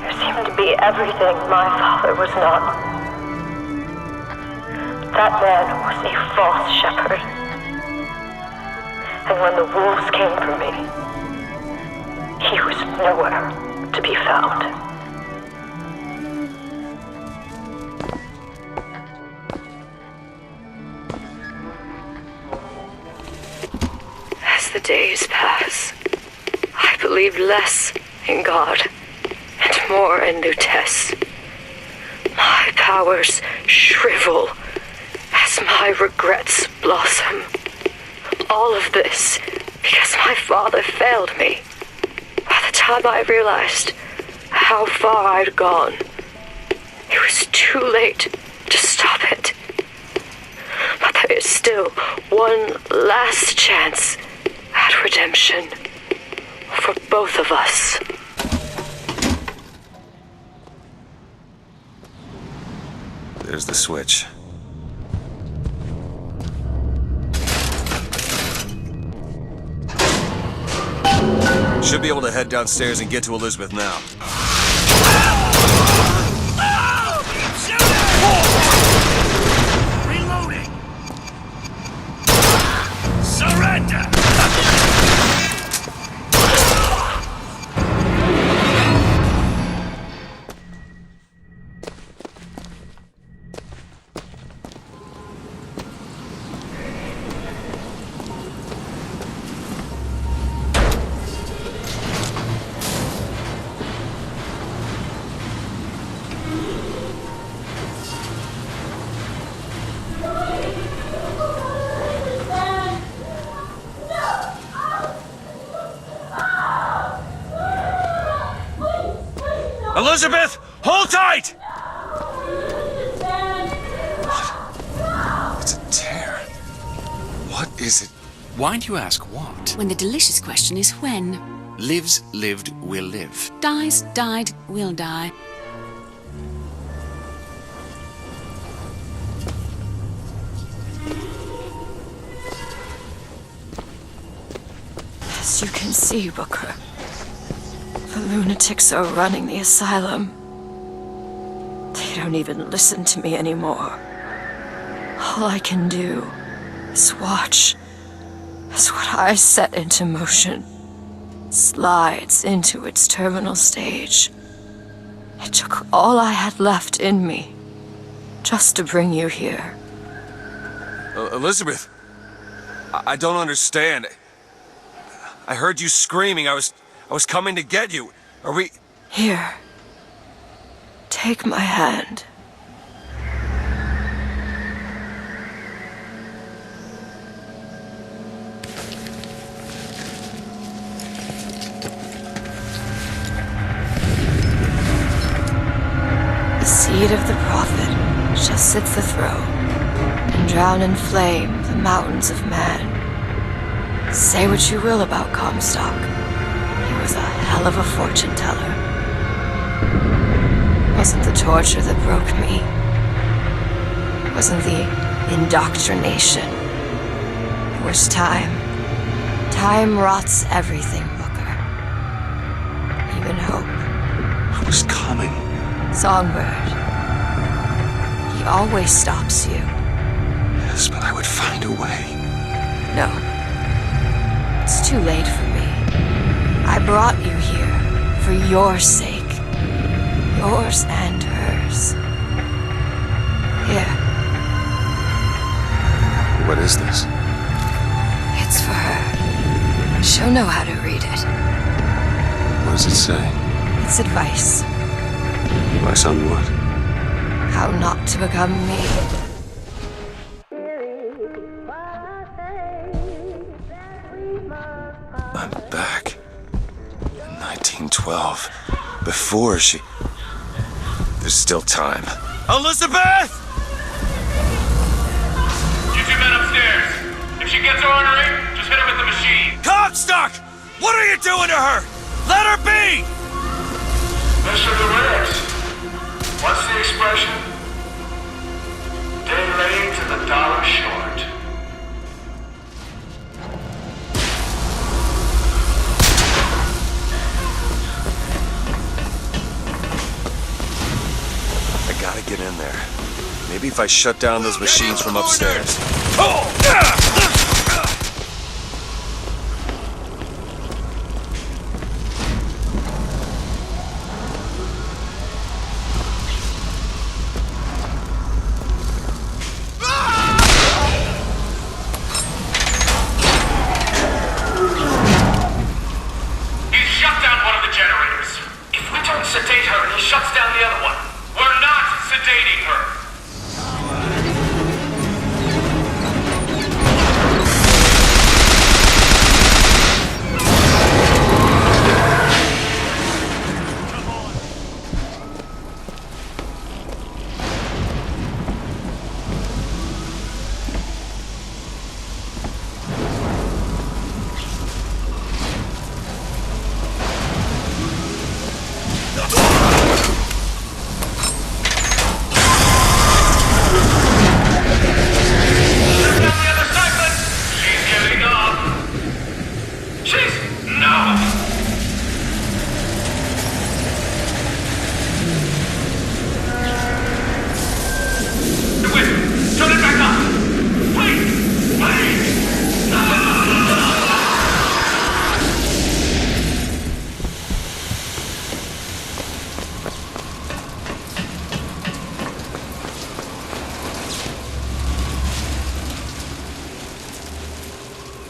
who seemed to be everything my father was not. That man was a false shepherd. And when the wolves came for me, he was nowhere to be found. As the days pass, I believe less in God and more in Lutece. My powers shrivel as my regrets blossom. All of this because my father failed me. By the time I realized how far I'd gone, it was too late to stop it. But there is still one last chance at redemption for both of us. There's the switch. Should be able to head downstairs and get to Elizabeth now. Reloading! Surrender! Elizabeth, hold tight! What? It's a tear. What is it? Why do you ask what? When the delicious question is when. Lives, lived, will live. Dies, died, will die. As you can see, Booker, the lunatics are running the asylum. They don't even listen to me anymore. All I can do is watch as what I set into motion slides into its terminal stage. It took all I had left in me just to bring you here. Elizabeth, I don't understand. I heard you screaming. I was coming to get you. Are we... Here. Take my hand. The seed of the prophet shall sit the throne and drown in flame the mountains of man. Say what you will about Comstock. He was a hell of a fortune teller. It wasn't the torture that broke me. It wasn't the indoctrination. It was time. Time rots everything, Booker. Even hope. I was coming. Songbird. He always stops you. Yes, but I would find a way. No. It's too late for me. I brought you here for your sake. Yours and hers. Here. What is this? It's for her. She'll know how to read it. What does it say? It's advice. Advice on what? How not to become me. I'm back. In 1912. Before she... There's still time. Elizabeth! You two men upstairs. If she gets ornery, just hit her with the machine. Comstock! What are you doing to her? Let her be! Mr. DeWitt, what's the expression? Day late and the dollar short. I gotta get in there. Maybe if I shut down those machines from upstairs. He's shut down one of the generators. If we don't sedate her, he shuts down the other one. We're not sedating her.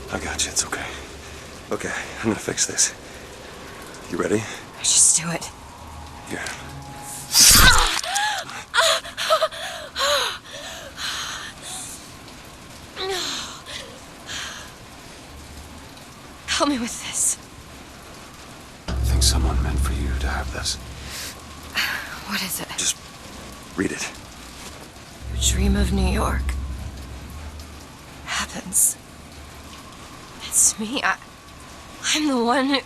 I got you, it's okay. Okay, I'm gonna fix this. You ready? Just do it. Here. Help me with this. I think someone meant for you to have this. What is it? Just read it. The dream of New York happens. It's me. I'm the one who...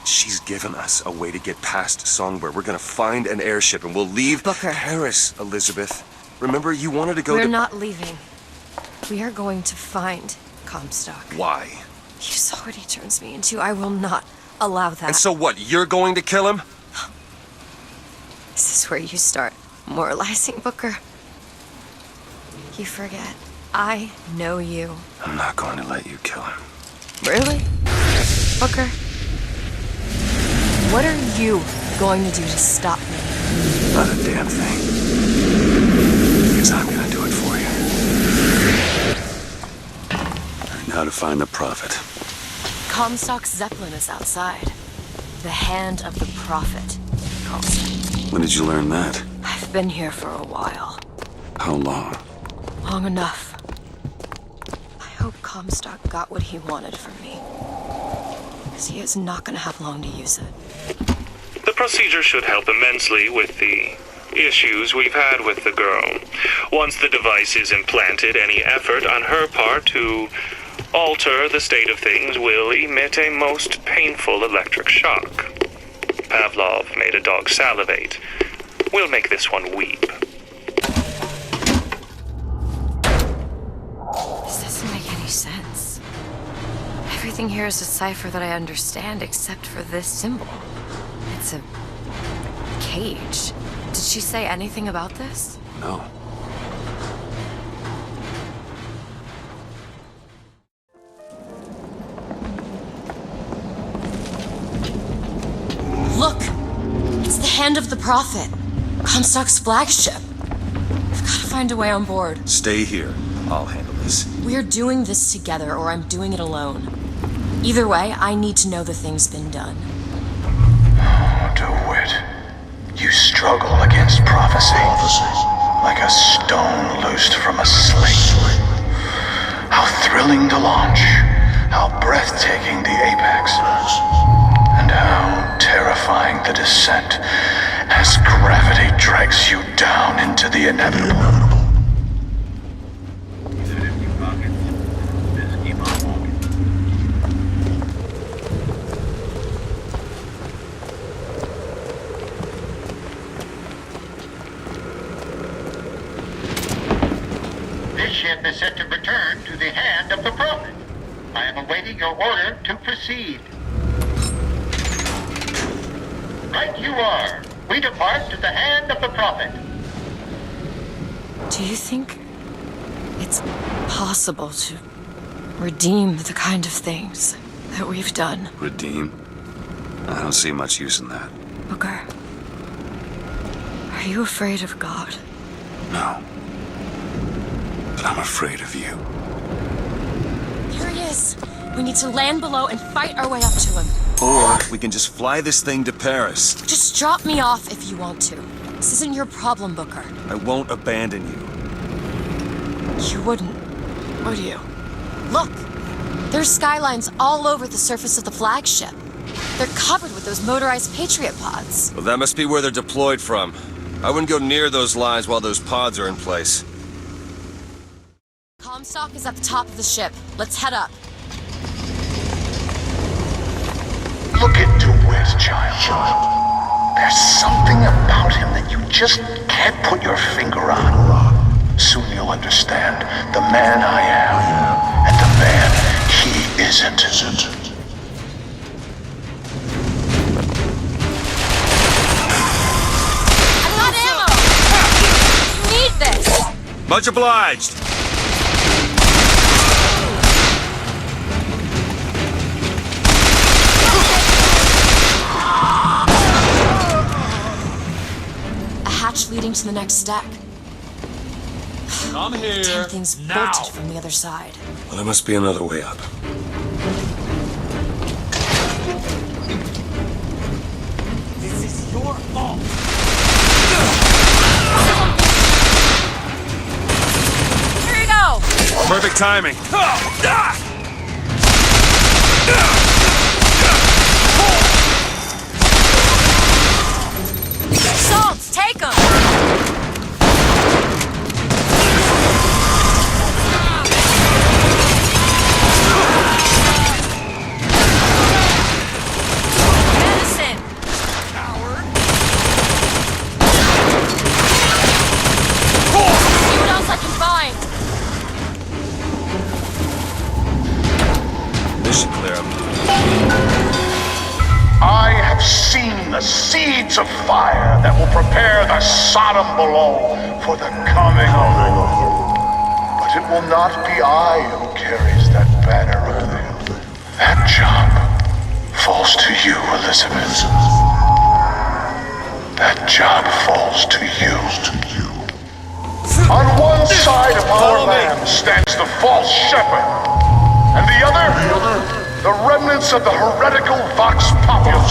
She's given us a way to get past Songbird. We're gonna find an airship and we'll leave Paris, Elizabeth. Remember, you wanted to go We're not leaving. We are going to find Comstock. Why? You saw what he turns me into. I will not allow that. And so what? You're going to kill him? This is where you start moralizing, Booker. You forget. I know you. I'm not going to let you kill him. Really? Booker? What are you going to do to stop me? Not a damn thing. Because I'm gonna do it for you. Learn how to find the prophet. Comstock's Zeppelin is outside. The hand of the prophet, he calls it. When did you learn that? I've been here for a while. How long? Long enough. I hope Comstock got what he wanted from me. Because he is not going to have long to use it. The procedure should help immensely with the issues we've had with the girl. Once the device is implanted, any effort on her part to alter the state of things will emit a most painful electric shock. Pavlov made a dog salivate. We'll make this one weep. This doesn't make any sense. Everything here is a cipher that I understand except for this symbol. It's a cage. Did she say anything about this? No. Look! It's the hand of the prophet. Comstock's flagship. I've got to find a way on board. Stay here. I'll handle this. We're doing this together, or I'm doing it alone. Either way, I need to know the thing's been done. DeWitt, you struggle against prophecy like a stone loosed from a sling. How thrilling the launch, how breathtaking the apex, and how terrifying the descent as gravity drags you down into the inevitable. This ship is set to return to the hand of the prophet. I am awaiting your order to proceed. Right you are. We depart to the hand of the prophet. Do you think it's possible to redeem the kind of things that we've done? Redeem? I don't see much use in that. Booker, are you afraid of God? No. But I'm afraid of you. Here he is. We need to land below and fight our way up to him. Or we can just fly this thing to Paris. Just drop me off if you want to. This isn't your problem, Booker. I won't abandon you. You wouldn't, would you? Look! There's skylines all over the surface of the flagship. They're covered with those motorized Patriot pods. Well, that must be where they're deployed from. I wouldn't go near those lines while those pods are in place. Comstock is at the top of the ship. Let's head up. Look at DeWitt, child. There's something about him that you just can't put your finger on. Soon you'll understand the man I am and the man he isn't. I got ammo! You need this! Much obliged! A hatch leading to the next deck. Come here. Damn thing's now. bolted from the other side. Well, there must be another way up. This is your fault. Here you go! Perfect timing. Salts, take them! Medicine! Coward! See what else I can find! This should clear up. I have seen the seeds of fire that will prepare the Sodom below for the coming of the Lord. But it will not be I who carries that banner up the hill. That job falls to you, Elizabeth. That job falls to you. On one side of our land stands the false shepherd, and the other, the remnants of the heretical Vox Populi.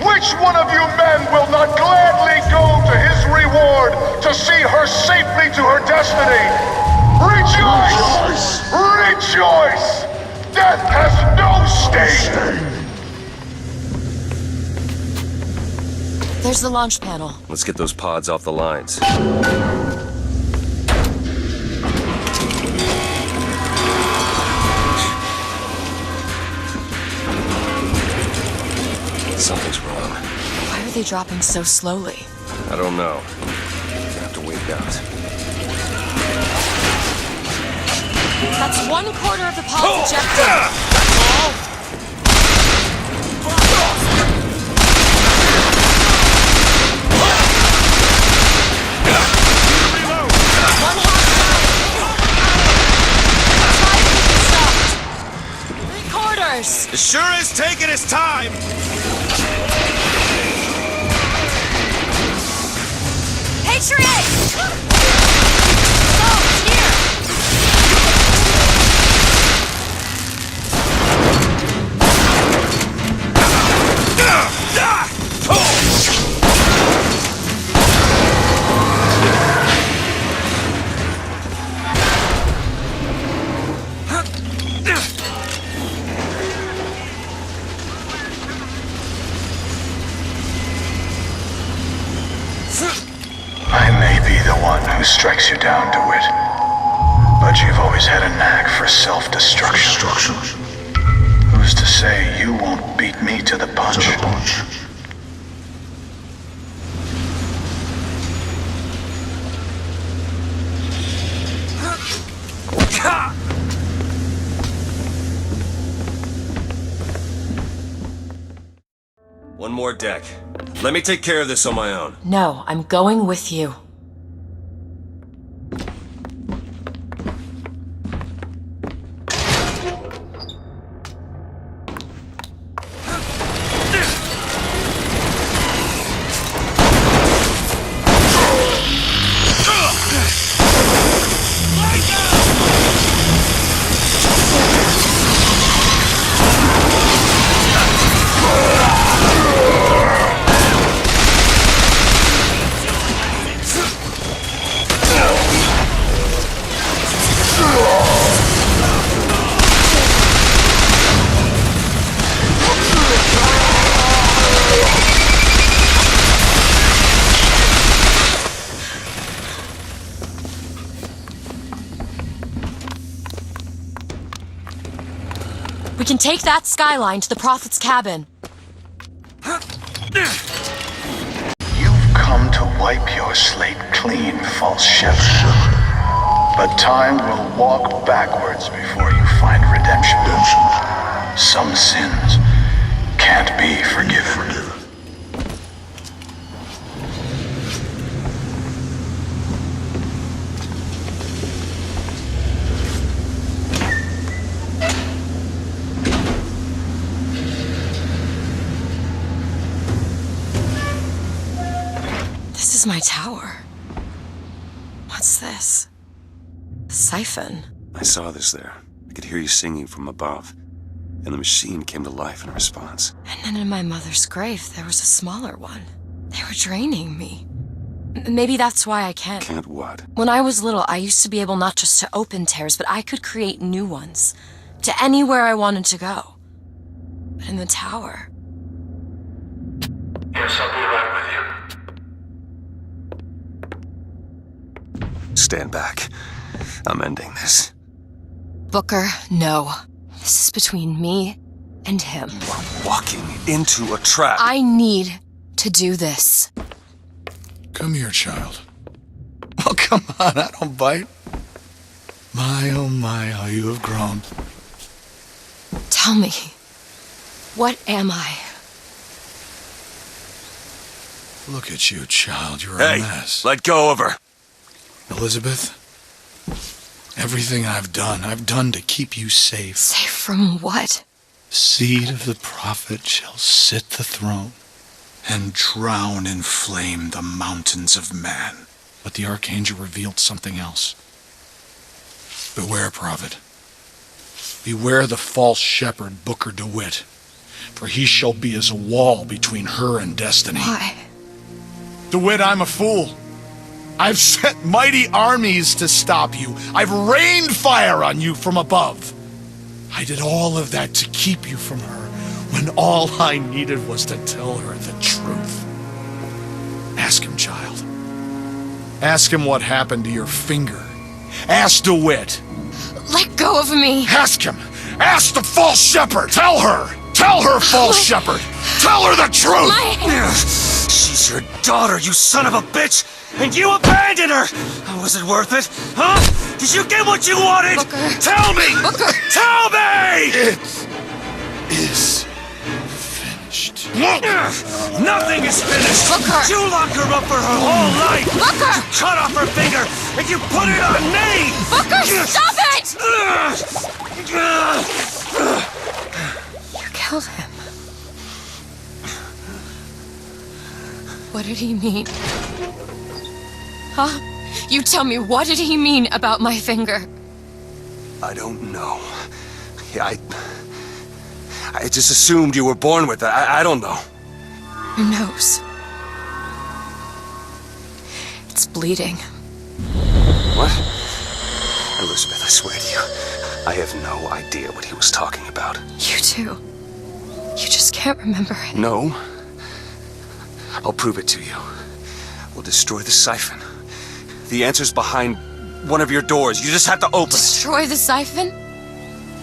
Which one of you men will not gladly go to his reward to see her safely to her destiny? Rejoice! Rejoice! Death has no sting! There's the launch panel. Let's get those pods off the lines. Something's wrong. Why are they dropping so slowly? I don't know. I have to wait out. That's 1/4 of the pods ejected. That's all. One half down. Try to keep it stopped. 3/4. It sure is taking its time. KingJiray! Salt, here! I may be the one who strikes you down, DeWitt, but you've always had a knack for self-destruction. Who's to say you won't beat me to the punch? One more deck. Let me take care of this on my own. No, I'm going with you. We can take that skyline to the Prophet's cabin. You've come to wipe your slate clean, false shepherd. But time will walk backwards before you find redemption. Some sins can't be forgiven. This is my tower. What's this? Siphon? I saw this there. I could hear you singing from above. And the machine came to life in response. And then in my mother's grave, there was a smaller one. They were draining me. Maybe that's why I can't. Can't what? When I was little, I used to be able not just to open tears, but I could create new ones. To anywhere I wanted to go. But in the tower... Yes, I'll be right with you. Stand back. I'm ending this. Booker, no. This is between me and him. You are walking into a trap. I need to do this. Come here, child. Oh, come on, I don't bite. My, oh my, how you have grown. Tell me, what am I? Look at you, child, you're Hey, a mess. let go of her. Elizabeth, everything I've done to keep you safe. Safe from what? Seed of the prophet shall sit the throne and drown in flame the mountains of man. But the archangel revealed something else. Beware, prophet. Beware the false shepherd, Booker DeWitt, for he shall be as a wall between her and destiny. Why? DeWitt, I'm a fool. I've sent mighty armies to stop you. I've rained fire on you from above. I did all of that to keep you from her, when all I needed was to tell her the truth. Ask him, child. Ask him what happened to your finger. Ask DeWitt. Let go of me. Ask him. Ask the false shepherd. Tell her. Tell her, false shepherd. Tell her the truth. She's your daughter, you son of a bitch! And you abandoned her! Was it worth it? Huh? Did you get what you wanted? Booker. Tell me! Booker. Tell me! It is finished. Nothing is finished! Booker. You locked her up for her whole life! Booker. You cut off her finger, and you put it on me! Booker, stop it! You killed him. What did he mean? Huh? You tell me, what did he mean about my finger? I don't know. I just assumed you were born with it. I don't know. Your nose. It's bleeding. What? Elizabeth, I swear to you, I have no idea what he was talking about. You too. You just can't remember it. No. I'll prove it to you. We'll destroy the siphon. The answer's behind one of your doors. You just have to open it. Destroy the siphon?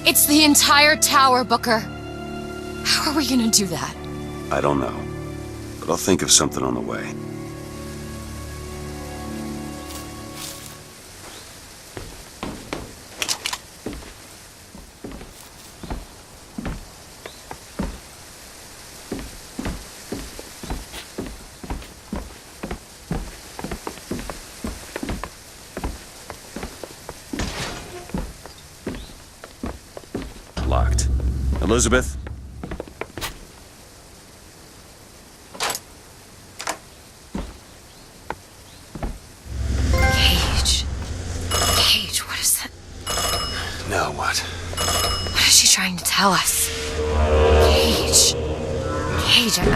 It's the entire tower, Booker. How are we gonna do that? I don't know. But I'll think of something on the way. Locked. Elizabeth? Cage, what is that? Now what? What is she trying to tell us? Cage, I'm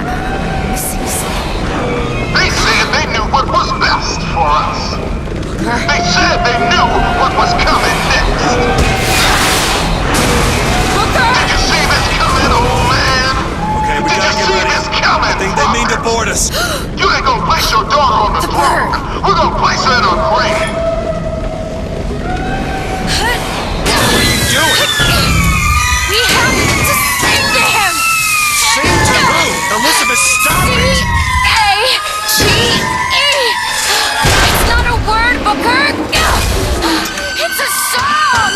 missing something. They said they knew what was best for us. They said they knew what was coming next. Did you see this coming, old man? Okay, we gotta get ready. I think they mean to board us. You ain't gonna place your daughter on the throne. We're gonna place her in her grave. What are you doing? We have to sing to him! Sing to who? Elizabeth, stop it! C-A-G-E! It's not a word, Booker! It's a song!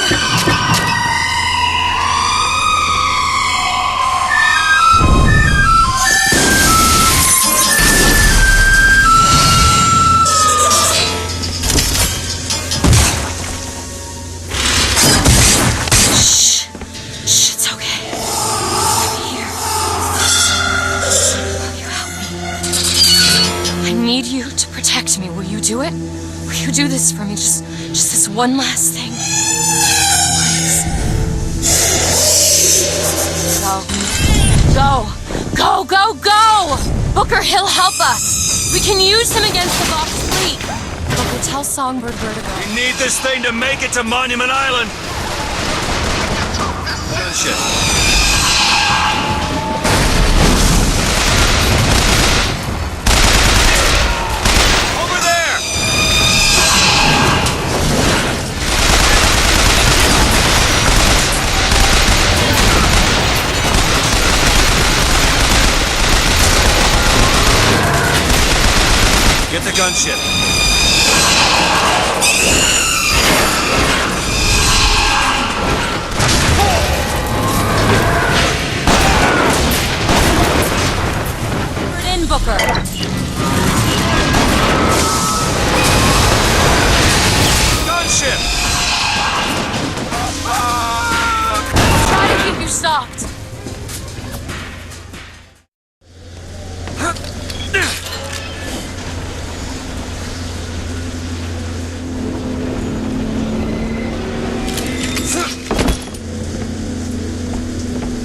Shh, it's okay. I'm here. Will you help me? I need you to protect me. Will you do it? Will you do this for me? Just this one last thing. Go. Go! Go, go, go! Booker, he'll help us! We can use him against the Vox fleet! Booker, tell Songbird where to go. We need this thing to make it to Monument Island! Shit. Over there! Get the gunship. Booker. Gunship! Try to keep you stocked.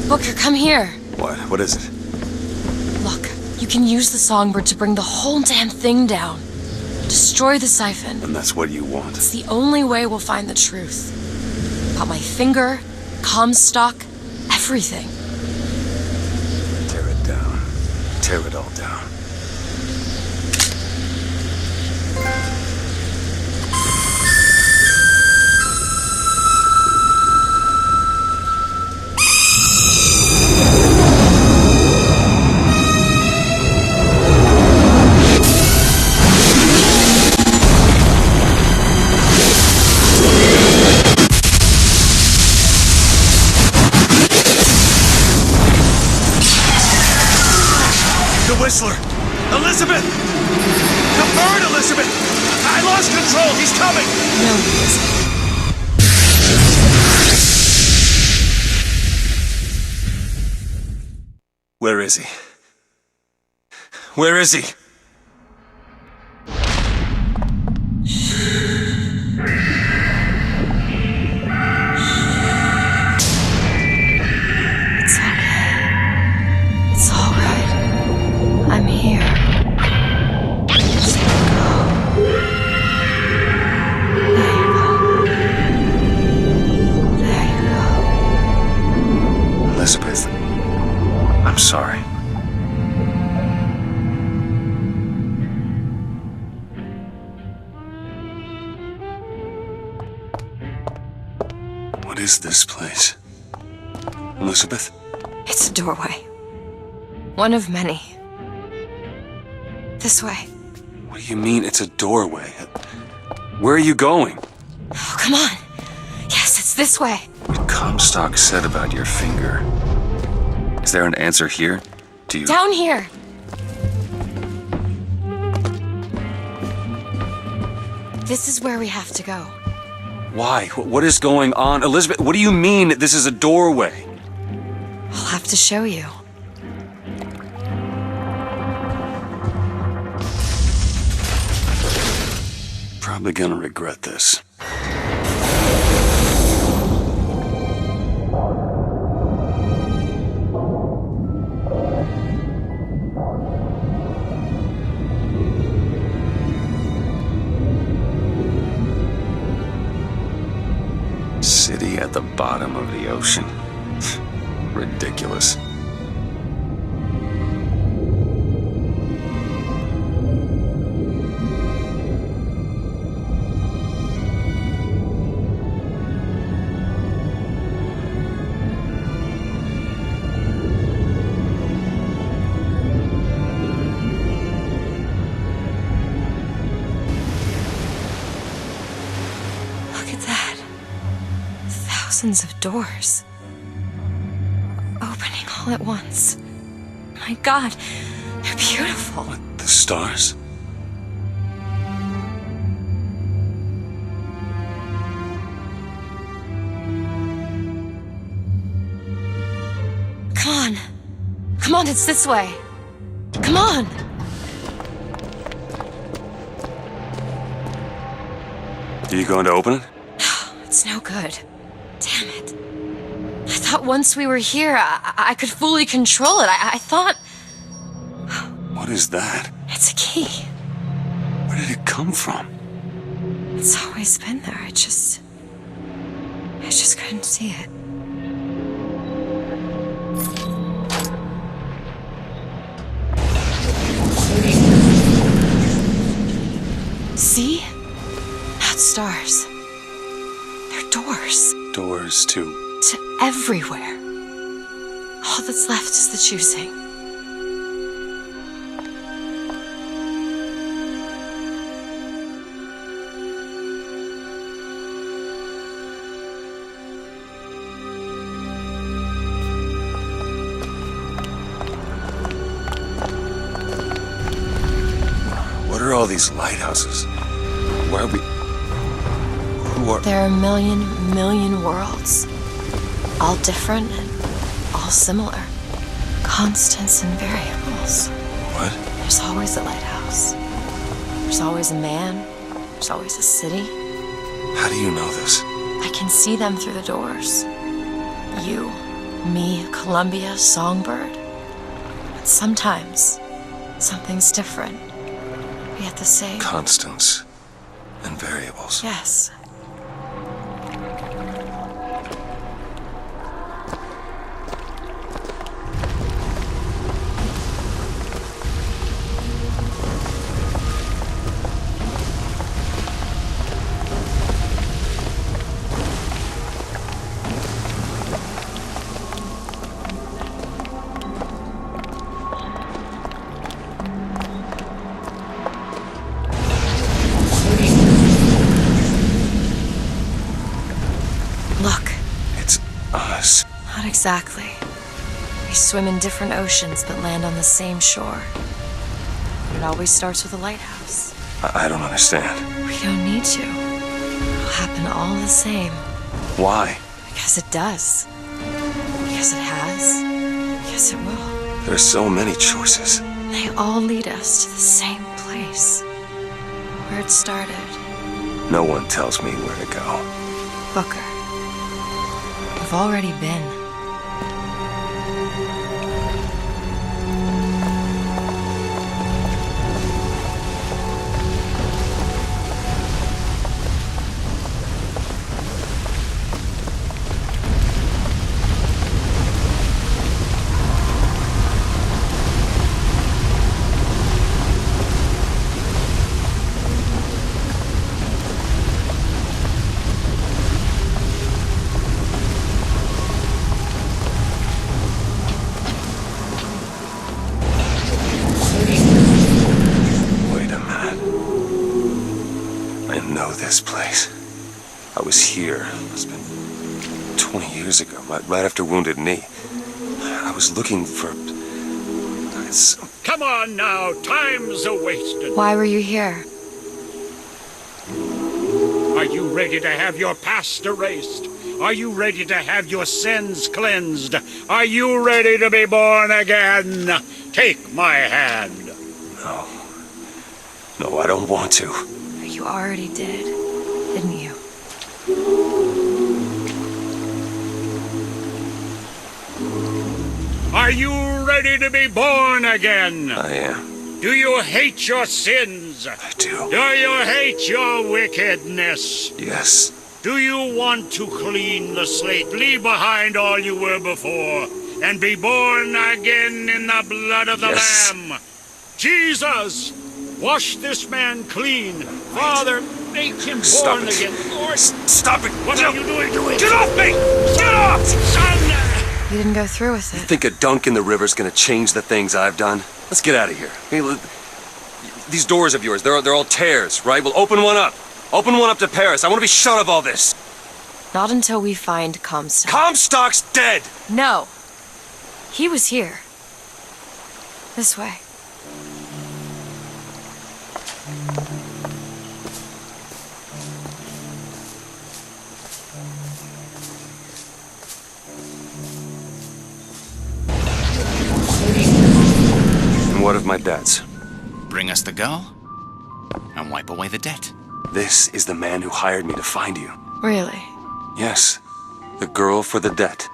Booker, come here. What? What is it? Look. You can use the Songbird to bring the whole damn thing down. Destroy the siphon. And that's what you want? It's the only way we'll find the truth. About my finger, Comstock, everything. Tear it down. Tear it all down. Whistler! Elizabeth! The bird, Elizabeth! I lost control! He's coming! No, he isn't. Where is he? Where is he? I'm here. Just let go. There you go. There you go. Elizabeth, I'm sorry. What is this place? Elizabeth? It's a doorway. One of many. This way. What do you mean it's a doorway? Where are you going? Oh, come on. Yes, it's this way. What Comstock said about your finger. Is there an answer here? Do you... Down here. This is where we have to go. Why? What is going on? Elizabeth, what do you mean this is a doorway? I'll have to show you. Probably gonna regret this. City at the bottom of the ocean. Ridiculous. Thousands of doors. Opening all at once. My God, they're beautiful. What, the stars? Come on. Come on, it's this way. Come on. Are you going to open it? It's no good. Damn it. I thought thought once we were here, I could fully control it. I thought... What is that? It's a key. Where did it come from? It's always been there. I just couldn't see it. See? Not stars. They're doors. Doors to everywhere. All that's left is the choosing. What are all these lighthouses? Why are we... Who are... There are a million worlds. All different and all similar. Constants and variables. What? There's always a lighthouse. There's always a man. There's always a city. How do you know this? I can see them through the doors. You, me, Columbia, Songbird. But sometimes, something's different. Yet the same. Constants and variables. Yes. Not exactly. We swim in different oceans but land on the same shore. It always starts with a lighthouse. I don't understand. We don't need to. It'll happen all the same. Why? Because it does. Because it has. Because it will. There are so many choices. They all lead us to the same place. Where it started. No one tells me where to go. Booker. We've already been. Here. It's been 20 years ago, right after Wounded Knee. I was looking for... Come on now, time's a-wasted. Why were you here? Are you ready to have your past erased? Are you ready to have your sins cleansed? Are you ready to be born again? Take my hand. No. No, I don't want to. You already did, didn't you? Are you ready to be born again? I am. Do you hate your sins? I do. Do you hate your wickedness? Yes. Do you want to clean the slate, leave behind all you were before, and be born again in the blood of the Lamb? Jesus, wash this man clean. Father, make him born again. Lord, stop it! What are you doing? Get off me! Get off! Son! You didn't go through with it. You think a dunk in the river's gonna change the things I've done? Let's get out of here. Hey, these doors of yours, they're all tears, right? Well, open one up. Open one up to Paris. I want to be shut of all this. Not until we find Comstock. Comstock's dead! No. He was here. This way. What of my debts? Bring us the girl, and wipe away the debt. This is the man who hired me to find you. Really? Yes. The girl for the debt.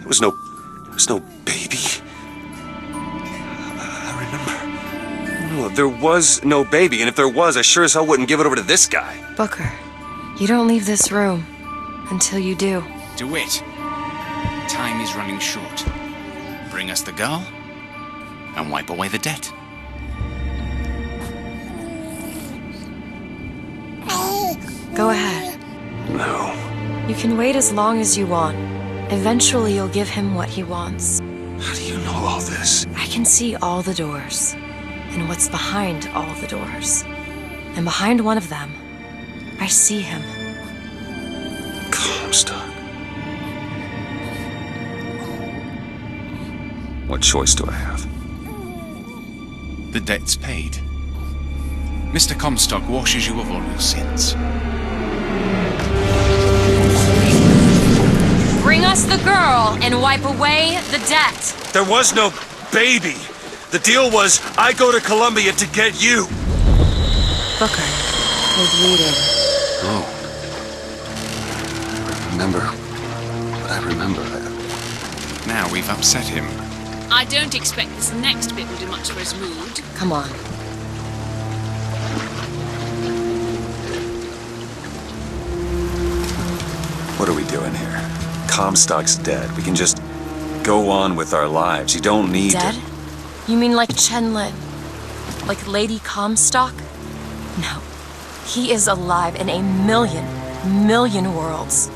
There was no baby. I remember. No, there was no baby, and if there was, I sure as hell wouldn't give it over to this guy. Booker, you don't leave this room until you do. DeWitt, time is running short. Bring us the girl, and wipe away the debt. Go ahead. No. You can wait as long as you want. Eventually, you'll give him what he wants. How do you know all this? I can see all the doors, and what's behind all the doors. And behind one of them, I see him. Comstock. What choice do I have? The debt's paid. Mr. Comstock washes you of all your sins. Bring us the girl and wipe away the debt. There was no baby. The deal was I go to Columbia to get you. Booker, you're bleeding. Oh. I remember what I remember. Now we've upset him. I don't expect this next bit will do much for his mood. Come on. What are we doing here? Comstock's dead. We can just go on with our lives. You don't need Dead? to... You mean like Chen Lin? Like Lady Comstock? No. He is alive in a million worlds.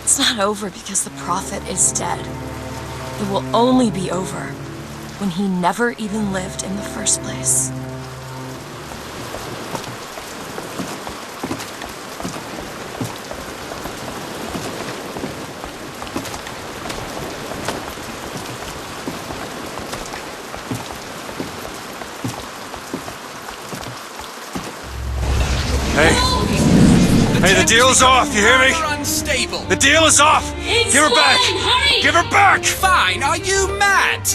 It's not over because the Prophet is dead. It will only be over when he never even lived in the first place. Hey, the deal's off, you hear me? Unstable. The deal is off! It's Give her back! fine, hurry! Give her back! Fine, are you mad?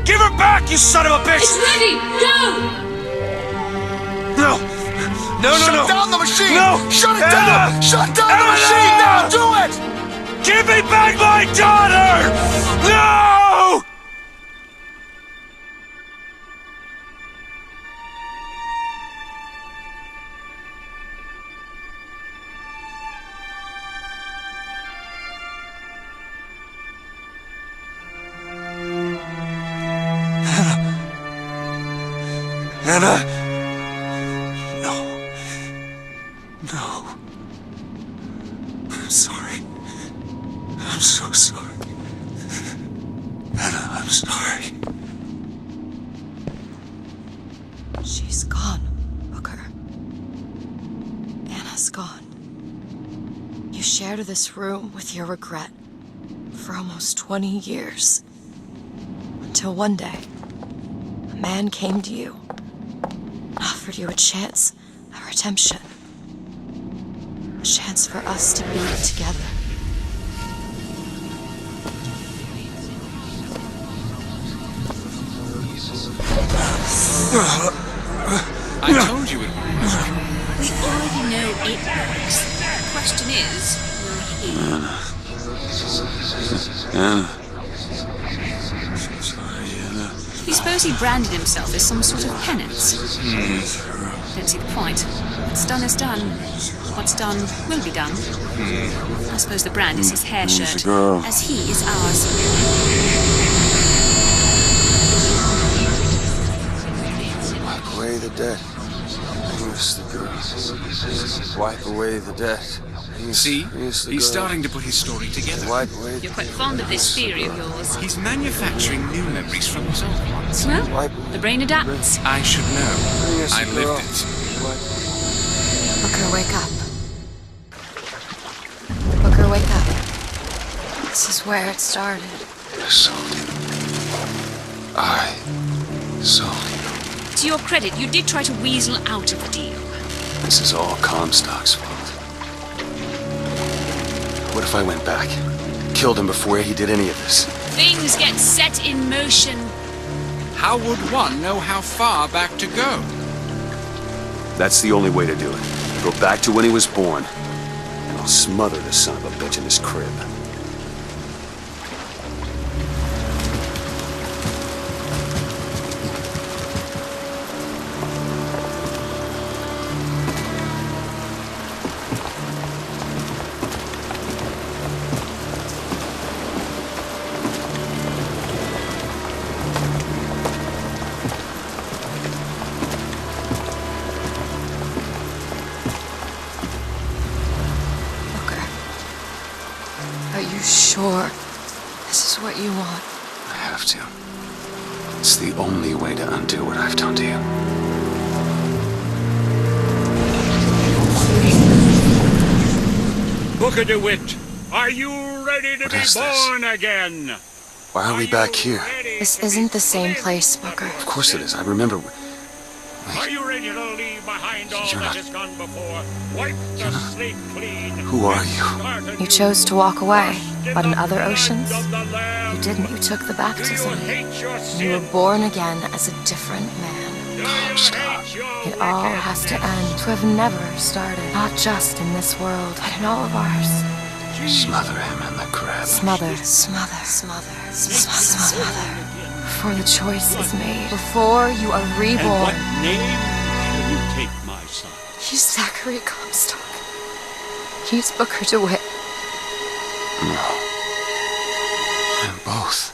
Give her back, you son of a bitch! It's ready! Go! No! Shut down the machine! No! Shut it Anna! down! Shut down the Anna! machine now! Do it! Give me back my daughter! No! Anna! No. I'm sorry. I'm so sorry. Anna, I'm sorry. She's gone, Booker. Anna's gone. You shared this room with your regret for almost 20 years. Until one day, a man came to you and offered you a chance at redemption. A chance for us to be together. I told you it would work. We already know it works. The question is, will he? Anna. Do you suppose he branded himself as some sort of penance? Don't see the point. What's done is done. What's done will be done. I suppose the brand is his hair shirt, as he is ours. Wipe away the debt. Who's the girl? Wipe away the debt. See? He's starting to put his story together. Wipe away. You're quite fond of this theory of yours. He's manufacturing new memories from his old ones. Well, the brain adapts. I should know. I lived it. Booker, wake up. Booker, wake up. This is where it started. I sold you. I sold you. To your credit, you did try to weasel out of the deal. This is all Comstock's fault. What if I went back? Killed him before he did any of this? Things get set in motion. How would one know how far back to go? That's the only way to do it. Go back to when he was born, and I'll smother the son of a bitch in his crib. sure this is what you want? I have to. It's the only way to undo what I've done to you. Booker DeWitt, are you ready to be born again? Why are we back here? This isn't the same place, Booker. Of course it is. I remember. Are you ready to leave behind all that has gone before? Wipe the slate clean. Who are you? You chose to walk away, but in other oceans, you didn't. You took the baptism. You were born again as a different man. Oh, stop. It all has to end, to have never started. Not just in this world, but in all of ours. Smother him in the crab. Smother, smother, smother, smother, smother. Before the choice is made, before you are reborn. And what name shall you take, my son? He's Zachary Comstock. He's Booker DeWitt. No. And both.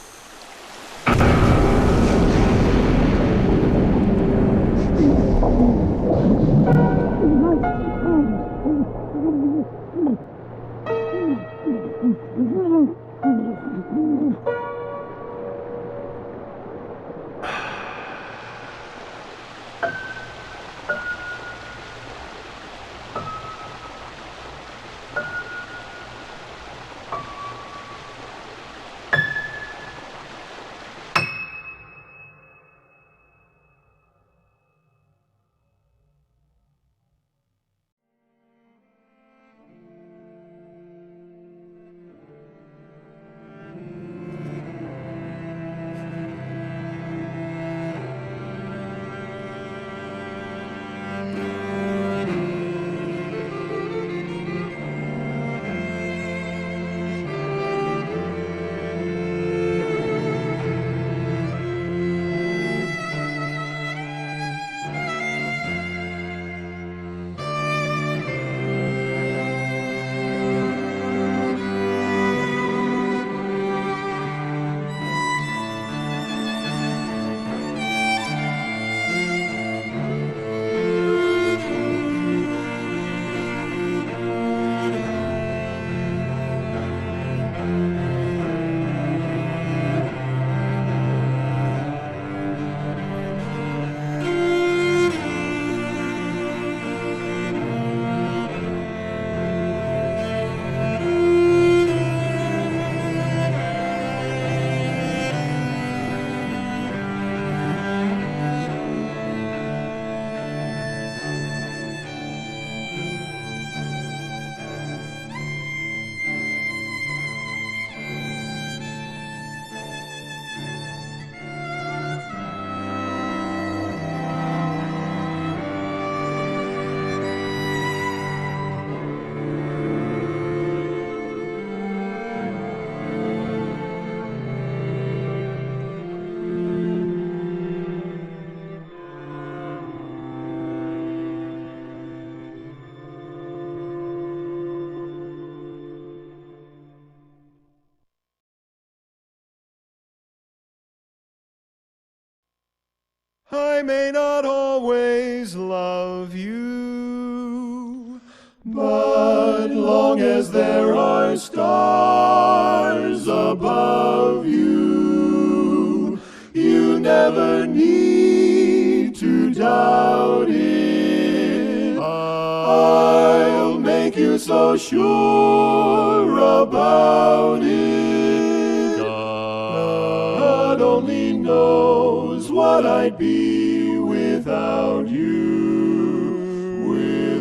I may not always love you, but long as there are stars above you, you never need to doubt it. I'll make you so sure about it. God only knows what I'd be without you,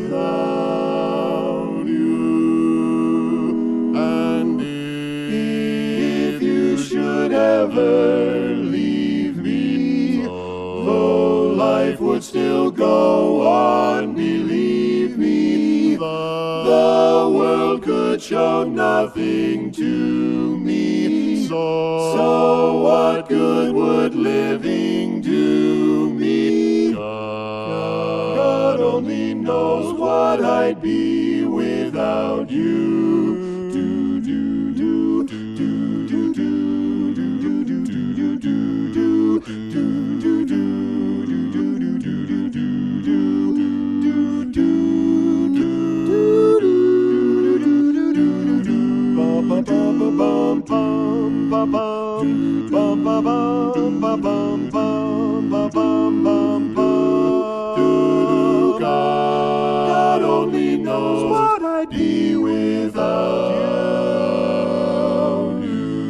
without you. And if you should ever leave me, though life would still go on, believe me, the world could show nothing to me. So what good would living do me? God only knows what I'd be without you. Do do do do do do do do do do do do do do. Bum ba bum ba bum bum ba bum bum bum. God only knows what I'd be without you.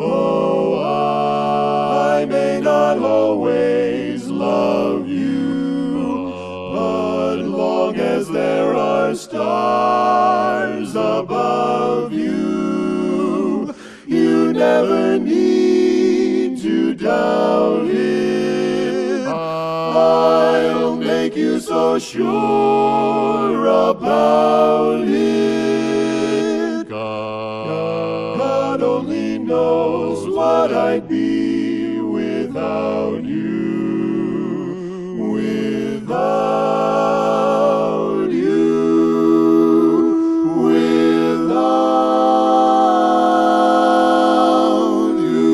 Oh, I may not always love you, but long as there are stars above you, you never need to doubt it. I'll make you so sure about it. God only knows what I'd be without you. Without you. Without you.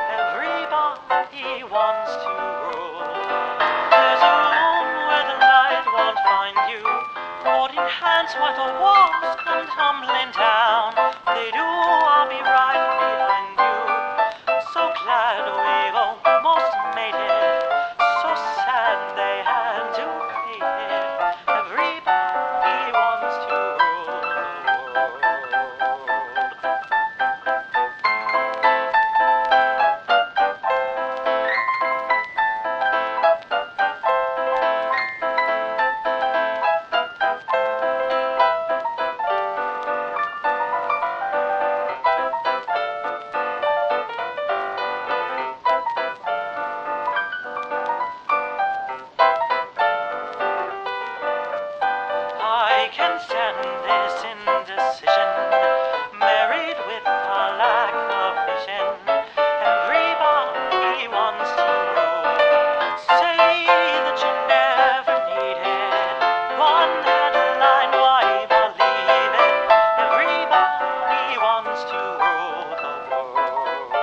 Everybody wants to why the walls come tumbling down. They do, I'll be right behind you. So glad we've almost made it. So sad they had to fade it. Everybody wants to rule the world. I can stand this indecision, married with a lack of vision. Everybody wants to rule. Say that you never needed one headline, why believe it? Everybody wants to rule the world.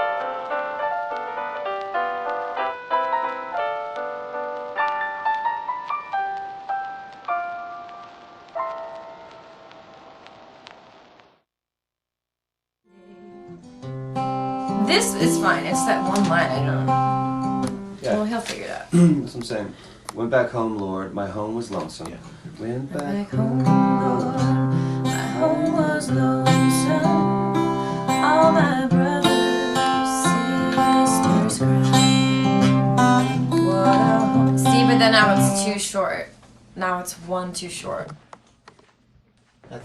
This is fine. It's that one line I don't. Yeah. Well, he'll figure it out. That's what I'm saying. Went back home, Lord. My home was lonesome. Yeah. Went back home, Lord. My home was lonesome. All my brothers, sisters cried. What a home. See, but then now it's too short. Now it's one too short.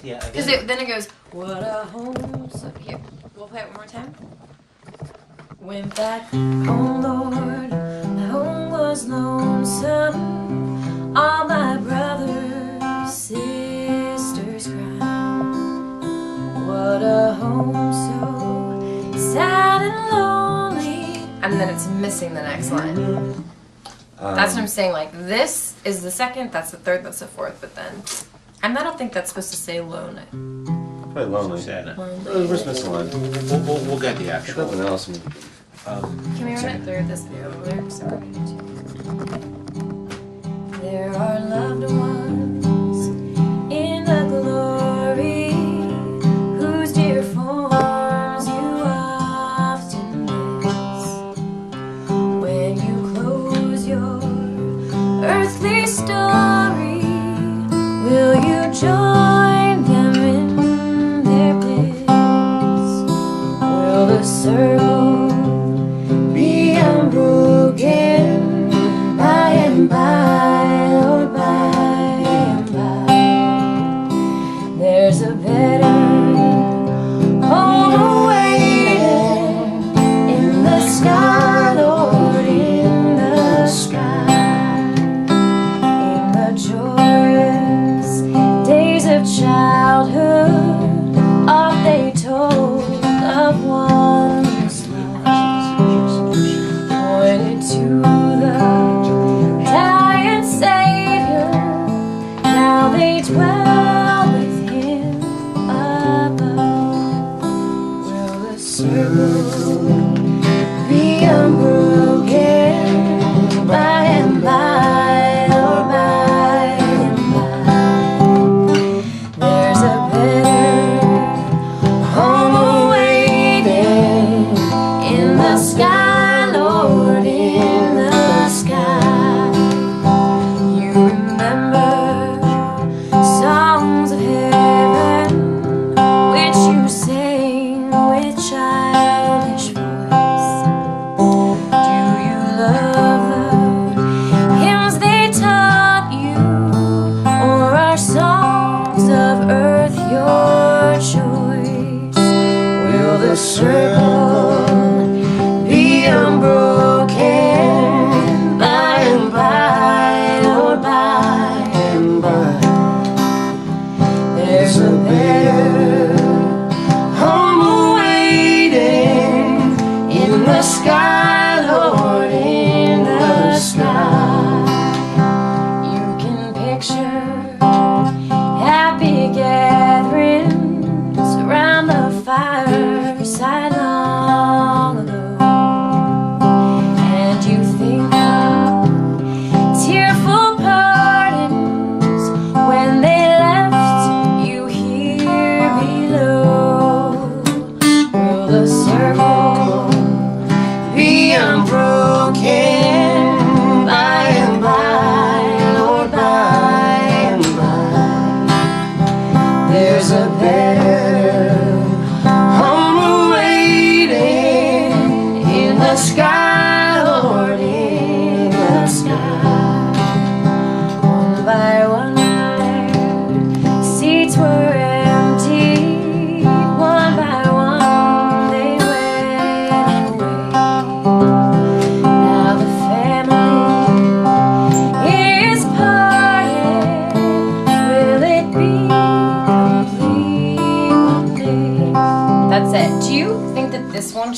Yeah, Because then it goes, what a home. So here, we'll play it one more time. Went back home, Lord. My home was lonesome. All my brothers, sisters cried. What a home so sad and lonely. And then it's missing the next line. That's what I'm saying. Like, this is the second, that's the third, that's the fourth, but then. And I don't think that's supposed to say lonely. Probably lonely. We're missing a line. We'll get the actual. Nothing else. Can we run it through this video lyrics? There are loved ones in the glory whose dear forms you often miss. When you close your earthly story, will you join them in their bliss? Will the circle be unbroken?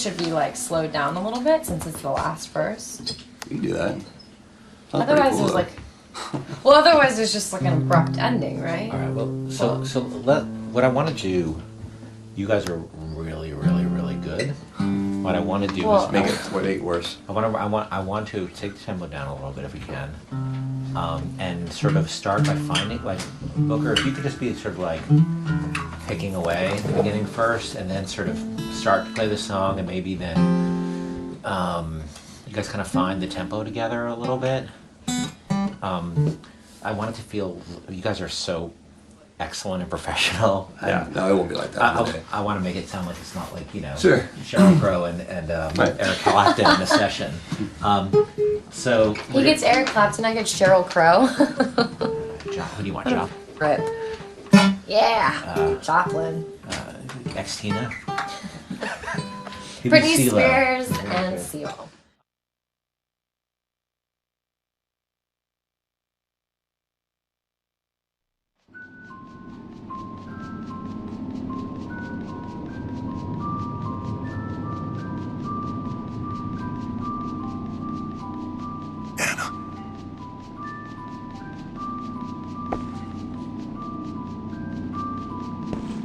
should be like slowed down a little bit since it's the last verse. You can do that. Otherwise, there's like, well, otherwise there's just like an abrupt ending, right? All right. Well, what I want to do. You guys are really, really, really good. What I want to do is make it worse. I want to take the tempo down a little bit if we can, and sort of start by finding like Booker. If you could just be sort of like picking away at the beginning first, and then sort of start to play the song, and maybe then you guys kind of find the tempo together a little bit. I want it to feel you guys are so excellent and professional. Yeah, no, it won't be like that. I want to make it sound like it's not like, sure. Sheryl Crow and Eric Clapton in a session. So he gets Eric Clapton, I get Sheryl Crow. Who do you want, Joplin? Rip. Yeah, Joplin. Ex-Tina. Britney Spears and CeeLo.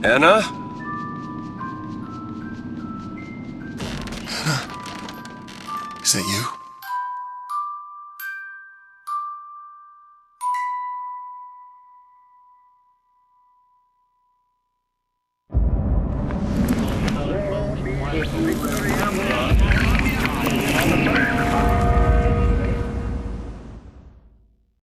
Anna?